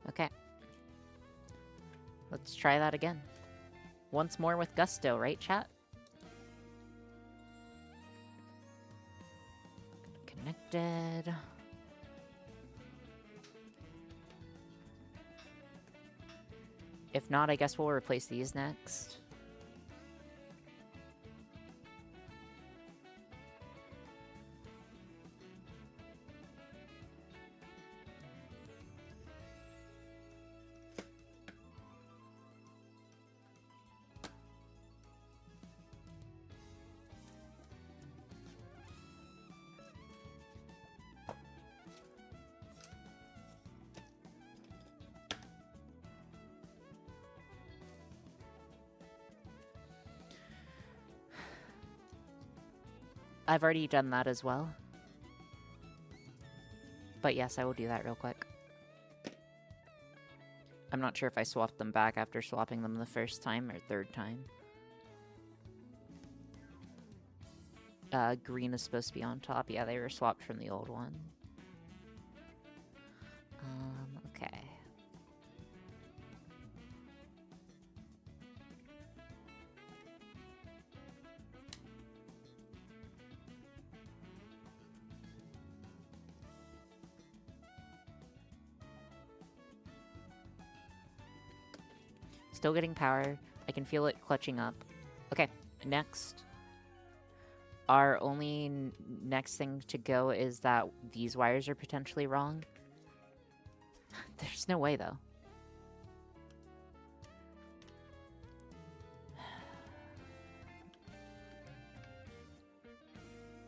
Okay. Let's try that again. Once more with gusto, right, chat? Connected. If not, I guess we'll replace these next. I've already done that as well. But yes, I will do that real quick. I'm not sure if I swapped them back after swapping them the first time or third time. Green is supposed to be on top. Yeah, they were swapped from the old one. Okay. Still getting power. I can feel it clutching up. Okay, next. Our only next thing to go is that these wires are potentially wrong. There's no way, though.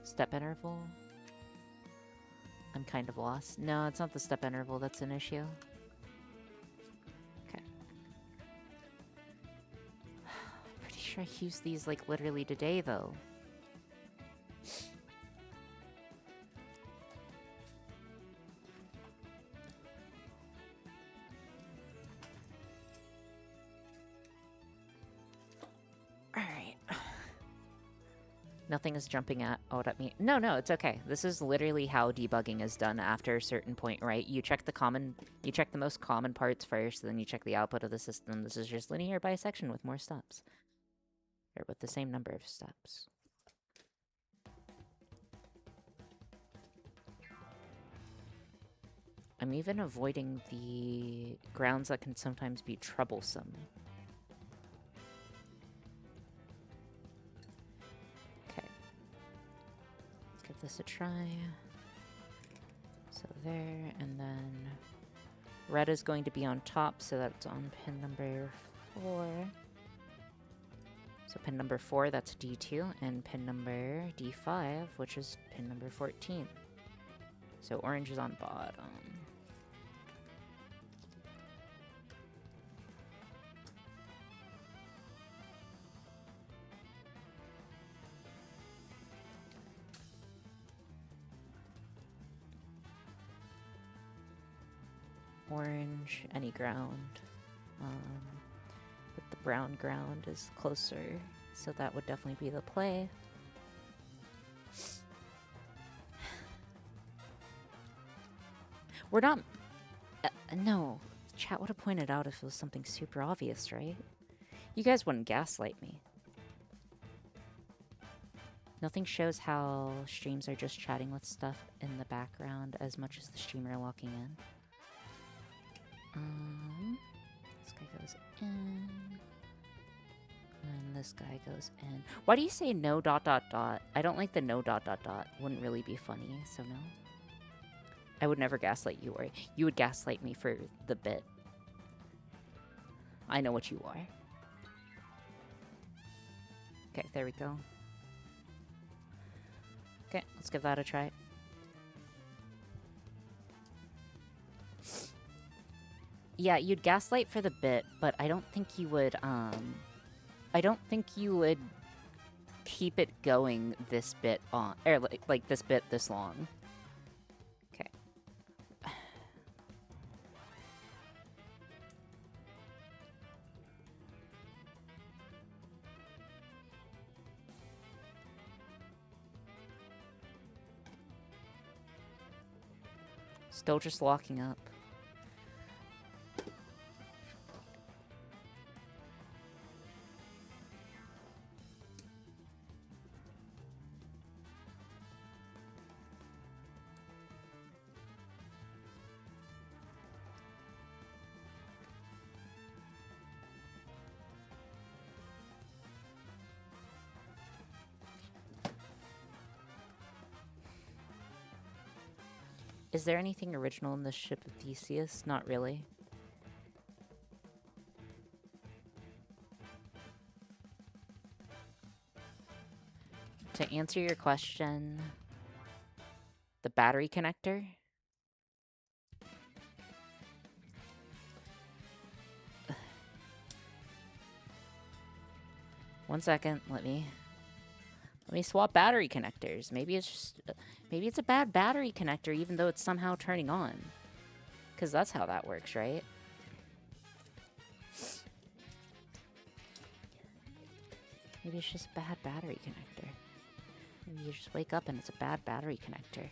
Step interval? I'm kind of lost. No, it's not the step interval that's an issue. Okay. sure I use these like literally today though. Alright. Nothing is jumping out at me. No, it's okay. This is literally how debugging is done after a certain point, right? You check the most common parts first, then you check the output of the system. This is just linear bisection with more steps. Or with the same number of steps. I'm even avoiding the grounds that can sometimes be troublesome. Okay. Let's give this a try. So there, and then red is going to be on top, so that's on pin number 4. So pin number 4, that's D2, and pin number D5, which is pin number 14. So orange is on bottom. Orange, any ground. But the brown ground is closer, so that would definitely be the play. We're not... no. Chat would have pointed out if it was something super obvious, right? You guys wouldn't gaslight me. Nothing shows how streams are just chatting with stuff in the background as much as the streamer walking in. This guy goes in. And this guy goes in. Why do you say no ... I don't like the no ... Wouldn't really be funny, so no. I would never gaslight you, or you would gaslight me for the bit. I know what you are. Okay, there we go. Okay, let's give that a try. Yeah, you'd gaslight for the bit, but I don't think you would, I don't think you would keep it going this bit on, or like this bit this long. Okay. Still just locking up. Is there anything original in the ship of Theseus? Not really. To answer your question, the battery connector. One second, let me swap battery connectors. Maybe it's just, maybe it's a bad battery connector, even though it's somehow turning on. Because that's how that works, right? Maybe it's just a bad battery connector. Maybe you just wake up and it's a bad battery connector.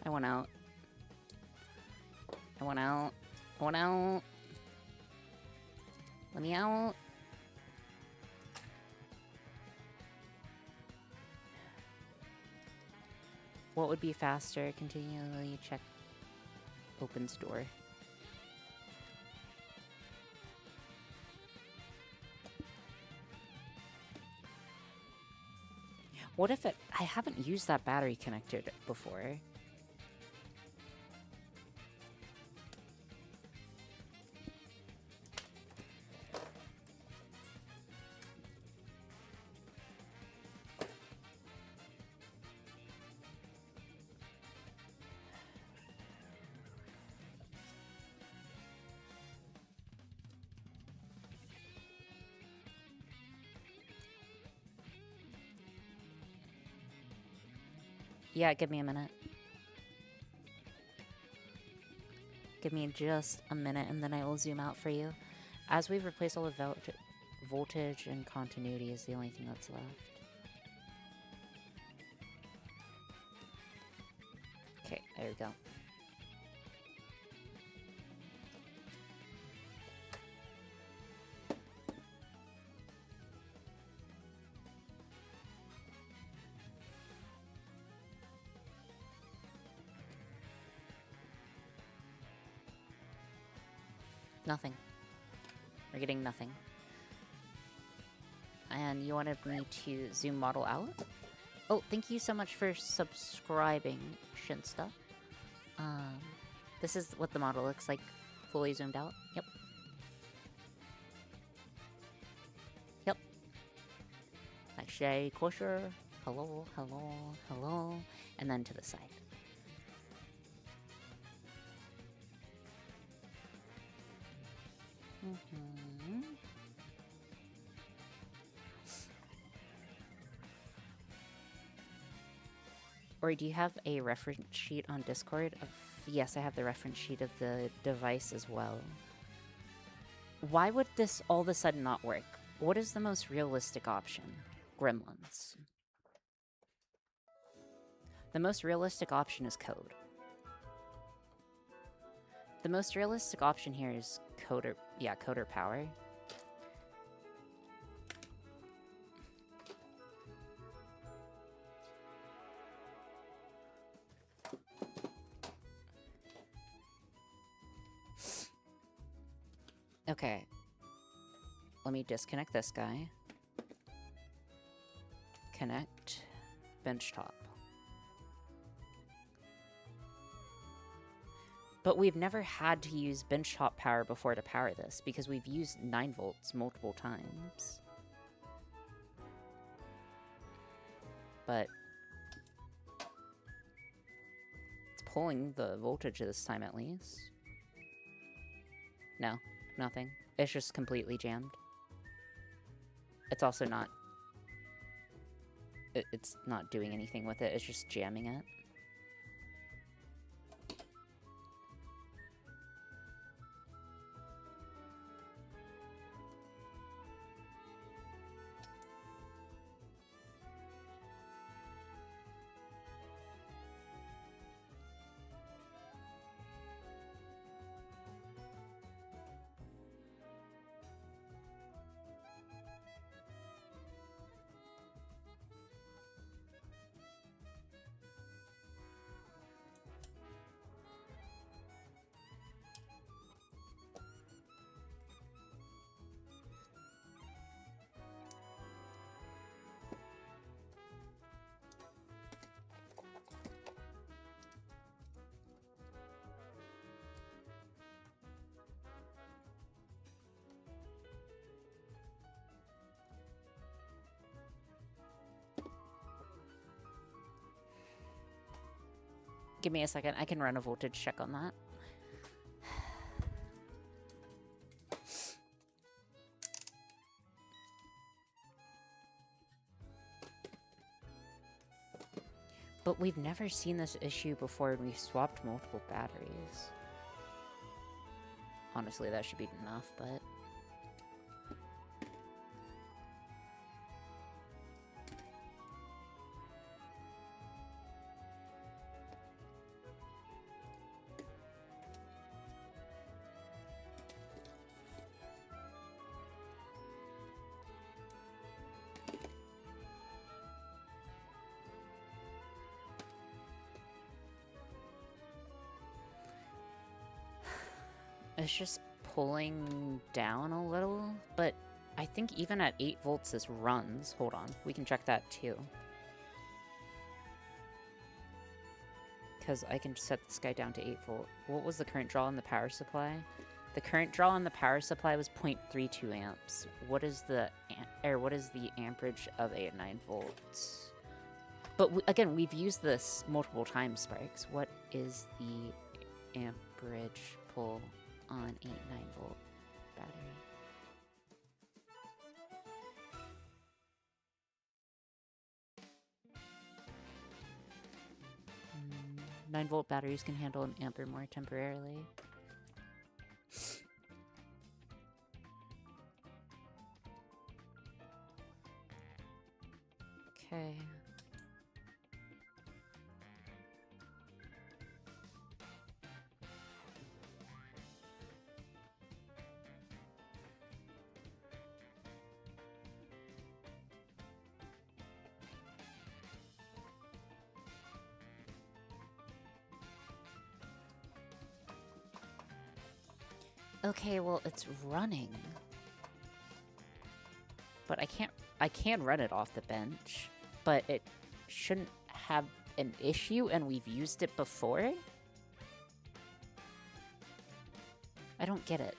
I went out. I went out. I went out. Let me out. What would be faster? Continually check opens door. What if it... I haven't used that battery connector before. Yeah, give me a minute. Give me just a minute and then I will zoom out for you. As we've replaced all the voltage and continuity is the only thing that's left. Okay, there we go. Nothing. We're getting nothing. And you wanted me to zoom model out? Oh, thank you so much for subscribing, Shinsta. This is what the model looks like, fully zoomed out. Yep. Yep. Actually, kosher. Hello, hello, hello. And then to the side. Or do you have a reference sheet on Discord? Yes, I have the reference sheet of the device as well. Why would this all of a sudden not work? What is the most realistic option? Gremlins. The most realistic option is code. The most realistic option here is coder. Yeah, coder power. Okay. Let me disconnect this guy. Connect benchtop. But we've never had to use benchtop power before to power this because we've used 9 volts multiple times. But it's pulling the voltage this time at least. No, nothing. It's just completely jammed. It's also not... It's not doing anything with it, it's just jamming it. Give me a second, I can run a voltage check on that. But we've never seen this issue before and we've swapped multiple batteries. Honestly, that should be enough, but... It's just pulling down a little, but I think even at 8 volts this runs. Hold on, we can check that too. Because I can set this guy down to 8 volt. What was the current draw on the power supply? The current draw on the power supply was 0.32 amps. What is the amperage of a 9 volts? But again, we've used this multiple times, Sparks. What is the amperage pull on a 9 volt battery? 9-volt batteries can handle an amp or more temporarily. Okay. Okay, well, it's running. But I can run it off the bench, but it shouldn't have an issue, and we've used it before? I don't get it.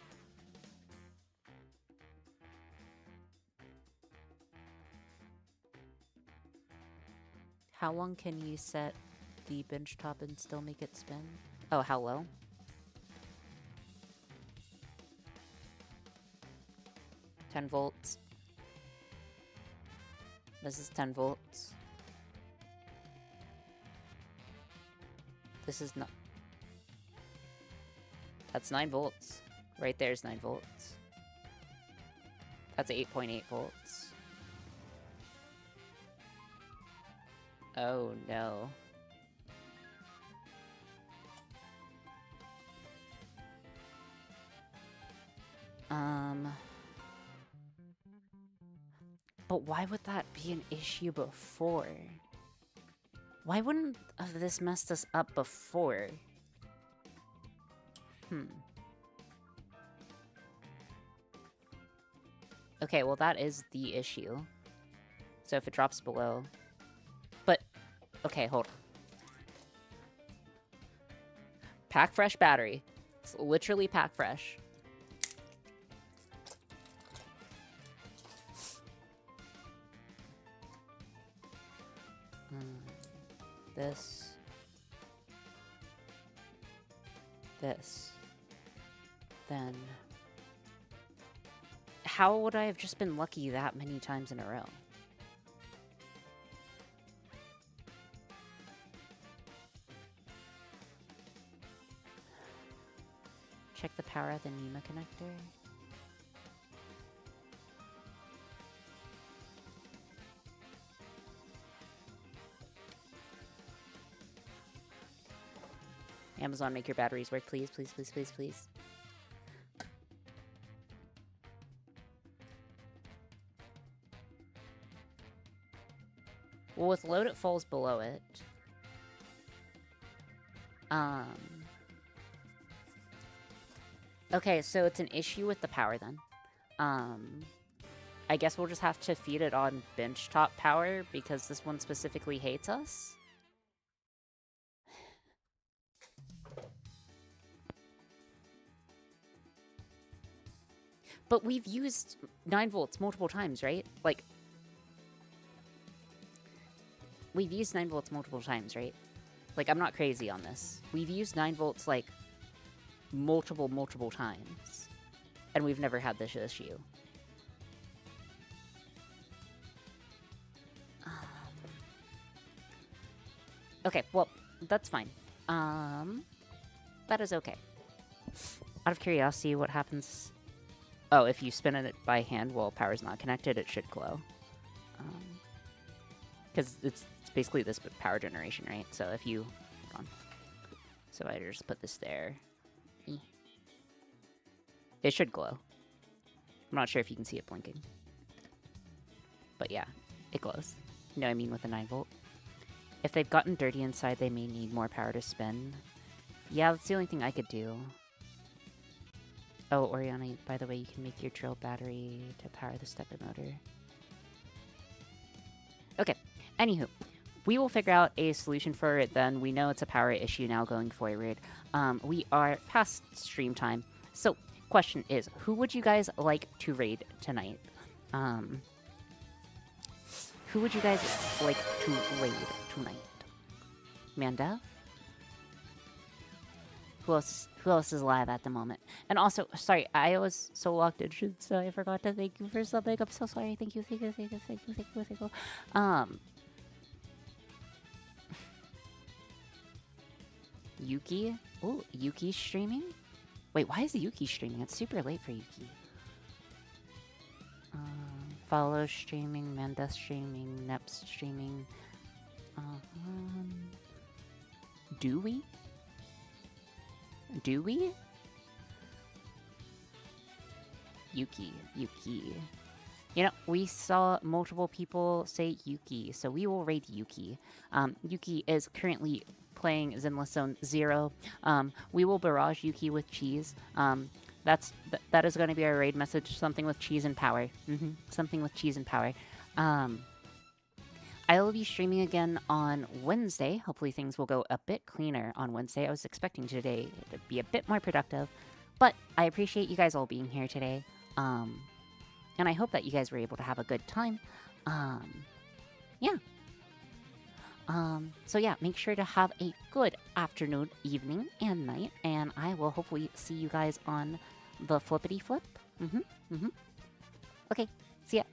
How long can you set the bench top and still make it spin? Oh, how low? $10 volts. This is 10 volts. This is not... That's 9 volts. Right there's 9 volts. That's 8.8 volts. Oh, no. But why would that be an issue before? Why wouldn't have this messed us up before? Okay, well that is the issue. So if it drops below... But, okay, hold on. Pack fresh battery. It's literally pack fresh. This. Then. How would I have just been lucky that many times in a row? Check the power of the NEMA connector. Amazon, make your batteries work, please, please, please, please, please. Well, with load, it falls below it. Okay, so it's an issue with the power then. I guess we'll just have to feed it on benchtop power because this one specifically hates us. But we've used 9 volts multiple times, right? Like, we've used 9 volts multiple times, right? Like, I'm not crazy on this. We've used 9 volts, like, multiple times. And we've never had this issue. Okay, well, that's fine. That is okay. Out of curiosity, what happens... Oh, if you spin it by hand while power's not connected, it should glow. Because it's basically this power generation, right? So if you... Hold on. So I just put this there. It should glow. I'm not sure if you can see it blinking. But yeah, it glows. You know what I mean with the 9 volt? If they've gotten dirty inside, they may need more power to spin. Yeah, that's the only thing I could do. Oh, Oriana, by the way, you can make your drill battery to power the stepper motor. Okay, anywho, we will figure out a solution for it then. We know it's a power issue now going forward. We are past stream time. So, question is, who would you guys like to raid tonight? Who would you guys like to raid tonight? Manda? Who else is live at the moment? And also, sorry, I was so locked in, so I forgot to thank you for subbing. I'm so sorry. Thank you. You. Yuki. Oh, Yuki's streaming? Wait, why is Yuki streaming? It's super late for Yuki. Follow streaming, Manda streaming, Neps streaming. Do we? Do we? Yuki. You know, we saw multiple people say Yuki, so we will raid Yuki. Yuki is currently playing Zenless Zone 0. We will barrage Yuki with cheese. That is going to be our raid message. Something with cheese and power. Something with cheese and power. I will be streaming again on Wednesday. Hopefully things will go a bit cleaner on Wednesday. I was expecting today to be a bit more productive, but I appreciate you guys all being here today. And I hope that you guys were able to have a good time. Yeah. So yeah, make sure to have a good afternoon, evening, and night, and I will hopefully see you guys on the flippity flip. Okay, see ya.